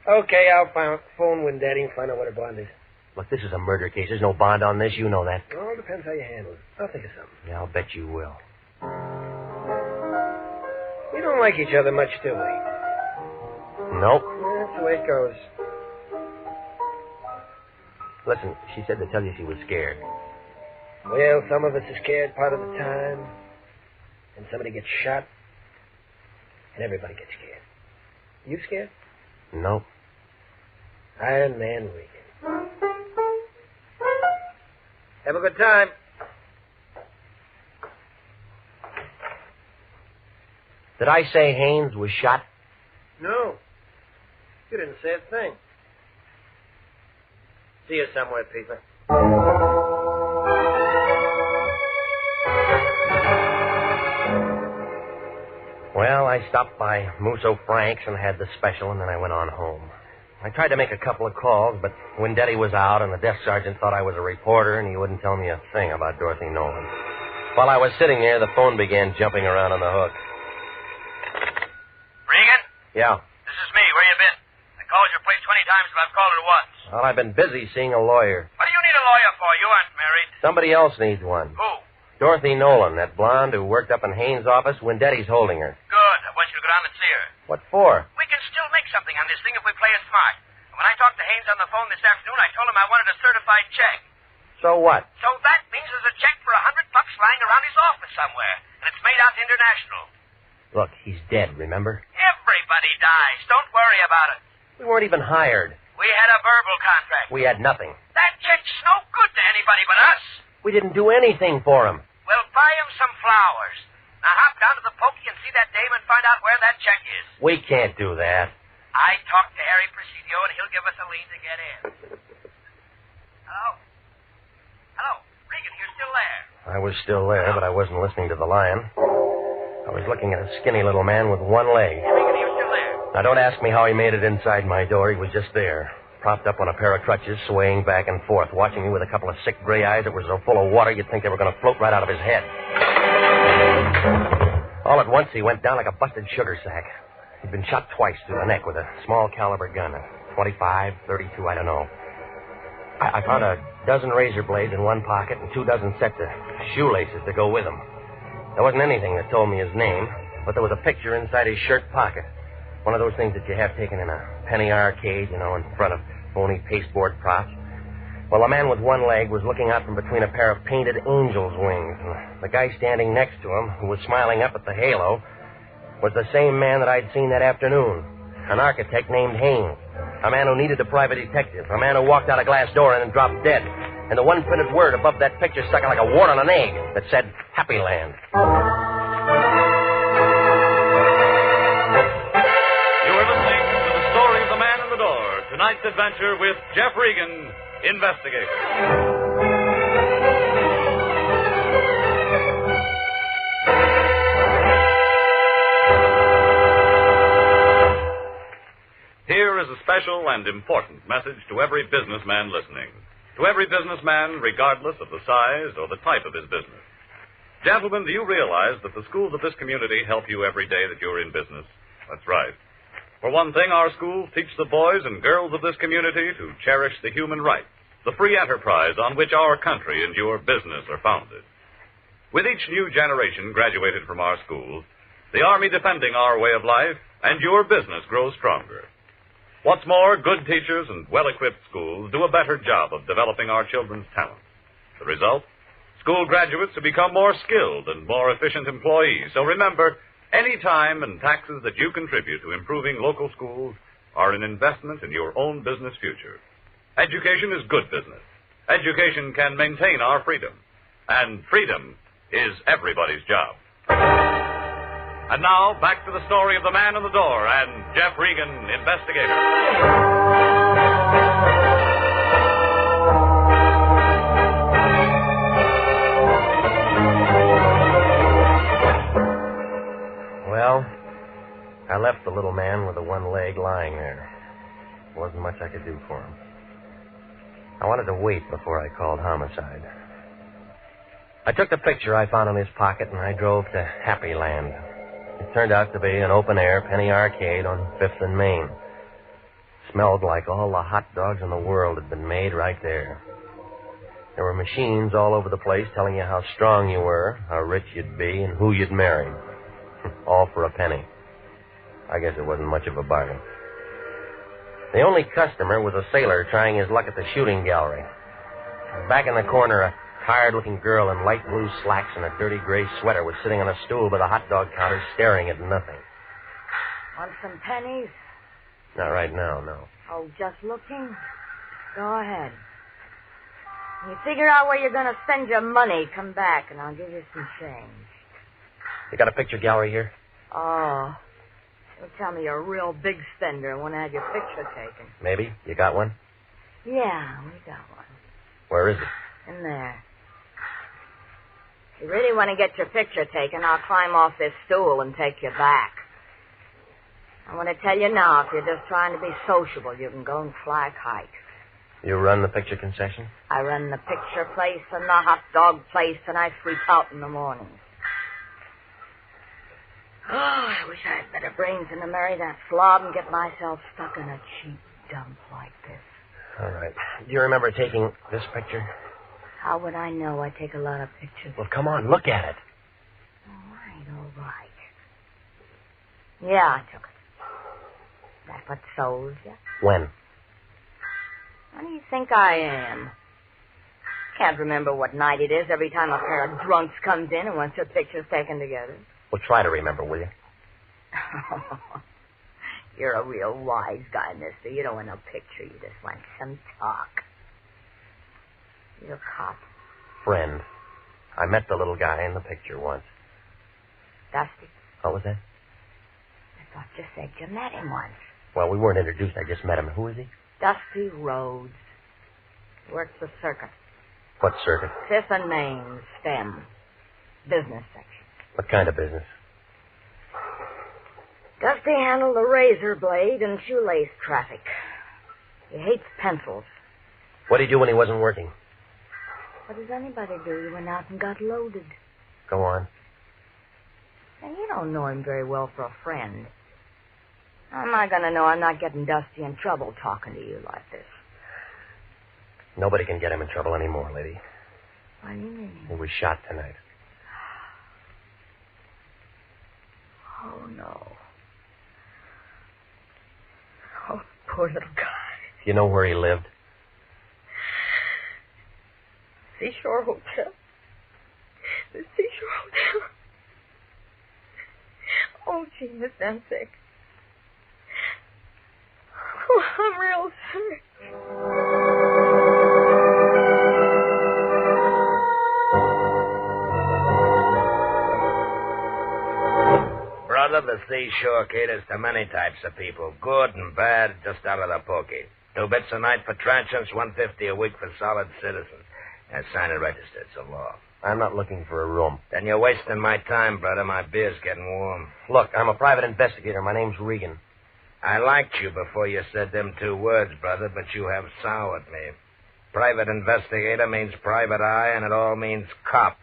S2: Okay, I'll phone Wendetti and find out what her bond is.
S9: Look, this is a murder case. There's no bond on this. You know that.
S2: It all depends how you handle it. I'll think of something.
S9: Yeah, I'll bet you will.
S2: We don't like each other much, do we?
S9: Nope.
S2: That's the way it goes.
S9: Listen, she said to tell you she was scared.
S2: Well, some of us are scared part of the time. And somebody gets shot. And everybody gets scared. You scared?
S9: Nope.
S2: Iron Man Regan. Have a good time.
S9: Did I say Haynes was shot?
S2: No. You didn't say a thing. See you somewhere, Peter.
S9: Well, I stopped by Musso Frank's and had the special, and then I went on home. I tried to make a couple of calls, but Wendetti was out, and the desk sergeant thought I was a reporter, and he wouldn't tell me a thing about Dorothy Nolan. While I was sitting there, the phone began jumping around on the hook.
S6: Regan?
S9: Yeah.
S6: This is me. Where you been? I called your place 20 times, but I've called it once.
S9: Well, I've been busy seeing a lawyer.
S6: What do you need a lawyer for? You aren't married.
S9: Somebody else needs one.
S6: Who?
S9: Dorothy Nolan, that blonde who worked up in Haynes' office. Wendetti's holding her.
S6: Good. I want you to go down and see her.
S9: What for?
S6: We can still make something on this thing if we play it smart. When I talked to Haynes on the phone this afternoon, I told him I wanted a certified check.
S9: So what?
S6: So that means there's a check for $100 lying around his office somewhere, and it's made out to International.
S9: Look, he's dead, remember?
S6: Everybody dies. Don't worry about it.
S9: We weren't even hired.
S6: We had a verbal contract.
S9: We had nothing.
S6: That check's no good to anybody but us.
S9: We didn't do anything for him.
S6: Well, buy him some flowers. Now hop down to the pokey and see that dame and find out where that check is.
S9: We can't do that.
S6: I talked to Harry Presidio, and he'll give us a lead to get in. Hello? Hello? Regan, you're still there?
S9: I was still there, but I wasn't listening to the lion. I was looking at a skinny little man with one leg.
S6: Regan, you're still there?
S9: Now, don't ask me how he made it inside my door. He was just there, propped up on a pair of crutches, swaying back and forth, watching me with a couple of sick gray eyes that were so full of water you'd think they were going to float right out of his head. All at once, he went down like a busted sugar sack. He'd been shot twice through the neck with a small caliber gun, a 25, 32, I don't know. I found a dozen razor blades in one pocket and 2 dozen sets of shoelaces to go with them. There wasn't anything that told me his name, but there was a picture inside his shirt pocket. One of those things that you have taken in a penny arcade, you know, in front of phony pasteboard props. Well, the man with one leg was looking out from between a pair of painted angel's wings. And the guy standing next to him, who was smiling up at the halo, was the same man that I'd seen that afternoon. An architect named Haynes. A man who needed a private detective. A man who walked out a glass door and then dropped dead. And the one printed word above that picture stuck like a wart on an egg that said, Happy Land.
S13: You are listening to The Story of the Man in the Door. Tonight's adventure with Jeff Regan, Investigator. Here is a special and important message to every businessman listening. To every businessman, regardless of the size or the type of his business. Gentlemen, do you realize that the schools of this community help you every day that you're in business? That's right. For one thing, our schools teach the boys and girls of this community to cherish the human rights, the free enterprise on which our country and your business are founded. With each new generation graduated from our schools, the Army defending our way of life, and your business grows stronger. What's more, good teachers and well-equipped schools do a better job of developing our children's talents. The result? School graduates who become more skilled and more efficient employees. So remember, any time and taxes that you contribute to improving local schools are an investment in your own business future. Education is good business. Education can maintain our freedom. And freedom is everybody's job. And now, back to the story of the man in the door and Jeff Regan, Investigator.
S9: Well, I left the little man with the one leg lying there. There wasn't much I could do for him. I wanted to wait before I called homicide. I took the picture I found in his pocket and I drove to Happy Land. It turned out to be an open-air penny arcade on 5th and Main. Smelled like all the hot dogs in the world had been made right there. There were machines all over the place telling you how strong you were, how rich you'd be, and who you'd marry. All for a penny. I guess it wasn't much of a bargain. The only customer was a sailor trying his luck at the shooting gallery. Back in the corner, a tired-looking girl in light blue slacks and a dirty gray sweater was sitting on a stool by the hot dog counter staring at nothing.
S5: Want some pennies?
S9: Not right now, no.
S5: Oh, just looking? Go ahead. You figure out where you're going to spend your money, come back, and I'll give you some change.
S9: You got a picture gallery here?
S5: Oh. Don't tell me you're a real big spender and want to have your picture taken.
S9: Maybe. You got one?
S5: Yeah, we got one.
S9: Where is it?
S5: In there. If you really want to get your picture taken, I'll climb off this stool and take you back. I want to tell you now, if you're just trying to be sociable, you can go and fly kites.
S9: You run the picture concession?
S5: I run the picture place and the hot dog place, and I sweep out in the mornings. Oh, I wish I had better brains than to marry that slob and get myself stuck in a cheap dump like this.
S9: All right. Do you remember taking this picture?
S5: How would I know? I take a lot of pictures.
S9: Well, come on, look at it.
S5: All right. Yeah, I took it. That what sold you?
S9: When?
S5: What do you think I am? Can't remember what night it is every time a pair of drunks comes in and wants their pictures taken together.
S9: Well, try to remember, will you?
S5: You're a real wise guy, mister. You don't want no picture. You just want some talk. You're a cop.
S9: Friend. I met the little guy in the picture once.
S5: Dusty?
S9: What was that?
S5: I thought you said you met him once.
S9: Well, we weren't introduced. I just met him. Who is he?
S5: Dusty Rhodes. He works the circuit.
S9: What circuit?
S5: Fifth and Main, STEM. Business section.
S9: What kind of business?
S5: Dusty handled the razor blade and shoelace traffic. He hates pencils.
S9: What did he do when he wasn't working?
S5: What does anybody do? He went out and got loaded.
S9: Go on.
S5: And you don't know him very well for a friend. How am I going to know I'm not getting Dusty in trouble talking to you like this?
S9: Nobody can get him in trouble anymore, lady.
S5: What do you mean?
S9: He was shot tonight.
S5: Oh, no. Oh, poor little guy.
S9: You know where he lived?
S5: Seashore Hotel. The Seashore Hotel. Oh, gee, Miss, I'm sick. Oh, I'm real sick.
S17: Brother, the seashore caters to many types of people. Good and bad, just out of the pokey. 2 bits a night for transients, $1.50 a week for solid citizens. And sign and register, it's a law.
S9: I'm not looking for a room.
S17: Then you're wasting my time, brother. My beer's getting warm.
S9: Look, I'm a private investigator. My name's Regan.
S17: I liked you before you said them 2 words, brother, but you have soured me. Private investigator means private eye, and it all means cop.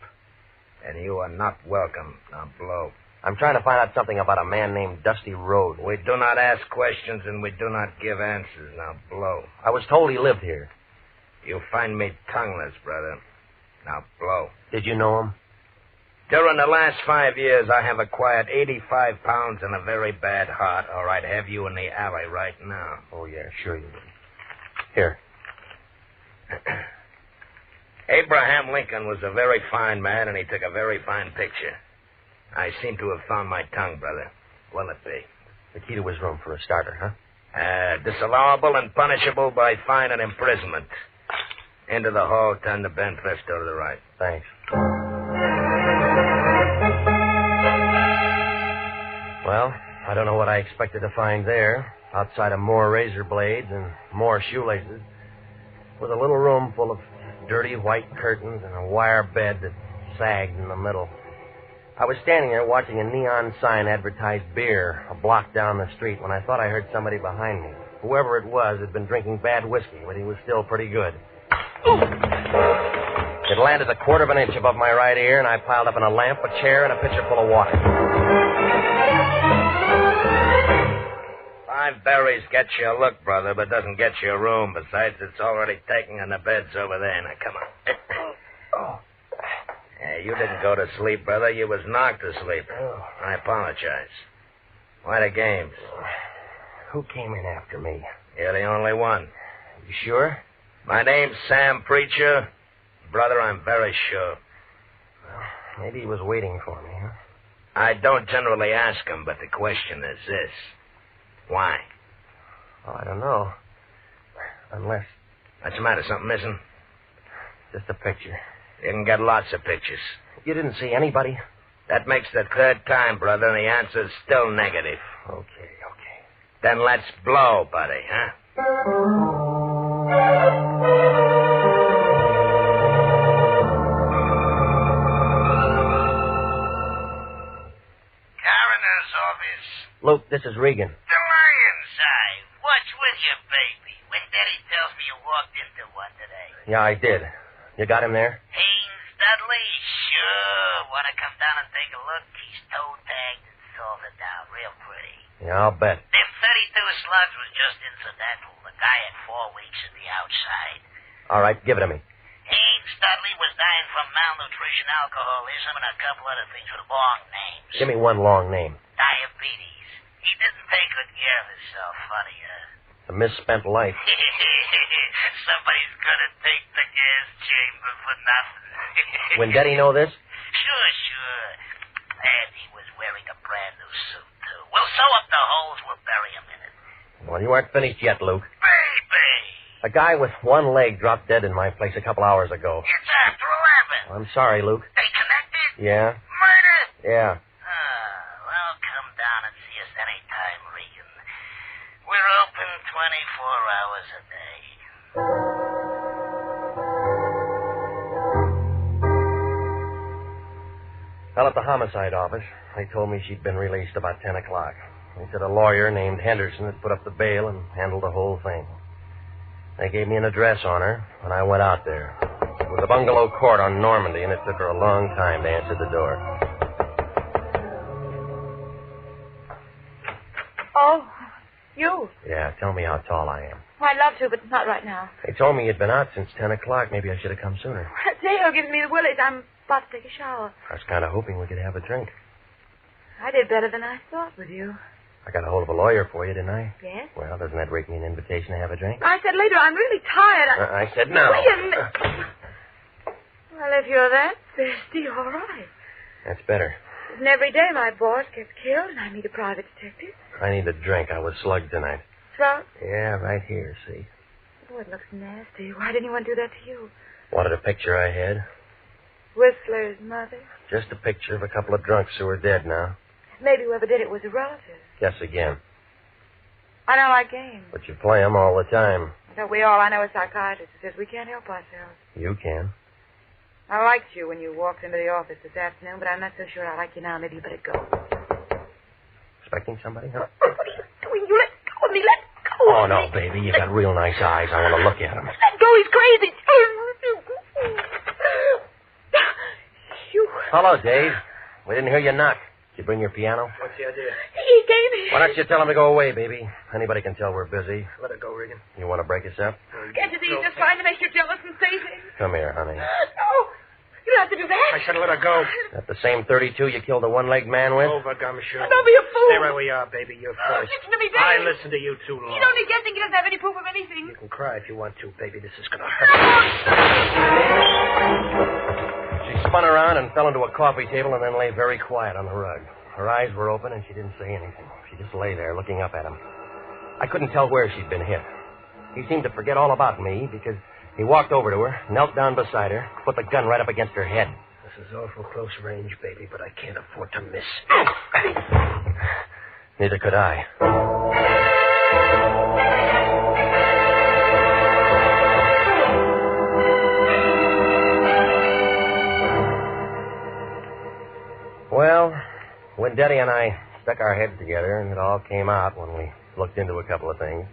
S17: And you are not welcome. Now blow.
S9: I'm trying to find out something about a man named Dusty Rhodes.
S17: We do not ask questions, and we do not give answers. Now blow.
S9: I was told he lived here.
S17: You find me tongueless, brother. Now blow.
S9: Did you know him?
S17: During the last 5 years, I have acquired 85 pounds and a very bad heart, or I'd have you in the alley right now.
S9: Oh, yeah, sure you would. Here.
S17: Abraham Lincoln was a very fine man, and he took a very fine picture. I seem to have found my tongue, brother. Will it be?
S9: The key to his room for a starter, huh?
S17: Disallowable and punishable by fine and imprisonment. Into the hall, turn the bent fist to the right.
S9: Thanks. Well, I don't know what I expected to find there. Outside of more razor blades and more shoelaces was a little room full of dirty white curtains and a wire bed that sagged in the middle. I was standing there watching a neon sign advertise beer a block down the street when I thought I heard somebody behind me. Whoever it was had been drinking bad whiskey, but he was still pretty good. It landed a quarter of an inch above my right ear, and I piled up in a lamp, a chair, and a pitcher full of water.
S17: Live berries get you a look, brother, but doesn't get you a room. Besides, it's already taken and the bed's over there. Now, come on. Yeah, you didn't go to sleep, brother. You was knocked to sleep. I apologize. Why the games?
S18: Who came in after me?
S17: You're the only one.
S18: You sure?
S17: My name's Sam Preacher. Brother, I'm very sure.
S18: Well, maybe he was waiting for me, huh?
S17: I don't generally ask him, but the question is this. Why?
S18: Oh, I don't know. Unless...
S17: What's the matter? Something missing?
S18: Just a picture.
S17: You can get lots of pictures.
S18: You didn't see anybody?
S17: That makes the third time, brother, and the answer's still negative.
S18: Okay.
S17: Then let's blow, buddy, huh?
S6: Coroner's office.
S18: Luke, this is Regan.
S6: The lion's eye. What's with you, baby? When Daddy tells me you walked into one today.
S18: Yeah, I did. You got him there?
S6: Haynes Dudley? Sure. Want to come down and take a look? He's toe-tagged and salted down real pretty.
S18: Yeah, I'll bet.
S6: Them 32 slugs was just incidental. The guy had 4 weeks in the outside.
S18: All right, give it to me.
S6: Haynes Dudley was dying from malnutrition, alcoholism, and a couple other things with long names.
S18: Give me one long name.
S6: Diabetes. He didn't take good care of himself, funny, huh?
S18: A misspent life.
S6: Somebody's gonna take the gas chamber for nothing.
S18: When Daddy know this?
S6: Sure. And he was wearing a brand new suit, too. We'll sew up the holes. We'll bury him in it.
S18: Well, you aren't finished yet, Luke.
S6: Baby!
S18: A guy with one leg dropped dead in my place a couple hours ago.
S6: It's after 11.
S18: I'm sorry, Luke.
S6: They connected?
S18: Yeah?
S6: Murder?
S18: Yeah.
S6: Well, come down and see us anytime, Regan. We're open 24 hours a day.
S18: Well, at the homicide office, they told me she'd been released about 10 o'clock. They said a lawyer named Henderson had put up the bail and handled the whole thing. They gave me an address on her, and I went out there. It was a bungalow court on Normandy, and it took her a long time to answer the door.
S3: Oh, you?
S18: Yeah, tell me how tall I am.
S3: Well, I'd love to, but not right now.
S18: They told me you'd been out since 10 o'clock. Maybe I should have come sooner.
S3: Dale gives me the willies. I'm about to take a shower.
S18: I was kind of hoping we could have a drink.
S3: I did better than I thought with you.
S18: I got a hold of a lawyer for you, didn't I?
S3: Yes?
S18: Well, doesn't that rake me an invitation to have a drink?
S3: I said later. I'm really tired.
S18: I said no.
S3: Wait a minute. Well, if you're that thirsty, all right.
S18: That's better.
S3: And every day my boss gets killed, and I meet a private detective.
S18: I need a drink. I was slugged tonight.
S3: Throat?
S18: Yeah, right here, see?
S3: Oh, it looks nasty. Why did anyone do that to you?
S18: Wanted a picture I had?
S3: Whistler's mother?
S18: Just a picture of a couple of drunks who are dead now.
S3: Maybe whoever did it was a relative.
S18: Guess again.
S3: I don't like games.
S18: But you play 'em all the time.
S3: Don't we all? I know a psychiatrist who says we can't help ourselves.
S18: You can.
S3: I liked you when you walked into the office this afternoon, but I'm not so sure I like you now. Maybe you better go.
S18: Expecting somebody, huh?
S3: What are you doing? You let go of me. Let go
S18: Oh,
S3: of
S18: no,
S3: me.
S18: baby. You got real nice eyes. I want to look at them.
S3: Let go. He's crazy. You.
S18: Hello, Dave. We didn't hear you knock. Did you bring your piano? What's the idea?
S3: He gave me.
S18: Why don't you tell him to go away, baby? Anybody can tell we're busy. Let it go, Regan. You want to break us up?
S3: Can't you see he's just trying to make you jealous and say things?
S18: Come here, honey.
S3: No. You don't have to do that.
S18: I said let her go. That the same 32 you killed a one-legged man with?
S19: Over, Gumshoe.
S3: Don't be a fool.
S19: Stay where we are, baby. You're first.
S3: Listen to me, Dave.
S19: I listened to you too long.
S3: He's only guessing. He doesn't have any proof of anything.
S19: You can cry if you want to, baby. This is going to hurt.
S18: She spun around and fell into a coffee table and then lay very quiet on the rug. Her eyes were open and she didn't say anything. She just lay there looking up at him. I couldn't tell where she'd been hit. He seemed to forget all about me because he walked over to her, knelt down beside her, put the gun right up against her head.
S19: This is awful close range, baby, but I can't afford to miss.
S18: Neither could I. Well, when Daddy and I stuck our heads together, and it all came out when we looked into a couple of things.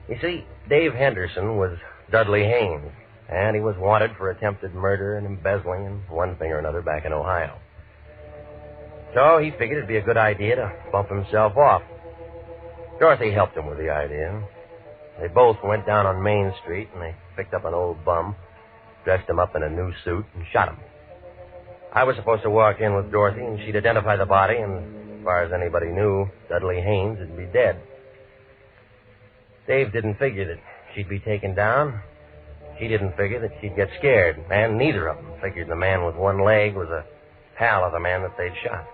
S18: You see, Dave Henderson was Dudley Haynes, and he was wanted for attempted murder and embezzling and one thing or another back in Ohio. So he figured it'd be a good idea to bump himself off. Dorothy helped him with the idea. They both went down on Main Street, and they picked up an old bum, dressed him up in a new suit, and shot him. I was supposed to walk in with Dorothy, and she'd identify the body, and as far as anybody knew, Dudley Haynes would be dead. Dave didn't figure that she'd be taken down. She didn't figure that she'd get scared, and neither of them figured the man with one leg was a pal of the man that they'd shot.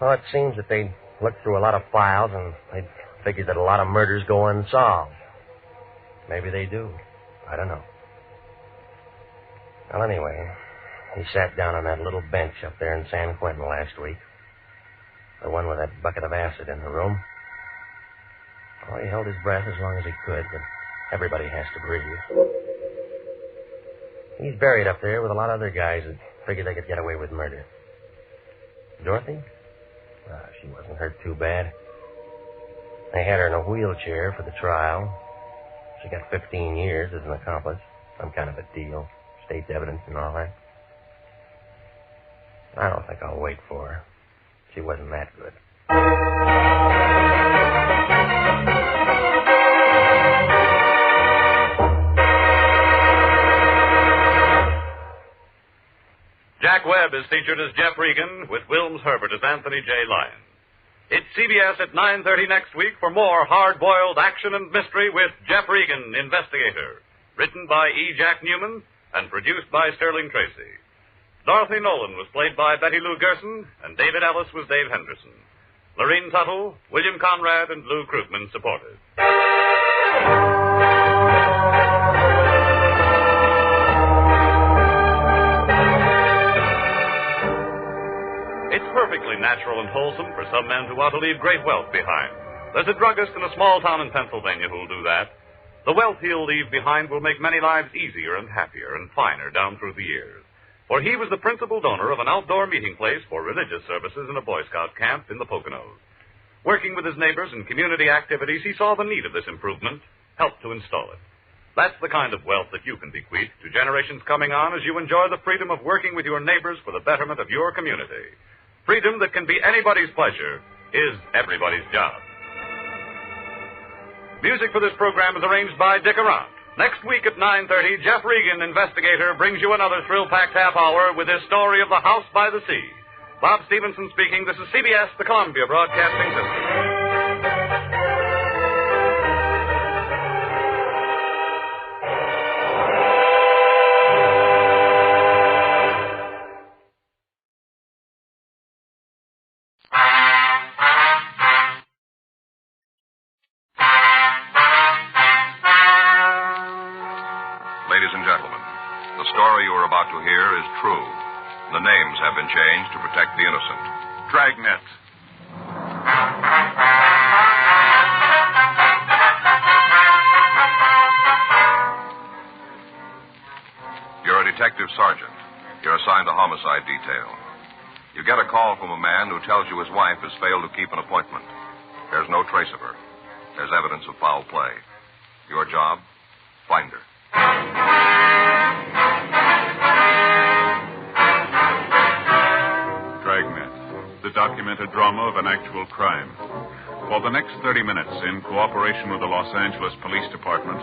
S18: Well, it seems that they'd looked through a lot of files, and they'd figured that a lot of murders go unsolved. Maybe they do. I don't know. Well, anyway, he sat down on that little bench up there in San Quentin last week. The one with that bucket of acid in the room. Oh, he held his breath as long as he could, but everybody has to breathe. He's buried up there with a lot of other guys that figured they could get away with murder. Dorothy? She wasn't hurt too bad. They had her in a wheelchair for the trial. She got 15 years as an accomplice. Some kind of a deal. State's evidence and all that. I don't think I'll wait for her. She wasn't that good.
S13: Jack Webb is featured as Jeff Regan, with Wilms Herbert as Anthony J. Lyon. It's CBS at 9:30 next week for more hard-boiled action and mystery with Jeff Regan, Investigator. Written by E. Jack Newman and produced by Sterling Tracy. Dorothy Nolan was played by Betty Lou Gerson, and David Ellis was Dave Henderson. Lorene Tuttle, William Conrad, and Lou Krugman supported. It's perfectly natural and wholesome for some men who want to leave great wealth behind. There's a druggist in a small town in Pennsylvania who'll do that. The wealth he'll leave behind will make many lives easier and happier and finer down through the years. For he was the principal donor of an outdoor meeting place for religious services in a Boy Scout camp in the Poconos. Working with his neighbors in community activities, he saw the need of this improvement, helped to install it. That's the kind of wealth that you can bequeath to generations coming on as you enjoy the freedom of working with your neighbors for the betterment of your community. Freedom that can be anybody's pleasure is everybody's job. Music for this program is arranged by Dick Arant. Next week at 9:30, Jeff Regan, Investigator, brings you another thrill-packed half hour with his story of the House by the Sea. Bob Stevenson speaking. This is CBS, the Columbia Broadcasting System.
S7: To hear is true. The names have been changed to protect the innocent.
S8: Dragnet.
S7: You're a detective sergeant. You're assigned to homicide detail. You get a call from a man who tells you his wife has failed to keep an appointment. There's no trace of her. There's evidence of foul play. Your job? Find her.
S8: Dragnet, the documented drama of an actual crime. For the next 30 minutes, in cooperation with the Los Angeles Police Department,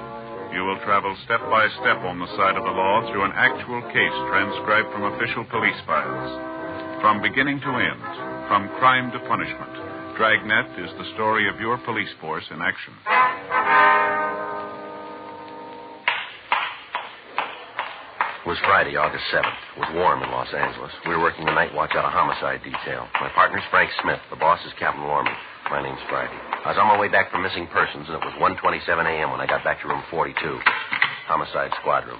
S8: you will travel step by step on the side of the law through an actual case transcribed from official police files. From beginning to end, from crime to punishment, Dragnet is the story of your police force in action.
S9: It was Friday, August 7th. It was warm in Los Angeles. We were working the night watch out of homicide detail. My partner's Frank Smith. The boss is Captain Lorman. My name's Friday. I was on my way back from missing persons, and it was 1:27 a.m. when I got back to room 42, homicide squad room.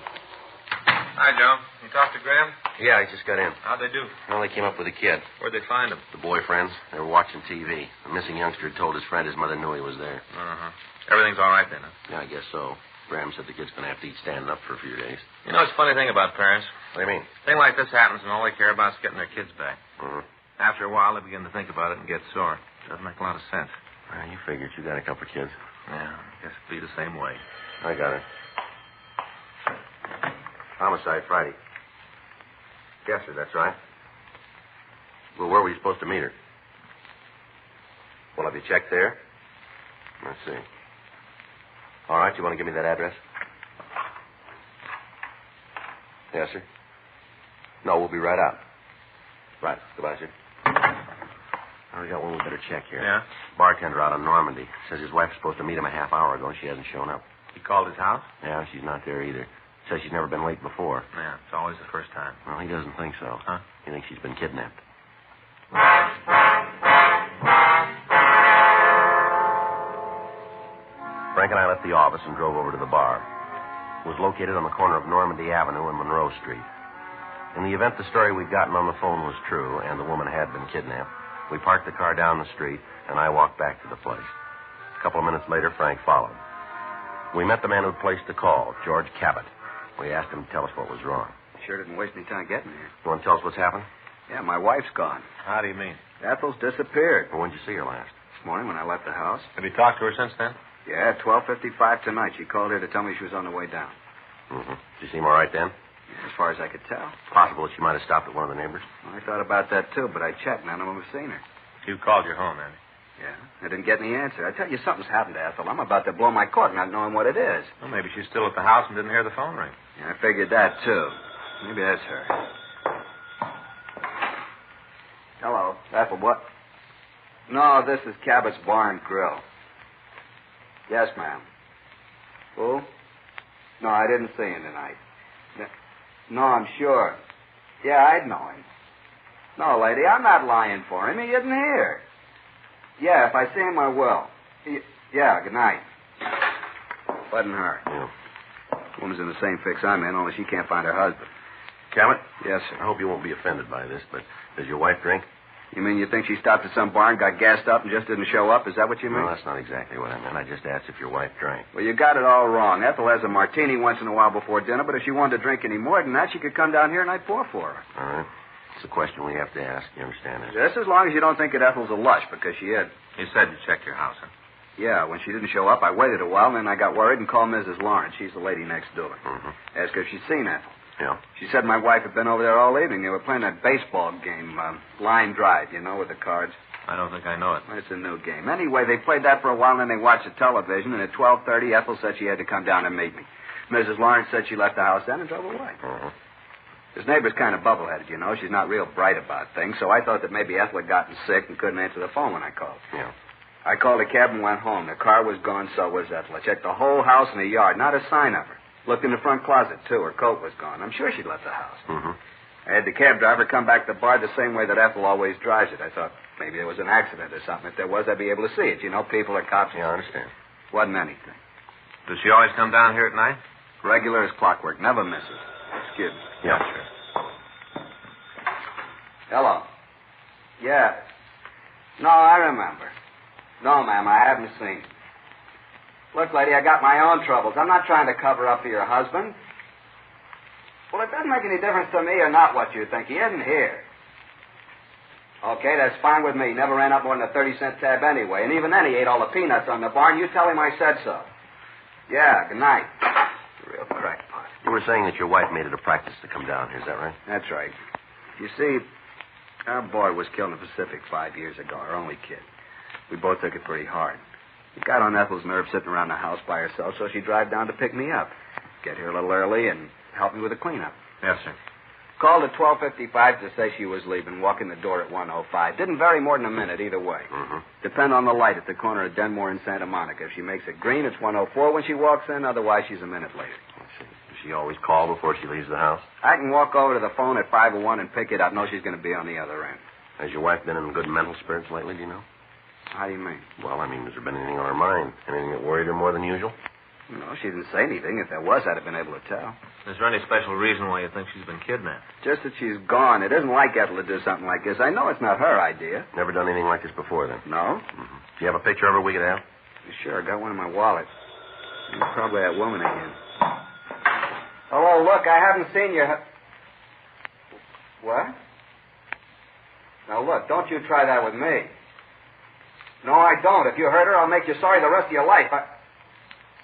S22: Hi, Joe. You talked to Graham?
S9: Yeah, I just got in.
S22: How'd they do?
S9: Well, they came up with a kid.
S22: Where'd they find him?
S9: The boyfriends. They were watching TV. The missing youngster had told his friend his mother knew he was there.
S22: Uh-huh. Everything's all right then, huh?
S9: Yeah, I guess so. Graham said the kid's going to have to eat standing up for a few days.
S22: You know, it's a funny thing about parents.
S9: What do you mean?
S22: A thing like this happens and all they care about is getting their kids back.
S9: Mm-hmm.
S22: After a while, they begin to think about it and get sore. Doesn't make a lot of sense.
S9: Well, you figured you got a couple of kids.
S22: Yeah, I guess it'd be the same way.
S9: I got it. Homicide Friday. Guess her, that's right. Well, where were you supposed to meet her? Well, have you checked there? Let's see. All right, you want to give me that address? Yes, sir. No, we'll be right out. Right. Goodbye, sir. I already got one we better check here.
S22: Yeah?
S9: Bartender out on Normandy. Says his wife's supposed to meet him a half hour ago and she hasn't shown up.
S22: He called his house?
S9: Yeah, she's not there either. Says she's never been late before.
S22: Yeah, it's always the first time.
S9: Well, he doesn't think so.
S22: Huh?
S9: He thinks she's been kidnapped. Frank and I left the office and drove over to the bar. It was located on the corner of Normandy Avenue and Monroe Street. In the event the story we'd gotten on the phone was true and the woman had been kidnapped, we parked the car down the street and I walked back to the place. A couple of minutes later, Frank followed. We met the man who'd placed the call, George Cabot. We asked him to tell us what was wrong.
S15: Sure didn't waste any time getting here.
S9: You want to tell us what's happened?
S15: Yeah, my wife's gone.
S22: How do you mean?
S15: Ethel's disappeared.
S9: Well, when'd you see her last?
S15: This morning when I left the house.
S22: Have you talked to her since then?
S15: Yeah, 12:55 tonight. She called here to tell me she was on the way down.
S9: Mm-hmm. Did you see him all right then?
S15: Yeah, as far as I could tell.
S9: Possible that she might have stopped at one of the neighbors?
S15: Well, I thought about that, too, but I checked. None of them have seen her.
S22: You called your home, Andy.
S15: Yeah, I didn't get any answer. I tell you, something's happened to Ethel. I'm about to blow my cork not knowing what it is.
S22: Well, maybe she's still at the house and didn't hear the phone ring.
S15: Yeah, I figured that, too. Maybe that's her. Hello. Ethel, what? No, this is Cabot's Bar and Grill. Yes, ma'am. Who? No, I didn't see him tonight. No, I'm sure. Yeah, I'd know him. No, lady, I'm not lying for him. He isn't here. Yeah, if I see him, I will. Yeah, good night. Wasn't her.
S9: Yeah.
S15: Woman's in the same fix I'm in, only she can't find her husband.
S9: Cabot?
S15: Yes, sir.
S9: I hope you won't be offended by this, but does your wife drink?
S15: You mean you think she stopped at some bar and got gassed up and just didn't show up? Is that what you mean?
S9: No, that's not exactly what I meant. I just asked if your wife drank.
S15: Well, you got it all wrong. Ethel has a martini once in a while before dinner, but if she wanted to drink any more than that, she could come down here and I'd pour for her.
S9: All right. It's a question we have to ask. You understand that?
S15: Just as long as you don't think that Ethel's a lush, because she is.
S22: You said you checked your house, huh?
S15: Yeah, when she didn't show up, I waited a while, and then I got worried and called Mrs. Lawrence. She's the lady next door.
S9: Mm-hmm.
S15: Asked her if she'd seen Ethel.
S9: Yeah.
S15: She said my wife had been over there all evening. They were playing that baseball game, line drive, you know, with the cards.
S22: I don't think I know it.
S15: It's a new game. Anyway, they played that for a while, and then they watched the television, and at 12:30, Ethel said she had to come down and meet me. Mrs. Lawrence said she left the house then and drove away.
S9: Mm-hmm.
S15: This neighbor's kind of bubbleheaded, you know. She's not real bright about things, so I thought that maybe Ethel had gotten sick and couldn't answer the phone when I called.
S9: Yeah.
S15: I called a cab and went home. The car was gone, so was Ethel. I checked the whole house and the yard. Not a sign of her. Looked in the front closet, too. Her coat was gone. I'm sure she'd left the house.
S9: Mm-hmm.
S15: I had the cab driver come back to the bar the same way that Ethel always drives it. I thought maybe there was an accident or something. If there was, I'd be able to see it. You know, people or cops.
S9: Yeah, I understand.
S15: Wasn't anything.
S22: Does she always come down here at night?
S15: Regular as clockwork. Never misses. Excuse me.
S9: Yeah, sure.
S15: Hello. Yeah. No, I remember. No, ma'am, I haven't seen him. Look, lady, I got my own troubles. I'm not trying to cover up for your husband. Well, it doesn't make any difference to me or not what you think. He isn't here. Okay, that's fine with me. Never ran up more than a 30-cent tab anyway. And even then, he ate all the peanuts on the bar, and you tell him I said so. Yeah, good night. Real crackpot.
S9: You were saying that your wife made it a practice to come down here, is that right?
S15: That's right. You see, our boy was killed in the Pacific 5 years ago, our only kid. We both took it pretty hard. It got on Ethel's nerves sitting around the house by herself, so she'd drive down to pick me up. Get here a little early and help me with the cleanup.
S22: Yes, sir.
S15: Called at 12:55 to say she was leaving, walk in the door at 1:05. Didn't vary more than a minute either way.
S9: Mm-hmm.
S15: Depend on the light at the corner of Denmore and Santa Monica. If she makes it green, it's 1:04 when she walks in. Otherwise, she's a minute later.
S9: I see. Does she always call before she leaves the house?
S15: I can walk over to the phone at 5:01 and pick it up. Know she's going to be on the other end.
S9: Has your wife been in good mental spirits lately, do you know?
S15: How do you mean?
S9: Well, I mean, has there been anything on her mind? Anything that worried her more than usual?
S15: No, she didn't say anything. If there was, I'd have been able to tell.
S22: Is there any special reason why you think she's been kidnapped?
S15: Just that she's gone. It isn't like Ethel to do something like this. I know it's not her idea.
S9: Never done anything like this before, then?
S15: No.
S9: Mm-hmm. Do you have a picture of her we could have?
S15: Sure, I got one in my wallet. Probably that woman again. Hello, look, I haven't seen you. What? Now, look, don't you try that with me. No, I don't. If you hurt her, I'll make you sorry the rest of your life.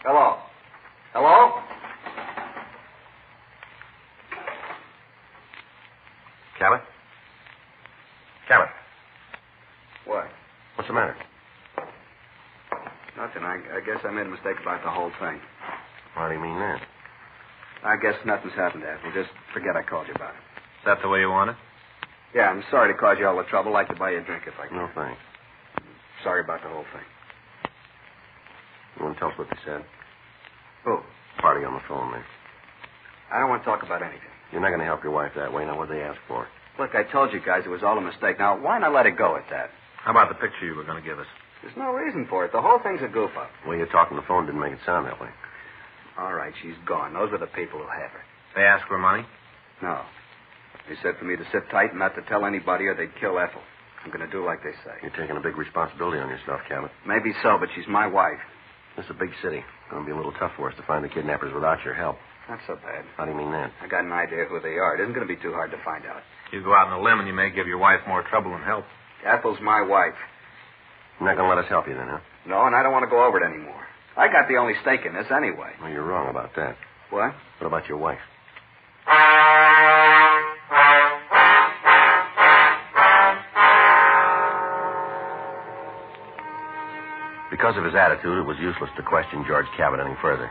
S15: Hello? Hello?
S9: Cabot? Cabot?
S15: What?
S9: What's the matter?
S15: guess I made a mistake about the whole thing.
S9: How do you mean that?
S15: I guess nothing's happened, Dad. We'll just forget I called you about it.
S22: Is that the way you want it?
S15: Yeah, I'm sorry to cause you all the trouble. I'd like to buy you a drink if I can.
S9: No, thanks.
S15: Sorry about the whole thing.
S9: You want to tell us what they said?
S15: Who?
S9: Party on the phone, man.
S15: I don't want to talk about anything.
S9: You're not going to help your wife that way. Now, what did they ask for?
S15: Look, I told you guys it was all a mistake. Now, why not let it go at that?
S22: How about the picture you were going to give us?
S15: There's no reason for it. The whole thing's a goof-up.
S9: The way you talked on the phone didn't make it sound that way.
S15: All right, she's gone. Those are the people who have her.
S22: They asked for money?
S15: No. They said for me to sit tight and not to tell anybody or they'd kill Ethel. I'm going to do like they say.
S9: You're taking a big responsibility on yourself, Cabot.
S15: Maybe so, but she's my wife.
S9: This is a big city. It's going to be a little tough for us to find the kidnappers without your help.
S15: Not so bad.
S9: How do you mean that?
S15: I got an idea who they are. It isn't going to be too hard to find out.
S22: You go out on a limb and you may give your wife more trouble than help.
S15: Ethel's my wife.
S9: You're not going to let us help you then, huh?
S15: No, and I don't want to go over it anymore. I got the only stake in this anyway.
S9: Well, you're wrong about that.
S15: What?
S9: What about your wife? Because of his attitude, it was useless to question George Cabot any further.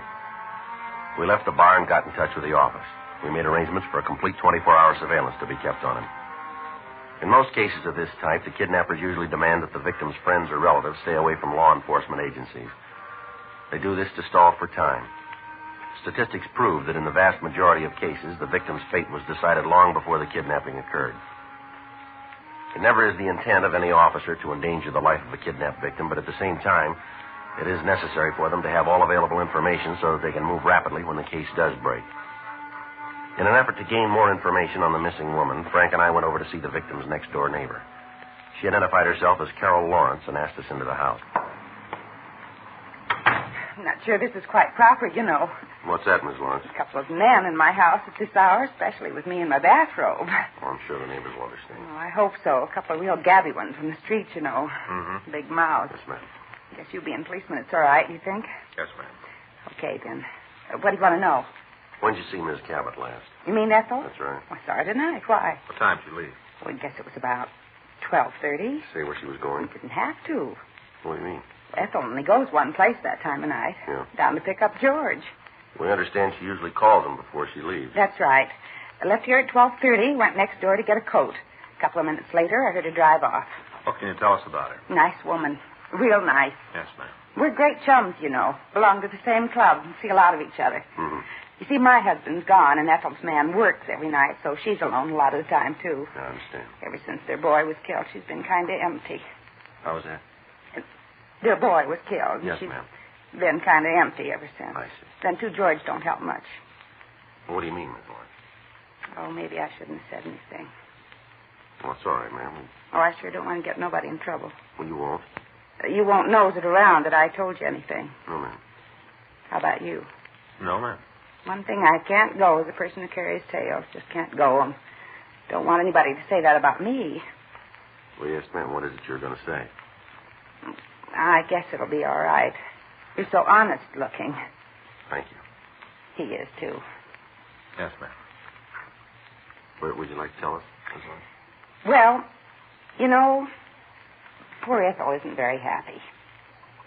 S9: We left the bar and got in touch with the office. We made arrangements for a complete 24-hour surveillance to be kept on him. In most cases of this type, the kidnappers usually demand that the victim's friends or relatives stay away from law enforcement agencies. They do this to stall for time. Statistics prove that in the vast majority of cases, the victim's fate was decided long before the kidnapping occurred. It never is the intent of any officer to endanger the life of a kidnapped victim, but at the same time, it is necessary for them to have all available information so that they can move rapidly when the case does break. In an effort to gain more information on the missing woman, Frank and I went over to see the victim's next-door neighbor. She identified herself as Carol Lawrence and asked us into the house.
S3: I'm not sure this is quite proper, you know.
S9: What's that, Miss Lawrence?
S3: A couple of men in my house at this hour, especially with me in my bathrobe.
S9: Oh, I'm sure the neighbors will understand.
S3: Oh, I hope so. A couple of real gabby ones from the street, you know.
S22: Mm-hmm.
S3: Big mouths.
S9: Yes, ma'am.
S3: Guess you being policeman, it's all right, you think?
S22: Yes, ma'am.
S3: Okay, then. What do you want to know?
S9: When did you see Miss Cabot last?
S3: You mean Ethel?
S9: That's right.
S3: I saw her tonight. Why?
S22: What time did you leave?
S3: Well, I guess it was about 12:30.
S9: Say where she was going?
S3: Didn't have to.
S9: What do you mean?
S3: Ethel only goes one place that time of night.
S9: Yeah.
S3: Down to pick up George.
S9: We understand she usually calls him before she leaves.
S3: That's right. I left here at 12:30, went next door to get a coat. A couple of minutes later, I heard her drive off.
S22: What can you tell us about her?
S3: Nice woman. Real nice.
S22: Yes, ma'am.
S3: We're great chums, you know. Belong to the same club and see a lot of each other.
S9: Mm-hmm.
S3: You see, my husband's gone, and Ethel's man works every night, so she's alone a lot of the time, too.
S9: I understand.
S3: Ever since their boy was killed, she's been kind of empty.
S9: How was that?
S3: Their boy was killed.
S9: Yes,
S3: she's
S9: ma'am.
S3: been kind of empty ever since.
S9: I see.
S3: Then, too, George don't help much.
S9: Well, what do you mean, Miss Lawrence?
S3: Oh, maybe I shouldn't have said anything.
S9: Well, it's all right, ma'am.
S3: Oh, I sure don't want to get nobody in trouble.
S9: Well, you won't.
S3: You won't nose it around that I told you anything.
S9: No, ma'am.
S3: How about you?
S22: No, ma'am.
S3: One thing I can't go is a person who carries tails. Just can't go. And don't want anybody to say that about me.
S9: Well, yes, ma'am. What is it you're going to say?
S3: I guess it'll be all right. You're so honest looking.
S9: Thank you.
S3: He is, too.
S22: Yes, ma'am.
S9: What would you like to tell us, Miss Lawrence?
S3: Well, you know, poor Ethel isn't very happy.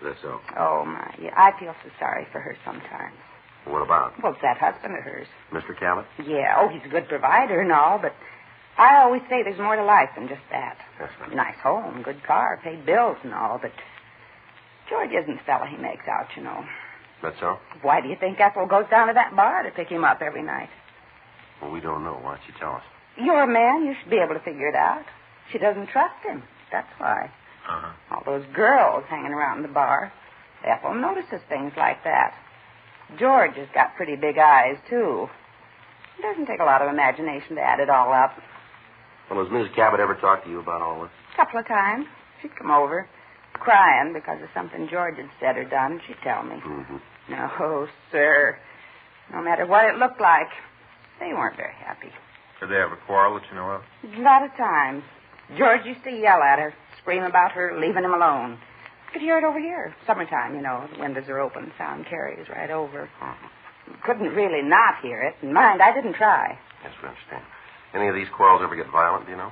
S9: Is that so?
S3: Oh, my. Yeah, I feel so sorry for her sometimes.
S9: What about?
S3: Well, it's that husband of hers.
S9: Mr. Cabot?
S3: Yeah, oh, he's a good provider and all, but I always say there's more to life than just that.
S9: Yes, ma'am.
S3: Nice home, good car, paid bills and all, but George isn't the fella he makes out, you know.
S9: That so?
S3: Why do you think Ethel goes down to that bar to pick him up every night?
S9: Well, we don't know. Why don't you tell us?
S3: You're a man. You should be able to figure it out. She doesn't trust him. That's why.
S22: Uh-huh.
S3: All those girls hanging around the bar. Ethel notices things like that. George has got pretty big eyes, too. It doesn't take a lot of imagination to add it all up.
S9: Well, has Mrs. Cabot ever talked to you about all this?
S3: A couple of times. She'd come over, crying because of something George had said or done. She'd tell me.
S9: Mm-hmm.
S3: No, sir. No matter what it looked like, they weren't very happy.
S22: Did they have a quarrel that you know of?
S3: A lot of times. George used to yell at her, scream about her, leaving him alone. You could hear it over here. Summertime, you know. The windows are open. Sound carries right over. Couldn't really not hear it. And mind, I didn't try.
S9: Yes, we understand. Any of these quarrels ever get violent, do you know?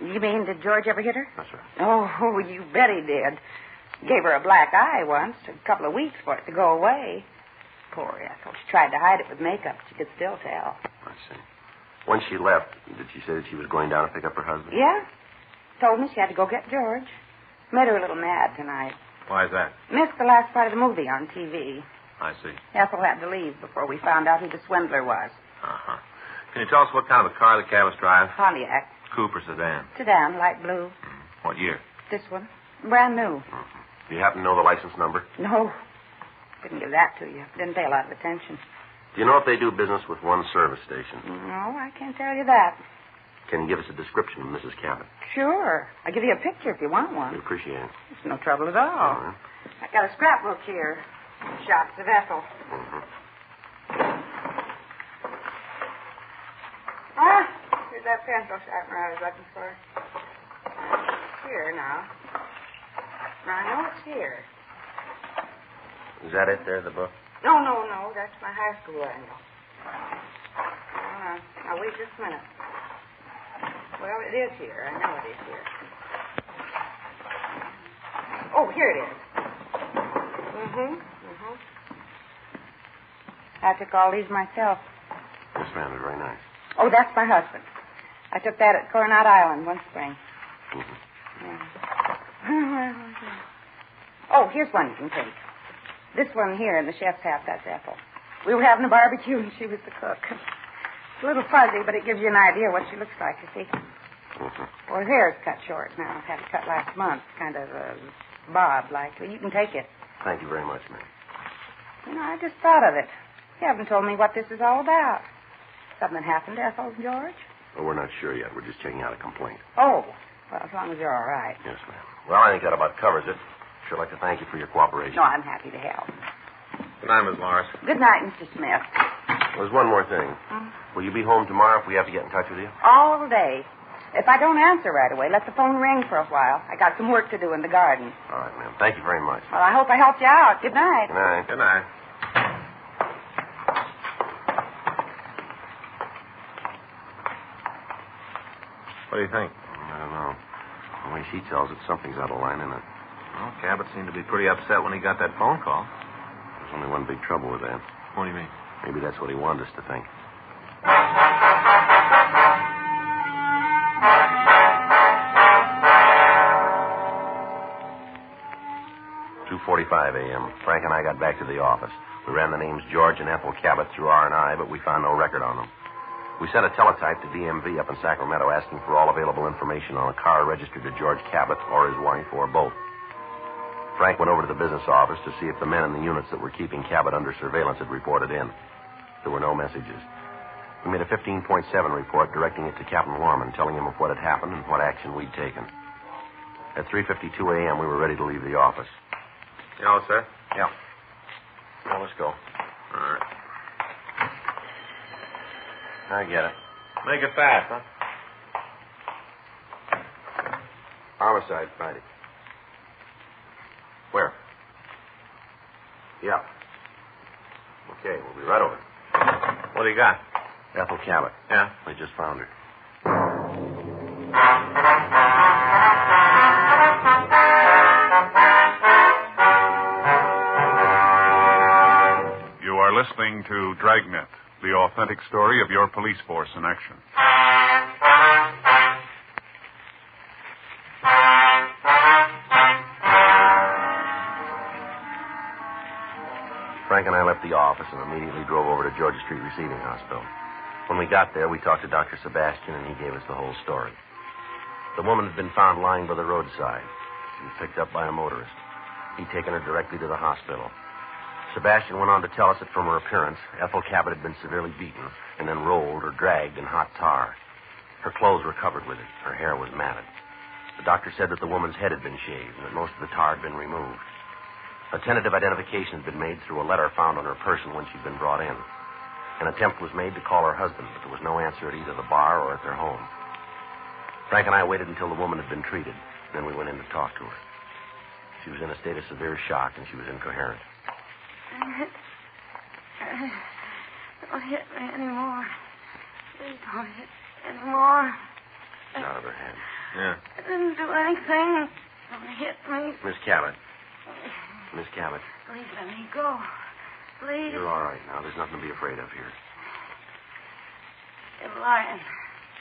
S3: You mean, did George ever hit her?
S9: That's right.
S3: Oh, you bet he did. Gave her a black eye once. Took a couple of weeks for it to go away. Poor Ethel. She tried to hide it with makeup. She could still tell.
S9: I see. When she left, did she say that she was going down to pick up her husband?
S3: Yeah. Told me she had to go get George. Made her a little mad tonight.
S22: Why is that?
S3: Missed the last part of the movie on TV.
S22: I see.
S3: Ethel had to leave before we found out who the swindler was.
S22: Uh-huh. Can you tell us what kind of a car the Cabot's drive?
S3: Pontiac.
S22: Coupe or sedan?
S3: Sedan, light blue.
S22: What year?
S3: This one. Brand new.
S9: Do you happen to know the license number?
S3: No. Couldn't give that to you. Didn't pay a lot of attention.
S9: Do you know if they do business with one service station?
S3: No, I can't tell you that.
S9: Can you give us a description of Mrs. Cabot?
S3: Sure. I'll give you a picture if you want one.
S9: We appreciate it.
S3: It's no trouble at all.
S9: Right.
S3: I got a scrapbook here. Shots of Ethel. Ah, here's that pencil sharpener I was looking for. Here now. Now, I know it's here.
S9: Is that it there, the book?
S3: No. That's my high school annual. Now, wait just a minute. Well, it is here. I know it is here. Oh, here it is. I took all these myself.
S9: Yes, ma'am. It's very nice.
S3: Oh, that's my husband. I took that at Coronado Island one spring. Yeah. Oh, here's one you can take. This one here in the chef's hat, that's Ethel. We were having a barbecue, and she was the cook. It's a little fuzzy, but it gives you an idea what she looks like, you see. Well, her hair's cut short now. Had it cut last month. Kind of bob-like. Well, you can take it.
S9: Thank you very much, ma'am.
S3: You know, I just thought of it. You haven't told me what this is all about. Something happened to Ethel and George?
S9: Well, we're not sure yet. We're just checking out a complaint.
S3: Oh, well, as long as you're all right.
S9: Yes, ma'am. Well, I think that about covers it. Sure like to thank you for your cooperation.
S3: No, I'm happy to help.
S22: Good night, Miss Morris.
S3: Good night, Mr. Smith.
S9: There's one more thing. Will you be home tomorrow if we have to get in touch with you?
S3: All day. If I don't answer right away, let the phone ring for a while. I got some work to do in the garden.
S9: All right, ma'am. Thank you very much.
S3: Well, I hope I helped you out. Good night.
S9: Good night.
S22: Good night. What do you think?
S9: I don't know. The way she tells it, something's out of line, isn't it?
S22: Well, Cabot seemed to be pretty upset when he got that phone call.
S9: There's only one big trouble with that.
S22: What do you mean?
S9: Maybe that's what he wanted us to think. 2:45 a.m. Frank and I got back to the office. We ran the names George and Ethel Cabot through R&I, but we found no record on them. We sent a teletype to DMV up in Sacramento asking for all available information on a car registered to George Cabot or his wife or both. Frank went over to the business office to see if the men in the units that were keeping Cabot under surveillance had reported in. There were no messages. We made a 15.7 report directing it to Captain Lorman, telling him of what had happened and what action we'd taken. At 3:52 a.m., we were ready to leave the office.
S22: You all set?
S9: Yeah. Well, let's go.
S22: All right.
S9: I get it.
S22: Make it fast, huh?
S9: Homicide, Friday. Where? Yeah. Okay, we'll be right over.
S22: What do you got?
S9: Ethel Cabot.
S22: Yeah?
S9: We just found her.
S8: You are listening to Dragnet, the authentic story of your police force in action.
S9: Frank and I left the office and immediately drove over to Georgia Street Receiving Hospital. When we got there, we talked to Dr. Sebastian, and he gave us the whole story. The woman had been found lying by the roadside. She was picked up by a motorist. He'd taken her directly to the hospital. Sebastian went on to tell us that from her appearance, Ethel Cabot had been severely beaten and then rolled or dragged in hot tar. Her clothes were covered with it. Her hair was matted. The doctor said that the woman's head had been shaved and that most of the tar had been removed. A tentative identification had been made through a letter found on her person when she'd been brought in. An attempt was made to call her husband, but there was no answer at either the bar or at their home. Frank and I waited until the woman had been treated. Then we went in to talk to her. She was in a state of severe shock, and she was incoherent.
S11: Don't hit me anymore. Please don't hit me anymore.
S9: It's out of her head.
S22: Yeah.
S11: I didn't do anything. Don't hit me.
S9: Miss Cabot, Miss Cabot.
S3: Please let me go. Please.
S9: You're all right now. There's nothing to be afraid of here.
S3: You're lying.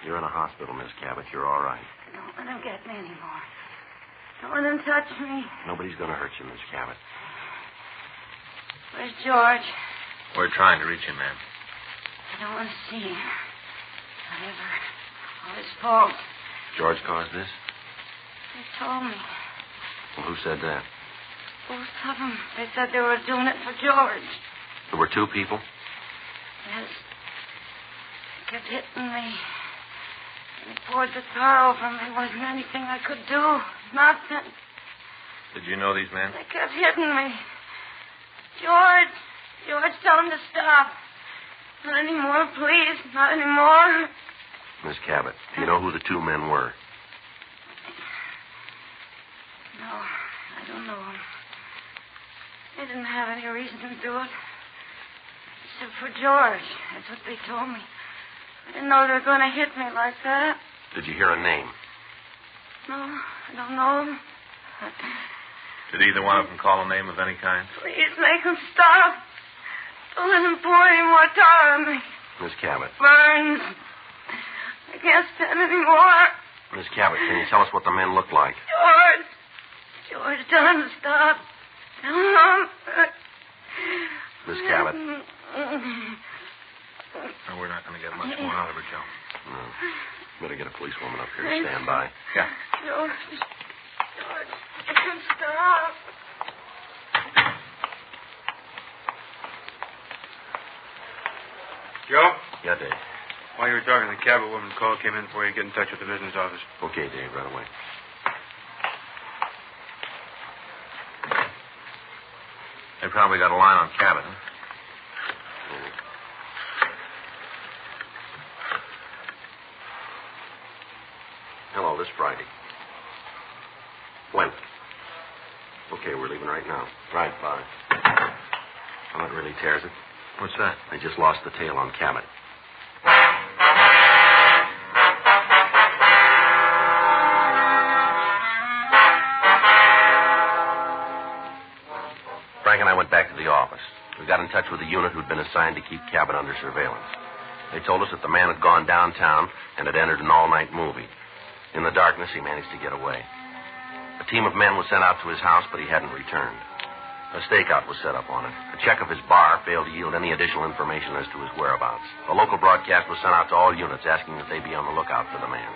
S9: You're in a hospital, Miss Cabot. You're all right.
S3: Don't let him get me anymore. Don't let him touch me.
S9: Nobody's going to hurt you, Miss Cabot.
S3: Where's George?
S22: We're trying to reach him, ma'am.
S3: I don't want to see him. Whatever. All his fault.
S9: George caused this?
S3: They told me.
S9: Well, who said that?
S3: Both of them. They said they were doing it for George.
S9: There were two people?
S3: Yes. They kept hitting me. And he poured the tar over me. There wasn't anything I could do. Nothing.
S22: Did you know these men?
S3: They kept hitting me. George, tell him to stop. Not anymore, please. Not anymore.
S9: Miss Cabot, do you know who the two men were?
S3: No, I don't know him. They didn't have any reason to do it. Except for George. That's what they told me. I didn't know they were going to hit me like that.
S9: Did you hear a name?
S3: No, I don't know him.
S22: Did either one of them call a name of any kind?
S3: Please make him stop. Don't let him pour any more tar on me.
S9: Miss Cabot.
S3: Burns. I can't stand anymore.
S9: Miss Cabot, can you tell us what the men looked like?
S3: George, tell him to stop. Tell him.
S9: Miss Cabot.
S22: No, we're not going to get much more out of her, Joe.
S9: No. Better get a policewoman up here to stand by.
S22: Yeah.
S3: George, make him stop.
S1: Joe?
S9: Yeah, Dave.
S1: While you were talking, the cabin woman call came in for you to get in touch with the business office.
S9: Okay, Dave, right away.
S22: They probably got a line on Cabot, huh?
S9: Hello, this Friday. When? Okay, we're leaving right now. Right, bye. Well, that really tears it.
S22: What's that?
S9: They just lost the tail on Cabot. Frank and I went back to the office. We got in touch with the unit who'd been assigned to keep Cabot under surveillance. They told us that the man had gone downtown and had entered an all-night movie. In the darkness, he managed to get away. A team of men was sent out to his house, but he hadn't returned. A stakeout was set up on it. A check of his bar failed to yield any additional information as to his whereabouts. A local broadcast was sent out to all units asking that they be on the lookout for the man.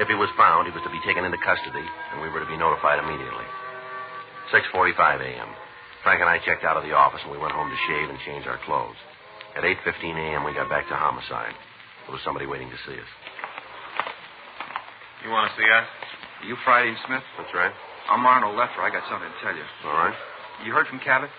S9: If he was found, he was to be taken into custody, and we were to be notified immediately. 6:45 a.m. Frank and I checked out of the office, and we went home to shave and change our clothes. At 8:15 a.m., we got back to homicide. There was somebody waiting to see us.
S22: You want to see us?
S10: You Friday and Smith?
S9: That's right.
S10: I'm Arnold Leffer. I got something to tell you.
S9: All right.
S10: You heard from Cabot?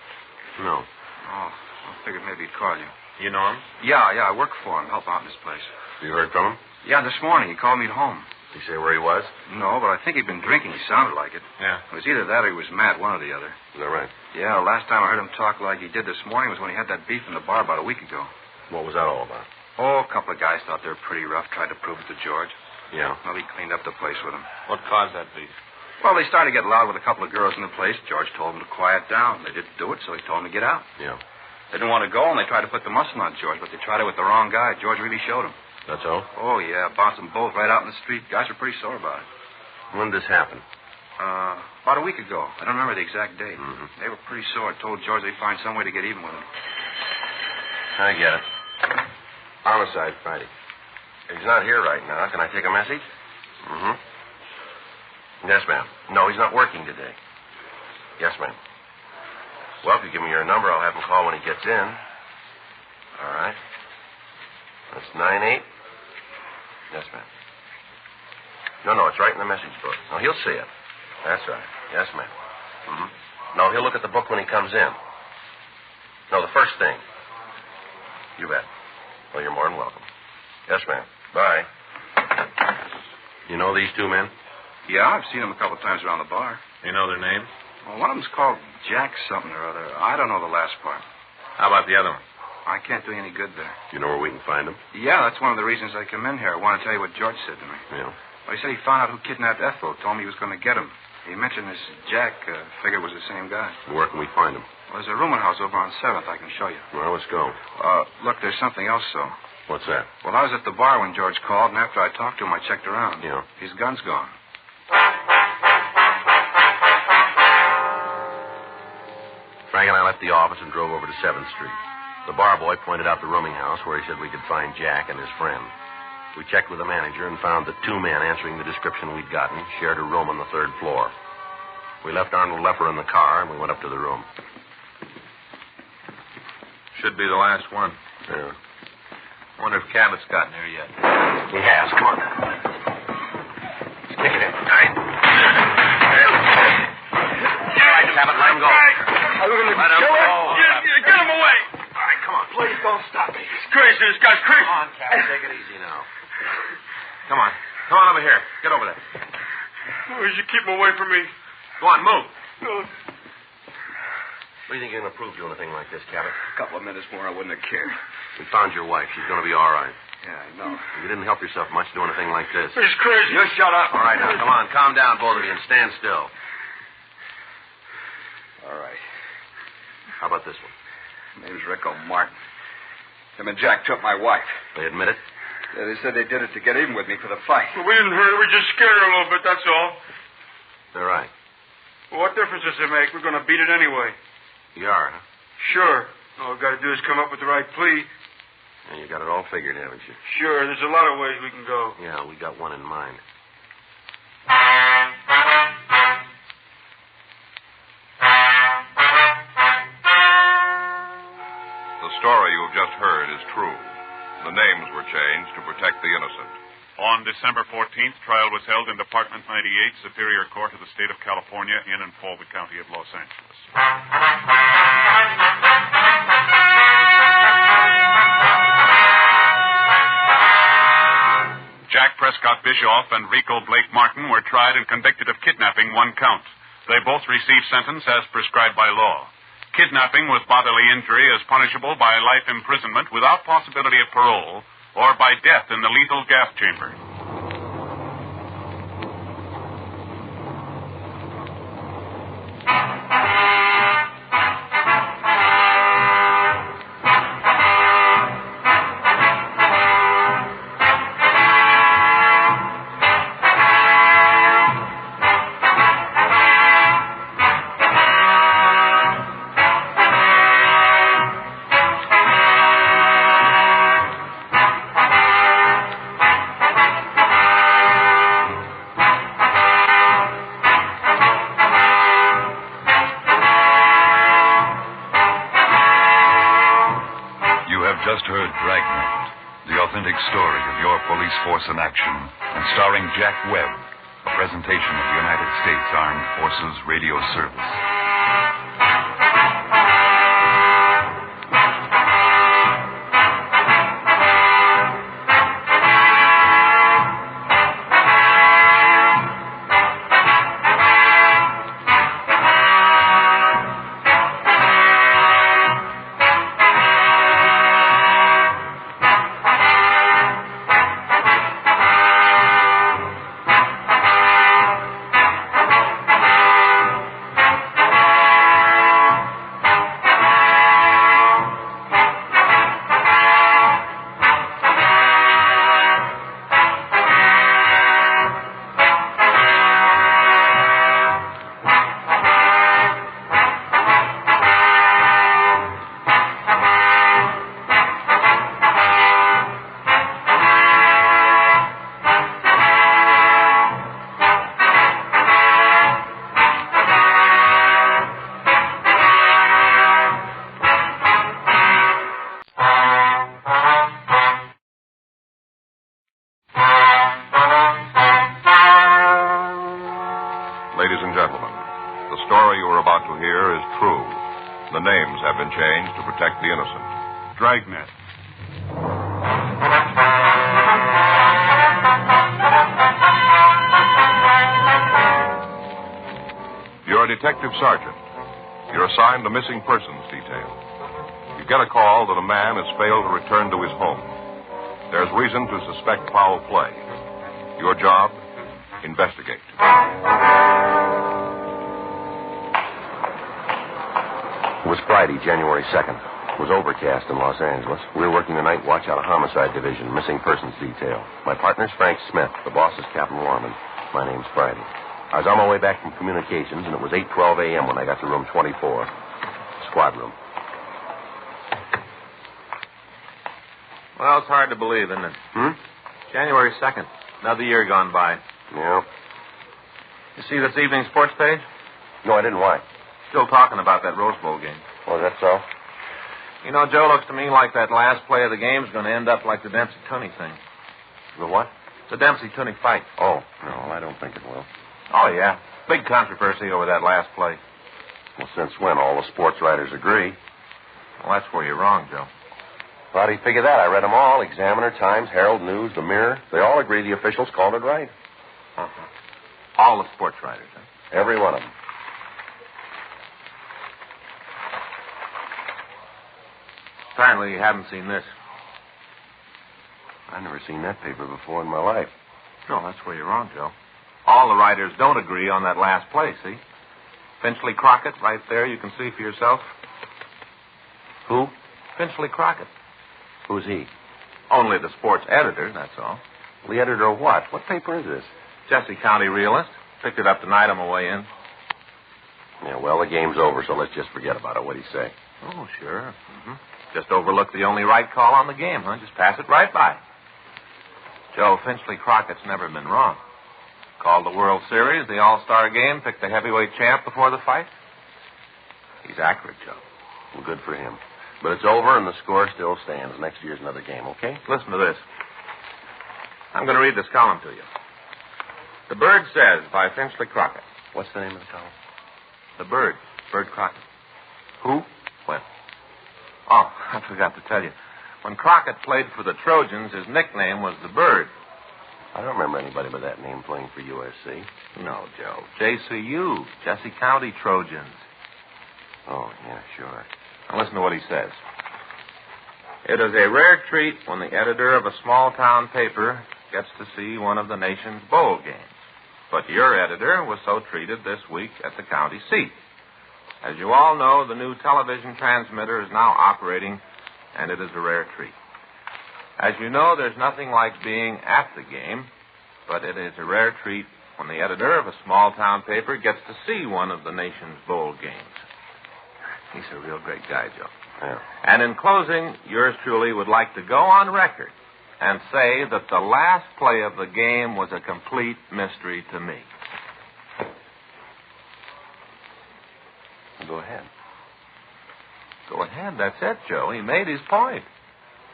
S9: No.
S10: Oh, I figured maybe he'd call you.
S22: You know him?
S10: Yeah, I work for him. Help out in his place.
S9: You heard from him?
S10: Yeah, this morning. He called me at home.
S9: Did he say where he was?
S10: No, but I think he'd been drinking. He sounded like it.
S22: Yeah.
S10: It was either that or he was mad, one or the other.
S9: Is that right?
S10: Yeah, last time I heard him talk like he did this morning was when he had that beef in the bar about a week ago.
S9: What was that all about?
S10: Oh, a couple of guys thought they were pretty rough, tried to prove it to George.
S9: Yeah.
S10: Well, he cleaned up the place with him.
S22: What caused that beef?
S10: Well, they started to get loud with a couple of girls in the place. George told them to quiet down. They didn't do it, so he told them to get out.
S9: Yeah.
S10: They didn't want to go, and they tried to put the muscle on George, but they tried it with the wrong guy. George really showed them.
S9: That's all?
S10: Oh, yeah. Bounced them both right out in the street. Guys were pretty sore about it.
S9: When did this happen?
S10: About a week ago. I don't remember the exact date.
S9: Mm-hmm.
S10: They were pretty sore. Told George they'd find some way to get even with him.
S9: I get it. Homicide Friday. He's not here right now. Can I take a message? Mm-hmm. Yes, ma'am. No, he's not working today. Yes, ma'am. Well, if you give me your number, I'll have him call when he gets in. All right. That's 98. Yes, ma'am. No, it's right in the message book. No, he'll see it. That's right. Yes, ma'am. Mm-hmm. No, he'll look at the book when he comes in. No, the first thing. You bet. Well, you're more than welcome. Yes, ma'am. Bye. You know these two men?
S10: Yeah, I've seen them a couple of times around the bar.
S22: You know their names?
S10: Well, one of them's called Jack something or other. I don't know the last part.
S22: How about the other one?
S10: I can't do you any good there.
S9: You know where we can find them?
S10: Yeah, that's one of the reasons I come in here. I want to tell you what George said to me.
S9: Yeah.
S10: Well, he said he found out who kidnapped Ethel, told me he was going to get him.
S21: He mentioned this Jack. Figured it was the same guy.
S9: Where can we find him?
S21: Well, there's a rooming house over on 7th. I can show you.
S9: Well, let's go.
S21: Look, there's something else, though.
S9: What's that?
S21: Well, I was at the bar when George called, and after I talked to him, I checked around.
S9: Yeah.
S21: His gun's gone.
S9: Frank and I left the office and drove over to 7th Street. The bar boy pointed out the rooming house where he said we could find Jack and his friend. We checked with the manager and found that 2 men answering the description we'd gotten shared a room on the 3rd floor. We left Arnold Lepper in the car, and we went up to the room.
S22: Should be the last one.
S9: Yeah.
S22: I wonder if Cabot's gotten here yet.
S9: He has. Come on. Stick it in. All right. All right, Cabot, let him go.
S22: Let him go.
S1: Get him away.
S22: All right, come on.
S1: Please don't stop me. He's crazy. This guy's crazy.
S22: Come on, Cabot. Take it easy now. Come on. Come on over here. Get over there.
S1: Oh, you should keep him away from me.
S22: Go on, move.
S1: No.
S9: What do you think you're going to prove doing a thing like this, Cabot?
S21: A couple of minutes more, I wouldn't have cared.
S9: We found your wife. She's going to be all right.
S21: Yeah, I know.
S9: You didn't help yourself much doing a thing like this.
S1: He's crazy.
S21: You shut up.
S9: All right, now, come on. Calm down, both of you, and stand still.
S21: All right.
S9: How about this one?
S21: Name's Rico Martin. Him and Jack took my wife.
S9: They admit it?
S21: Yeah, they said they did it to get even with me for the fight.
S1: Well, we didn't hurt her. We just scared her a little bit, that's all.
S9: They're right.
S1: Well, what difference does it make? We're going to beat it anyway.
S9: You are, huh?
S1: Sure. All we've got to do is come up with the right plea.
S9: And you got it all figured, haven't you?
S1: Sure, there's a lot of ways we can go.
S9: Yeah, we got one in mind.
S7: The story you've just heard is true. The names were changed to protect the innocent.
S8: On December 14th, trial was held in Department 98, Superior Court of the State of California, in and for the County of Los Angeles. Jack Prescott Bischoff and Rico Blake Martin were tried and convicted of kidnapping 1 count. They both received sentence as prescribed by law. Kidnapping with bodily injury is punishable by life imprisonment without possibility of parole or by death in the lethal gas chamber.
S12: Just heard Dragnet, the authentic story of your police force in action, and starring Jack Webb, a presentation of the United States Armed Forces Radio Service.
S7: Ladies and gentlemen, the story you are about to hear is true. The names have been changed to protect the innocent.
S8: Dragnet.
S7: You're a detective sergeant. You're assigned the missing persons detail. You get a call that a man has failed to return to his home. There's reason to suspect foul play. Your job? Investigate.
S9: It was Friday, January 2nd. It was overcast in Los Angeles. We were working the night watch out of Homicide Division, missing persons detail. My partner's Frank Smith. The boss is Captain Warman. My name's Friday. I was on my way back from communications, and it was 8:12 a.m. when I got to room 24, squad room.
S22: Well, it's hard to believe, isn't it? January 2nd. Another year gone by.
S9: Yeah.
S22: You see this evening's sports page?
S9: No, I didn't. Why?
S22: Still talking about that Rose Bowl game.
S9: Oh, is that so?
S22: You know, Joe, looks to me like that last play of the game is going to end up like the Dempsey-Tunney thing.
S9: The what?
S22: The Dempsey-Tunney fight.
S9: Oh, no, I don't think it will.
S22: Oh, yeah. Big controversy over that last play.
S9: Well, since when? All the sports writers agree.
S22: Well, that's where you're wrong, Joe.
S9: How do you figure that? I read them all. Examiner, Times, Herald, News, The Mirror. They all agree the officials called it right.
S22: Uh-huh. All the sports writers, huh?
S9: Every one of them.
S22: Apparently you haven't seen this.
S9: I've never seen that paper before in my life.
S22: No, that's where you're wrong, Joe. All the writers don't agree on that last play, see? Finchley Crockett, right there, you can see for yourself.
S9: Who?
S22: Finchley Crockett.
S9: Who's he?
S22: Only the sports editor, that's all.
S9: The editor of what? What paper is this?
S22: Jesse County Realist. Picked it up tonight on my way in.
S9: Yeah, well, the game's over, so let's just forget about it. What'd he say?
S22: Oh, sure. Just overlooked the only right call on the game, huh? Just pass it right by. Joe, Finchley Crockett's never been wrong. Called the World Series, the All-Star game, picked the heavyweight champ before the fight. He's accurate, Joe.
S9: Well, good for him. But it's over, and the score still stands. Next year's another game, okay?
S22: Listen to this. I'm going to read this column to you. The Bird Says by Finchley Crockett.
S9: What's the name of the column?
S22: The Bird. Bird Crockett.
S9: Who?
S22: When? Oh, I forgot to tell you. When Crockett played for the Trojans, his nickname was the Bird.
S9: I don't remember anybody by that name playing for USC.
S22: No, Joe. JCU. Jesse County Trojans.
S9: Oh, yeah, sure.
S22: Now listen to what he says. It is a rare treat when the editor of a small-town paper gets to see one of the nation's bowl games. But your editor was so treated this week at the county seat. As you all know, the new television transmitter is now operating, and it is a rare treat. As you know, there's nothing like being at the game, but it is a rare treat when the editor of a small-town paper gets to see one of the nation's bowl games. He's a real great guy, Joe.
S9: Yeah.
S22: And in closing, yours truly would like to go on record and say that the last play of the game was a complete mystery to me.
S9: Go ahead.
S22: Go ahead. That's it, Joe. He made his point.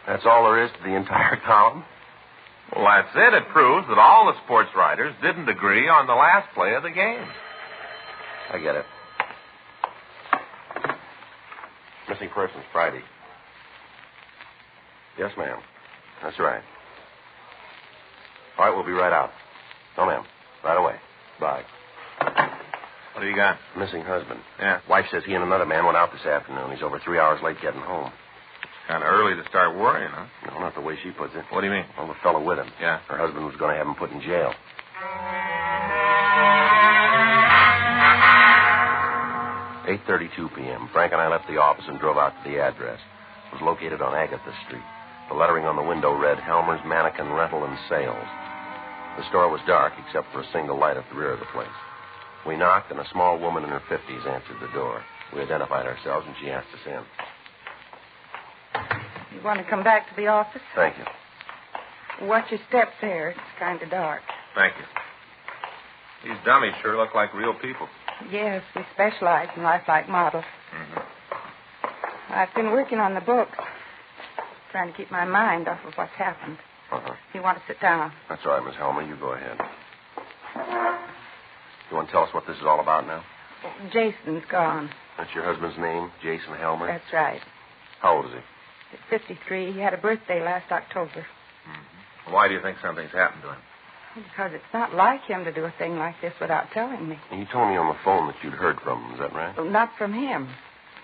S9: That's all there is to the entire column?
S22: Well, that's it. It proves that all the sports writers didn't agree on the last play of the game.
S9: I get it. Missing persons, Friday. Yes, ma'am. That's right. All right, we'll be right out. No, ma'am. Right away. Bye.
S22: What do you got?
S9: Missing husband.
S22: Yeah.
S9: Wife says he and another man went out this afternoon. He's over 3 hours late getting home.
S22: It's kind of early to start worrying, huh?
S9: No, not the way she puts it.
S22: What do you mean?
S9: Well, the fellow with him.
S22: Yeah.
S9: Her husband was going to have him put in jail. 8:32 p.m. Frank and I left the office and drove out to the address. It was located on Agatha Street. The lettering on the window read, Helmer's Mannikin Rental and Sales. The store was dark except for a single light at the rear of the place. We knocked, and a small woman in her 50s answered the door. We identified ourselves, and she asked us in.
S3: You want to come back to the office?
S9: Thank you.
S3: Watch your steps there. It's kind of dark.
S22: Thank you. These dummies sure look like real people.
S3: Yes, we specialize in lifelike models. I've been working on the books, trying to keep my mind off of what's happened. You want to sit down?
S9: That's all right, Miss Helmer. You go ahead. You want to tell us what this is all about now?
S3: Jason's gone.
S9: That's your husband's name, Jason Helmer?
S3: That's right.
S9: How old is he?
S3: He's 53. He had a birthday last October.
S22: Why do you think something's happened to him?
S3: Because it's not like him to do a thing like this without telling me.
S9: And you told me on the phone that you'd heard from him. Is that right?
S3: Well, not from him.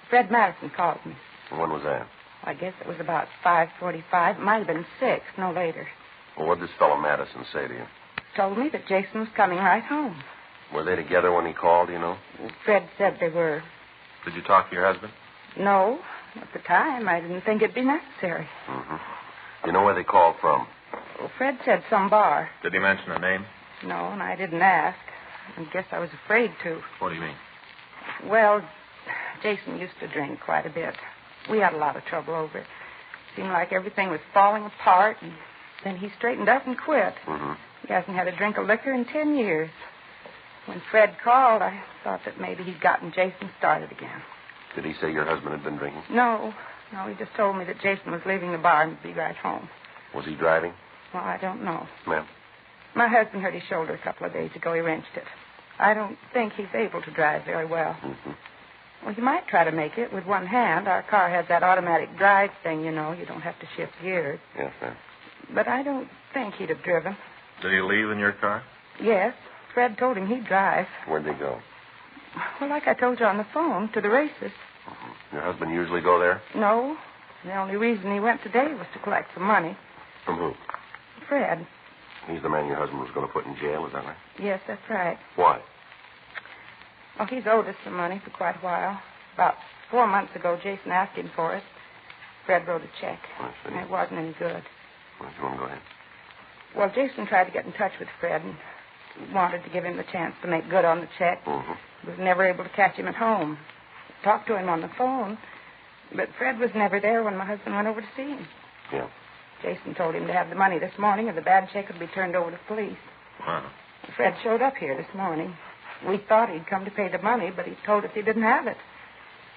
S3: Fred Madison called me.
S9: And when was that?
S3: I guess it was about 5:45. It might have been 6, no later.
S9: Well, what did this fellow Madison say to you?
S3: Told me that Jason was coming right home.
S9: Were they together when he called, you know?
S3: Fred said they were.
S22: Did you talk to your husband?
S3: No. At the time, I didn't think it'd be necessary.
S9: Mm-hmm. Do you know where they called from?
S3: Well, Fred said some bar.
S22: Did he mention a name?
S3: No, and I didn't ask. I guess I was afraid to.
S22: What do you mean?
S3: Well, Jason used to drink quite a bit. We had a lot of trouble over it. Seemed like everything was falling apart, and then he straightened up and quit.
S9: Mm-hmm.
S3: He hasn't had a drink of liquor in 10 years. When Fred called, I thought that maybe he'd gotten Jason started again.
S9: Did he say your husband had been drinking?
S3: No, he just told me that Jason was leaving the bar and would be right home.
S9: Was he driving?
S3: Well, I don't know.
S9: Ma'am?
S3: My husband hurt his shoulder a couple of days ago. He wrenched it. I don't think he's able to drive very well.
S9: Mm-hmm.
S3: Well, he might try to make it with one hand. Our car has that automatic drive thing, you know. You don't have to shift gears.
S9: Yes, ma'am.
S3: But I don't think he'd have driven.
S22: Did he leave in your car?
S3: Yes. Fred told him he'd drive.
S9: Where'd they go?
S3: Well, like I told you on the phone, to the races.
S9: Mm-hmm. Your husband usually go there?
S3: No. The only reason he went today was to collect some money.
S9: From who?
S3: Fred.
S9: He's the man your husband was going to put in jail, is that right?
S3: Yes, that's right.
S9: Why?
S3: Well, he's owed us some money for quite a while. About 4 months ago, Jason asked him for it. Fred wrote a check.
S9: I see.
S3: And it wasn't any good.
S9: Well, you want to go ahead?
S3: Well, Jason tried to get in touch with Fred and wanted to give him the chance to make good on the check.
S9: Mm-hmm.
S3: He was never able to catch him at home. Talked to him on the phone, but Fred was never there when my husband went over to see him.
S9: Yeah.
S3: Jason told him to have the money this morning or the bad check would be turned over to the police.
S22: Wow.
S3: Fred showed up here this morning. We thought he'd come to pay the money, but he told us he didn't have it.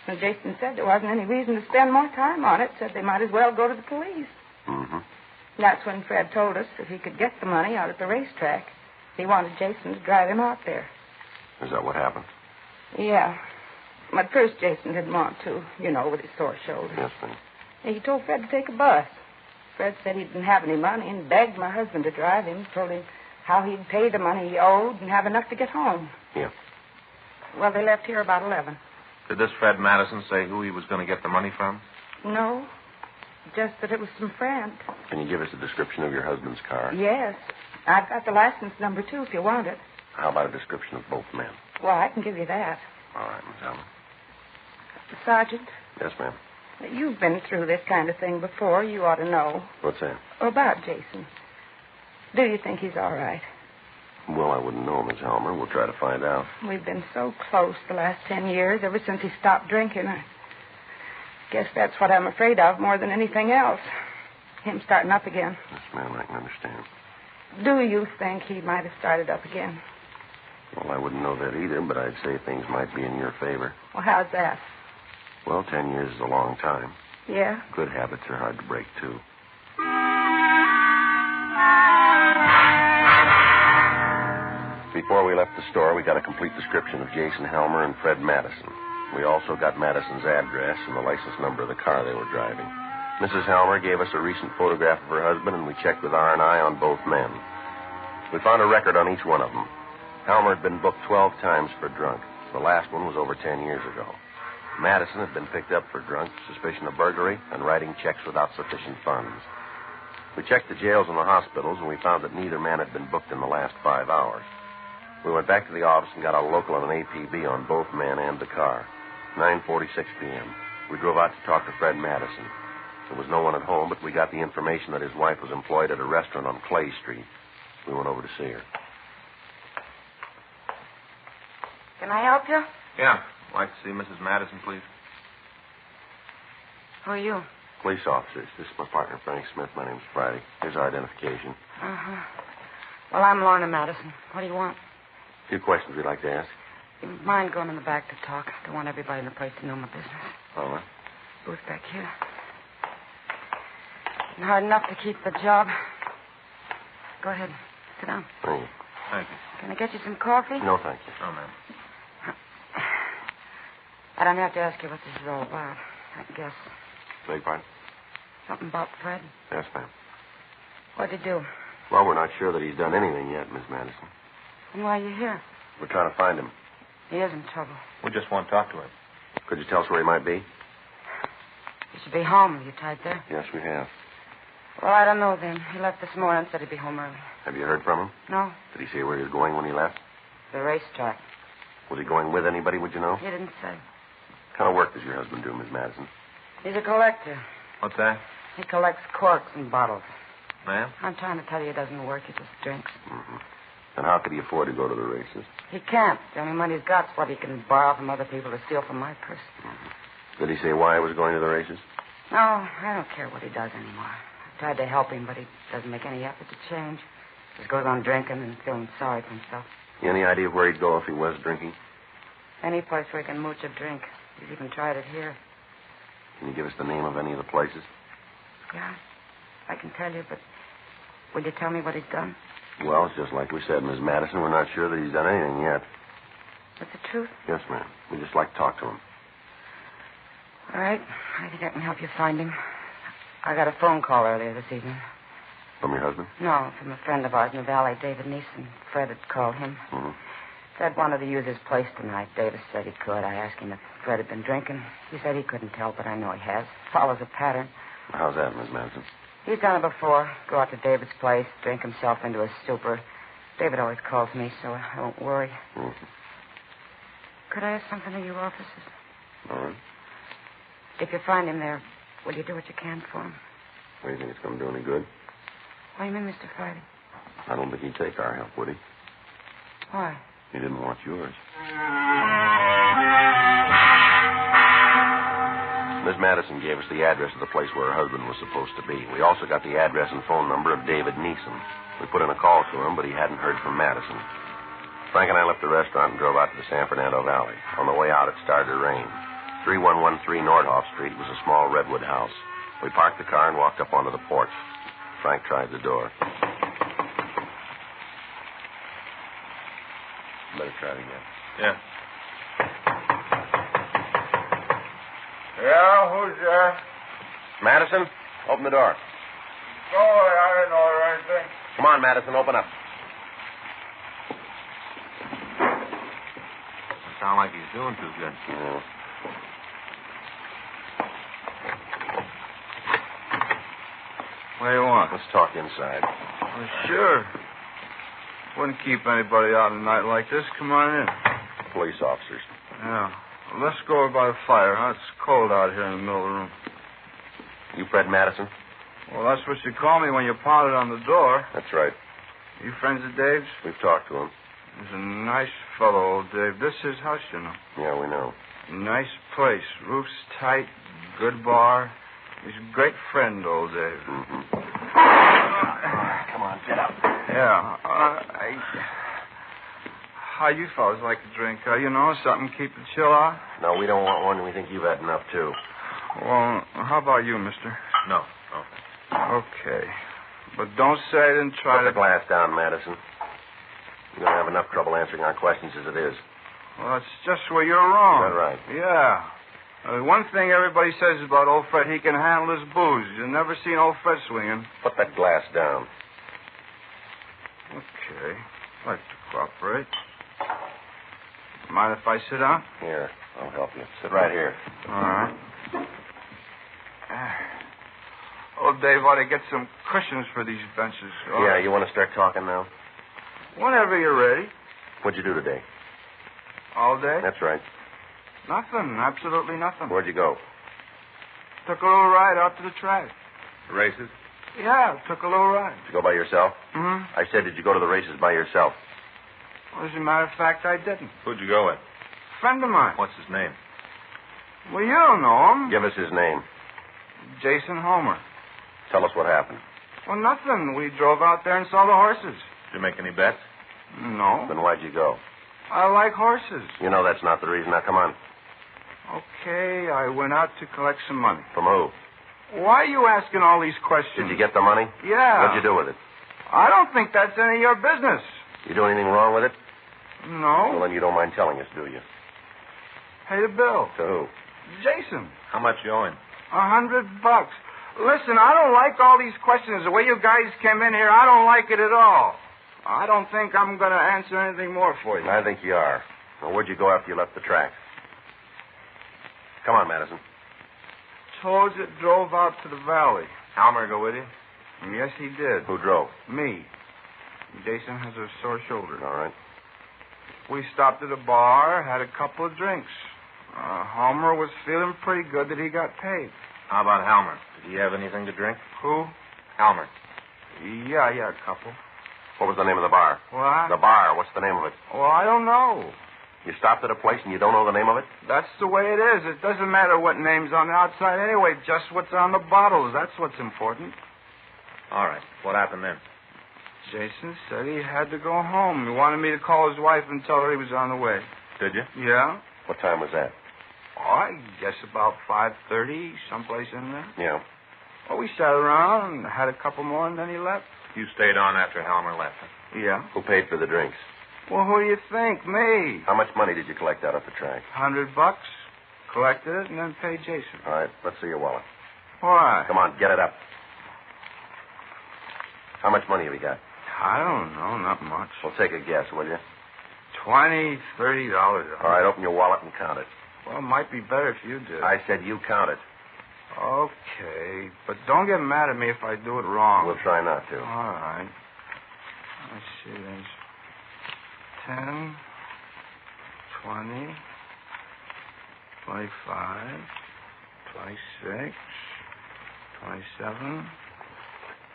S3: And Jason said there wasn't any reason to spend more time on it, said they might as well go to the police.
S9: Mm-hmm.
S3: That's when Fred told us if he could get the money out at the racetrack, he wanted Jason to drive him out there.
S9: Is that what happened?
S3: Yeah. At first, Jason didn't want to, you know, with his sore shoulder.
S9: Yes, ma'am.
S3: He told Fred to take a bus. Fred said he didn't have any money and begged my husband to drive him, told him how he'd pay the money he owed and have enough to get home.
S9: Yeah.
S3: Well, they left here about 11.
S22: Did this Fred Madison say who he was going to get the money from?
S3: No, just that it was some friend.
S9: Can you give us a description of your husband's car?
S3: Yes. I've got the license number, too, if you want it.
S9: How about a description of both men?
S3: Well, I can give you that.
S9: All right, Miss Allen.
S3: Sergeant?
S9: Yes, ma'am.
S3: You've been through this kind of thing before. You ought to know.
S9: What's that?
S3: About Jason. Do you think he's all right?
S9: Well, I wouldn't know, Miss Helmer. We'll try to find out.
S3: We've been so close the last 10 years, ever since he stopped drinking. I guess that's what I'm afraid of more than anything else. Him starting up again.
S9: Yes, ma'am, I can understand.
S3: Do you think he might have started up again?
S9: Well, I wouldn't know that either, but I'd say things might be in your favor.
S3: Well, how's that?
S9: Well, 10 years is a long time.
S3: Yeah?
S9: Good habits are hard to break, too. Before we left the store, we got a complete description of Jason Helmer and Fred Madison. We also got Madison's address and the license number of the car they were driving. Mrs. Helmer gave us a recent photograph of her husband, and we checked with R&I on both men. We found a record on each one of them. Helmer had been booked 12 times for drunk. The last one was over 10 years ago. Madison had been picked up for drunk, suspicion of burglary, and writing checks without sufficient funds. We checked the jails and the hospitals, and we found that neither man had been booked in the last 5 hours. We went back to the office and got a local and an APB on both men and the car. 9:46 p.m. We drove out to talk to Fred Madison. There was no one at home, but we got the information that his wife was employed at a restaurant on Clay Street. We went over to see her.
S3: Can I help you?
S22: Yeah. I'd like to see Mrs. Madison, please.
S3: Who are you?
S9: Police officers. This is my partner, Frank Smith. My name's Friday. Here's our identification.
S3: Uh-huh. Well, I'm Lorna Madison. What do you want?
S9: A few questions we'd like to ask.
S3: You mind going in the back to talk? I don't want everybody in the place to know my business.
S9: All right.
S3: Booth back here. Been hard enough to keep the job. Go ahead. Sit down.
S9: Thank you.
S22: Thank you.
S3: Can I get you some coffee?
S9: No, thank you.
S22: Oh, ma'am.
S3: I don't have to ask you what this is all about. I guess.
S9: Beg pardon?
S3: Something about Fred?
S9: Yes, ma'am.
S3: What'd he do?
S9: Well, we're not sure that he's done anything yet, Miss Madison.
S3: And why are you here?
S9: We're trying to find him.
S3: He is in trouble.
S22: We just want to talk to him.
S9: Could you tell us where he might be?
S3: He should be home. Are you tied there?
S9: Yes, we have.
S3: Well, I don't know then. He left this morning and said he'd be home early.
S9: Have you heard from him?
S3: No.
S9: Did he say where he was going when he left?
S3: The racetrack.
S9: Was he going with anybody, would you know?
S3: He didn't say.
S9: kind of work does your husband do, Miss Madison?
S3: He's a collector.
S22: What's that?
S3: He collects corks and bottles.
S22: Ma'am?
S3: I'm trying to tell you he doesn't work. He just drinks.
S9: Mm-hmm. And how could he afford to go to the races?
S3: He can't. The only money he's got's what he can borrow from other people to steal from my purse.
S9: Did he say why he was going to the races?
S3: No, I don't care what he does anymore. I tried to help him, but he doesn't make any effort to change. Just goes on drinking and feeling sorry for himself.
S9: Any idea of where he'd go if he was drinking?
S3: Any place where he can mooch a drink. He's even tried it here.
S9: Can you give us the name of any of the places?
S3: Yeah, I can tell you, but will you tell me what he's done?
S9: Well, it's just like we said, Miss Madison. We're not sure that he's done anything yet.
S3: That's the truth?
S9: Yes, ma'am. We'd just like to talk to him.
S3: All right. I think I can help you find him. I got a phone call earlier this evening.
S9: From your husband?
S3: No, from a friend of ours in the valley, David Neeson. Fred had called him.
S9: Mm-hmm.
S3: Fred wanted to use his place tonight. Davis said he could. I asked him if Fred had been drinking. He said he couldn't tell, but I know he has. Follows a pattern.
S9: How's that, Miss Madison?
S3: He's done it before. Go out to David's place, drink himself into a stupor. David always calls me, so I won't worry.
S9: Mm-hmm.
S3: Could I ask something of you officers?
S9: All right.
S3: If you find him there, will you do what you can for him?
S9: What do you think it's going to do any good?
S3: What do you mean, Mr. Friday?
S9: I don't think he'd take our help, would he?
S3: Why?
S9: He didn't want yours. Miss Madison gave us the address of the place where her husband was supposed to be. We also got the address and phone number of David Neeson. We put in a call to him, but he hadn't heard from Madison. Frank and I left the restaurant and drove out to the San Fernando Valley. On the way out, it started to rain. 3113 Nordhoff Street was a small redwood house. We parked the car and walked up onto the porch. Frank tried the door. Better try it again.
S22: Yeah.
S1: Yeah, who's there?
S9: Madison, open the door.
S1: Go away, I didn't order anything.
S9: Come on, Madison, open up.
S22: Doesn't sound like he's doing too good.
S9: Yeah.
S1: What do you want?
S9: Let's talk inside.
S1: Well, sure. Wouldn't keep anybody out at a night like this. Come on in.
S9: Police officers.
S1: Yeah. Well, let's go over by the fire, huh? It's cold out here in the middle of the room.
S9: You Fred Madison?
S1: Well, that's what you call me when you pounded on the door.
S9: That's right.
S1: You friends of Dave's?
S9: We've talked to him.
S1: He's a nice fellow, old Dave. This is his house, you know.
S9: Yeah, we know.
S1: Nice place. Roof's tight. Good bar. He's a great friend, old Dave.
S9: Mm-hmm. Come on, get up.
S1: Yeah. How you fellas like to drink? You know, something to keep the chill out?
S9: No, we don't want one. We think you've had enough, too.
S1: Well, how about you, mister?
S22: No.
S1: Okay. But don't say I didn't try
S9: Put
S1: to...
S9: the glass down, Madison. You're going to have enough trouble answering our questions as it is.
S1: Well, that's just where you're wrong.
S9: Is that right?
S1: Yeah. One thing everybody says about old Fred, he can handle his booze. You've never seen old Fred swinging.
S9: Put that glass down.
S1: Okay. I'd like to cooperate. Mind if I sit down?
S9: Here, I'll help you. Sit right here.
S1: All right. Old Dave ought to get some cushions for these benches. Oh.
S9: Yeah, you want to start talking now?
S1: Whenever you're ready.
S9: What'd you do today?
S1: All day?
S9: That's right.
S1: Nothing. Absolutely nothing.
S9: Where'd you go?
S1: Took a little ride out to the track.
S22: The races?
S1: Yeah, took a little ride.
S9: Did you go by yourself?
S1: Mm-hmm.
S9: I said, did you go to the races by yourself?
S1: Well, as a matter of fact, I didn't.
S22: Who'd you go with?
S1: Friend of mine.
S22: What's his name?
S1: Well, you don't know him.
S9: Give us his name.
S1: Jason Homer.
S9: Tell us what happened.
S1: Well, nothing. We drove out there and saw the horses.
S22: Did you make any bets?
S1: No.
S9: Then why'd you go?
S1: I like horses.
S9: You know that's not the reason. Now, come on.
S1: Okay, I went out to collect some money.
S9: From who?
S1: Why are you asking all these questions?
S9: Did you get the money?
S1: Yeah.
S9: What'd you do with it?
S1: I don't think that's any of your business.
S9: You do anything wrong with it?
S1: No.
S9: Well, then you don't mind telling us, do you?
S1: Pay the bill.
S9: To who?
S1: Jason.
S22: How much you owe him?
S1: $100. Listen, I don't like all these questions. The way you guys came in here, I don't like it at all. I don't think I'm going to answer anything more for you.
S9: I think you are. Well, where'd you go after you left the track? Come on, Madison.
S1: Told you drove out to the valley.
S22: Almer go with you?
S1: Yes, he did.
S9: Who drove?
S1: Me. Jason has a sore shoulder.
S9: All right.
S1: We stopped at a bar, had a couple of drinks. Homer was feeling pretty good that he got paid.
S22: How about Helmer? Did he have anything to drink?
S1: Who?
S22: Helmer.
S1: Yeah, a couple.
S9: What was the name of the bar?
S1: What?
S9: The bar. What's the name of it?
S1: Well, I don't know.
S9: You stopped at a place and you don't know the name of it?
S1: That's the way it is. It doesn't matter what name's on the outside anyway, just what's on the bottles. That's what's important.
S22: All right. What happened then?
S1: Jason said he had to go home. He wanted me to call his wife and tell her he was on the way.
S22: Did you?
S1: Yeah?
S9: What time was that?
S1: Oh, I guess about 5:30, someplace in there.
S9: Yeah.
S1: Well, we sat around and had a couple more, and then he left.
S22: You stayed on after Helmer left. Huh?
S1: Yeah.
S9: Who paid for the drinks?
S1: Well, who do you think? Me.
S9: How much money did you collect out of the track?
S1: $100. Collected it and then paid Jason.
S9: All right, let's see your wallet.
S1: Why?
S9: Come on, get it up. How much money have you got?
S1: I don't know, not much.
S9: Well, take a guess, will you?
S1: $20, $30.
S9: All right, open your wallet and count it.
S1: Well, it might be better if you did.
S9: I said you count it.
S1: Okay, but don't get mad at me if I do it wrong.
S9: We'll try not to.
S1: All right. Let's see, there's 10, 20, 25, 26, 27.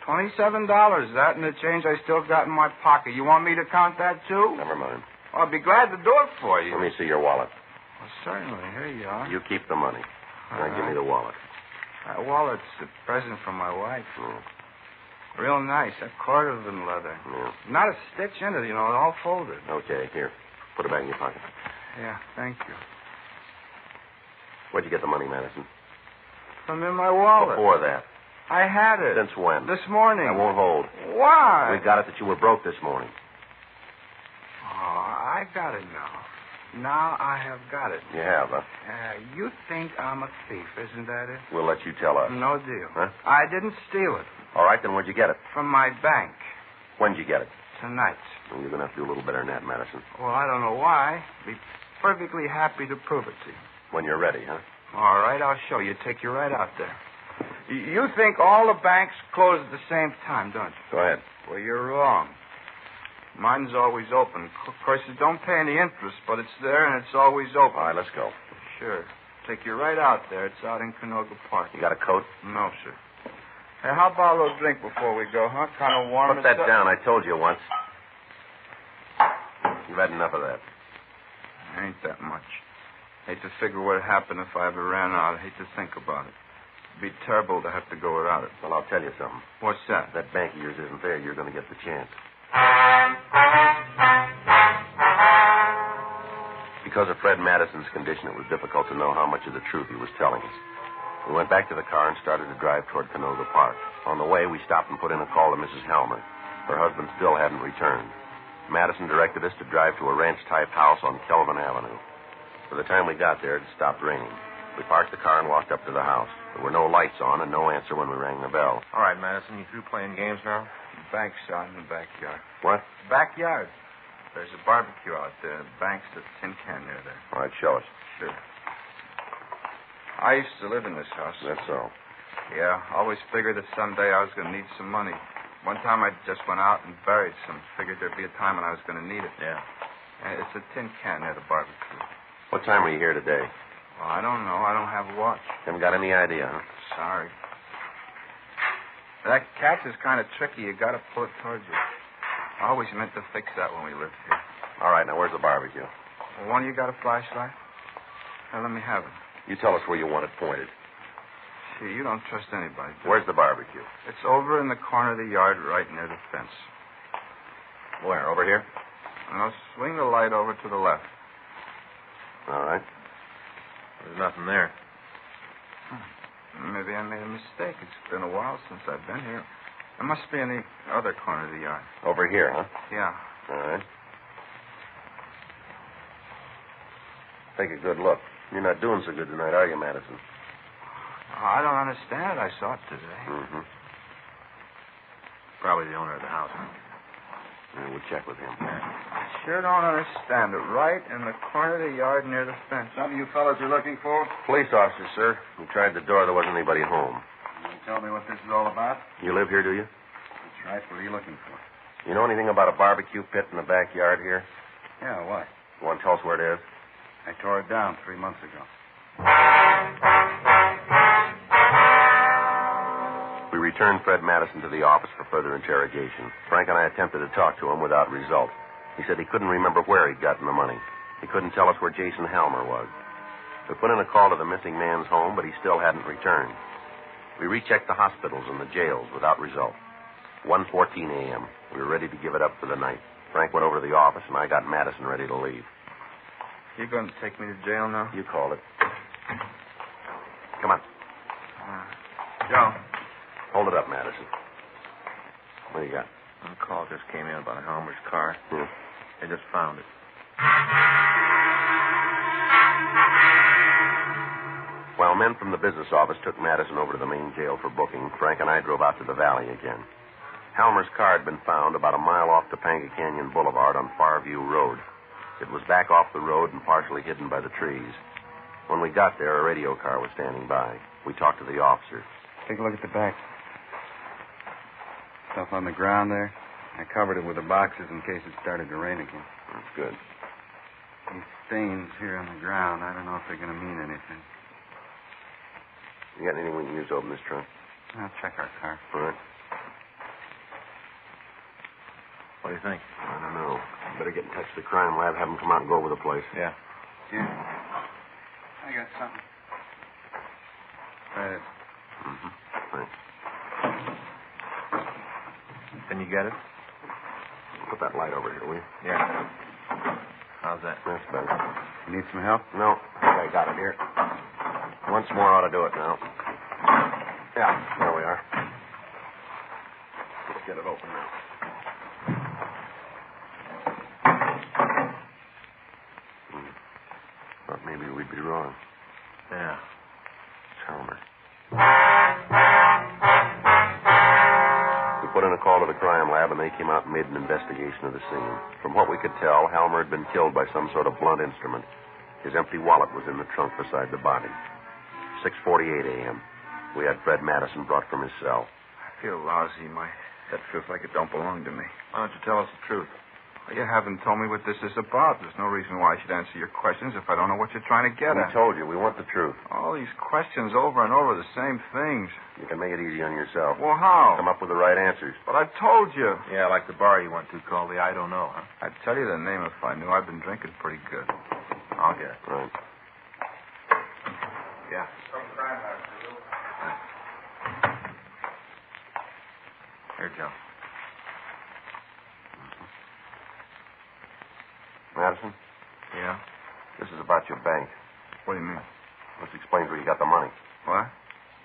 S1: $27. That and the change I still got in my pocket. You want me to count that, too?
S9: Never mind.
S1: I'll be glad to do it for you.
S9: Let me see your wallet.
S1: Well, certainly. Here you are.
S9: You keep the money. Now give me the wallet.
S1: That wallet's a present from my wife.
S9: Mm.
S1: Real nice. That cord of in leather.
S9: Yeah.
S1: Not a stitch in it, all folded.
S9: Okay, here. Put it back in your pocket.
S1: Yeah, thank you.
S9: Where'd you get the money, Madison?
S1: From in my wallet.
S9: Before that.
S1: I had it.
S9: Since when?
S1: This morning.
S9: That won't hold.
S1: Why?
S9: We got it that you were broke this morning.
S1: Oh, I got it now. Now I have got it.
S9: You have, huh?
S1: You think I'm a thief, isn't that it?
S9: We'll let you tell us.
S1: No deal.
S9: Huh?
S1: I didn't steal it.
S9: All right, then where'd you get it?
S1: From my bank.
S9: When'd you get it?
S1: Tonight.
S9: Well, you're going to have to do a little better than that, Madison.
S1: Well, I don't know why. Be perfectly happy to prove it to you.
S9: When you're ready, huh?
S1: All right, I'll show you. Take you right out there. You think all the banks close at the same time, don't you?
S9: Go ahead.
S1: Well, you're wrong. Mine's always open. Of course, it don't pay any interest, but it's there and it's always open.
S9: All right, let's go.
S1: Sure. Take you right out there. It's out in Canoga Park.
S9: You got a coat?
S1: No, sir. Hey, how about a little drink before we go, huh? Kind of warm.
S9: Put that down. I told you once. You've had enough of that.
S1: Ain't that much. Hate to figure what would happen if I ever ran out. I hate to think about it. It'd be terrible to have to go without it.
S9: Well, I'll tell you something.
S1: What's that?
S9: If that bank of yours isn't there, you're going to get the chance. Because of Fred Madison's condition, it was difficult to know how much of the truth he was telling us. We went back to the car and started to drive toward Canoga Park. On the way, we stopped and put in a call to Mrs. Helmer. Her husband still hadn't returned. Madison directed us to drive to a ranch-type house on Kelvin Avenue. By the time we got there, it stopped raining. We parked the car and walked up to the house. There were no lights on and no answer when we rang the bell.
S22: All right, Madison, you through playing games now?
S1: Bank's out in the backyard.
S9: What?
S1: Backyard. There's a barbecue out there. Bank's the tin can near there.
S9: All right, show us.
S1: Sure. I used to live in this house.
S9: That's so.
S1: Yeah, always figured that someday I was going to need some money. One time I just went out and buried some. Figured there'd be a time when I was going to need it.
S22: Yeah.
S1: And it's a tin can near the barbecue.
S9: What time were you here today?
S1: Well, I don't know. I don't have a watch.
S9: Haven't got any idea, huh?
S1: Sorry. That catch is kind of tricky. You got to pull it towards you. I always meant to fix that when we lived here.
S9: All right, now where's the barbecue?
S1: Well, one of you got a flashlight? Now, let me have it.
S9: You tell us where you want it pointed.
S1: See, you don't trust anybody.
S9: Where's the barbecue?
S1: It's over in the corner of the yard right near the fence.
S9: Where, over here?
S1: Now, swing the light over to the left.
S9: All right.
S22: There's nothing there.
S1: Maybe I made a mistake. It's been a while since I've been here. It must be in the other corner of the yard.
S9: Over here, huh?
S1: Yeah.
S9: All right. Take a good look. You're not doing so good tonight, are you, Madison?
S1: I don't understand it. I saw it today.
S9: Mm-hmm.
S22: Probably the owner of the house, huh?
S9: Yeah, we'll check with him.
S1: I sure don't understand it. Right in the corner of the yard near the fence.
S10: Something you fellas are looking for?
S9: Police officer, sir. We tried the door. There wasn't anybody home.
S10: Can you tell me what this is all about?
S9: You live here, do you?
S10: That's right. What are you looking for?
S9: You know anything about a barbecue pit in the backyard here?
S10: Yeah, what?
S9: You want to tell us where it is?
S1: I tore it down 3 months ago.
S9: We returned Fred Madison to the office for further interrogation. Frank and I attempted to talk to him without result. He said he couldn't remember where he'd gotten the money. He couldn't tell us where Jason Helmer was. We put in a call to the missing man's home, but he still hadn't returned. We rechecked the hospitals and the jails without result. 1:14 a.m. We were ready to give it up for the night. Frank went over to the office, and I got Madison ready to leave.
S1: You going to take me to jail now?
S9: You called it. Come on.
S21: Joe.
S9: Hold it up, Madison. What do you got?
S21: A call just came in about Helmer's car.
S9: Yeah.
S21: They just found it.
S9: While men from the business office took Madison over to the main jail for booking, Frank and I drove out to the valley again. Helmer's car had been found about a mile off Topanga Canyon Boulevard on Farview Road. It was back off the road and partially hidden by the trees. When we got there, a radio car was standing by. We talked to the officer.
S1: Take a look at the back. Stuff on the ground there. I covered it with the boxes in case it started to rain again.
S9: That's good.
S1: These stains here on the ground, I don't know if they're going to mean anything.
S9: You got anything we can use to open this trunk?
S1: I'll check our car.
S9: All right.
S21: What do you think?
S9: I don't know. Better get in touch with the crime lab, have them come out and go over the place.
S21: Yeah.
S1: Yeah. I got something. Right.
S9: Mm-hmm. Thanks.
S21: Can you get it?
S9: Put that light over here, will you?
S21: Yeah. How's that?
S9: That's better.
S1: You need some help?
S9: No. I think I got it here. Once more ought to do it now. Yeah, there we are. Let's get it open now. Thought maybe we'd be wrong.
S21: Yeah.
S9: It's Helmer. We put in a call to the crime lab, and they came out and made an investigation of the scene. From what we could tell, Helmer had been killed by some sort of blunt instrument. His empty wallet was in the trunk beside the body. 6:48 a.m. We had Fred Madison brought from his cell.
S1: I feel lousy. My head feels like it don't belong to me.
S21: Why don't you tell us the truth?
S1: You haven't told me what this is about. There's no reason why I should answer your questions if I don't know what you're trying to get at.
S9: We told you. We want the truth.
S1: All these questions over and over, the same things.
S9: You can make it easy on yourself.
S1: Well, how?
S9: Come up with the right answers.
S1: But I've told you.
S21: Yeah, like the bar you went to called the I Don't Know, huh?
S1: I'd tell you the name if I knew. I've been drinking pretty good.
S21: I'll get it.
S9: Right.
S21: Yeah. Here, Joe.
S9: Madison?
S21: Yeah?
S9: This is about your bank.
S1: What do you mean?
S9: This explains where you got the money.
S1: What?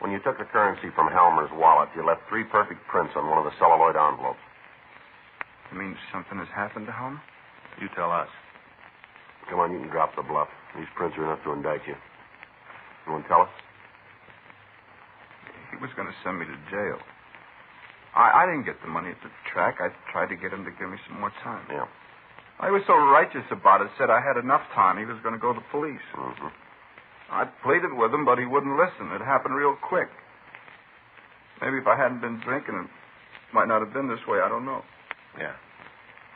S9: When you took the currency from Helmer's wallet, you left 3 perfect prints on one of the celluloid envelopes.
S1: You mean something has happened to Helmer?
S21: You tell us.
S9: Come on, you can drop the bluff. These prints are enough to indict you. You want to tell us?
S1: He was going to send me to jail. I didn't get the money at the track. I tried to get him to give me some more time.
S9: Yeah.
S1: I was so righteous about it, said I had enough time. He was going to go to the police.
S9: Mm-hmm.
S1: I pleaded with him, but he wouldn't listen. It happened real quick. Maybe if I hadn't been drinking, it might not have been this way. I don't know.
S21: Yeah.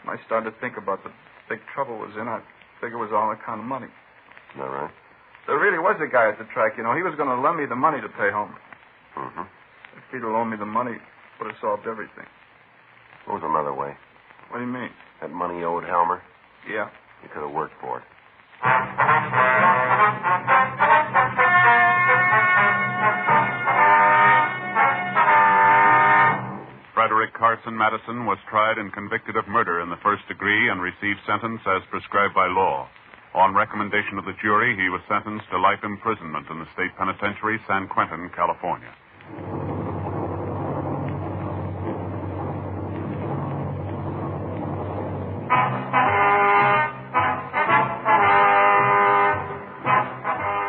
S1: When I started to think about the big trouble I was in, I figured it was all that kind of money.
S9: Is that right?
S1: There really was a guy at the track, you know. He was going to lend me the money to pay home.
S9: Mm-hmm.
S1: If he'd have loaned me the money, it would have solved everything.
S9: What was another way?
S1: What do you mean?
S9: That money you owed Helmer?
S1: Yeah.
S9: You could have worked for it.
S8: Frederick Carson Madison was tried and convicted of murder in the first degree and received sentence as prescribed by law. On recommendation of the jury, he was sentenced to life imprisonment in the state penitentiary, San Quentin, California.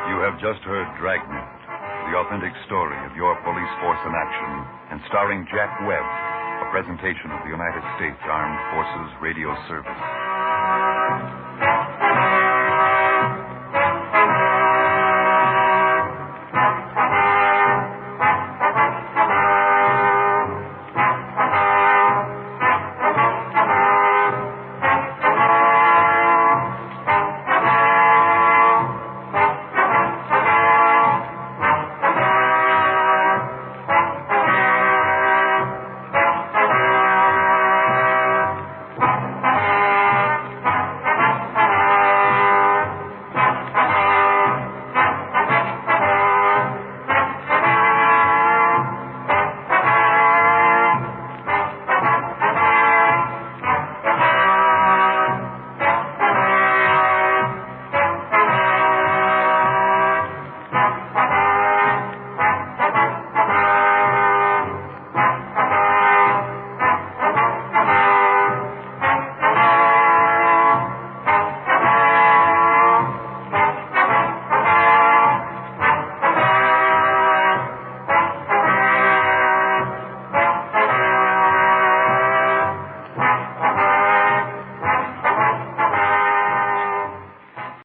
S12: You have just heard Dragnet, the authentic story of your police force in action, and starring Jack Webb, a presentation of the United States Armed Forces Radio Service.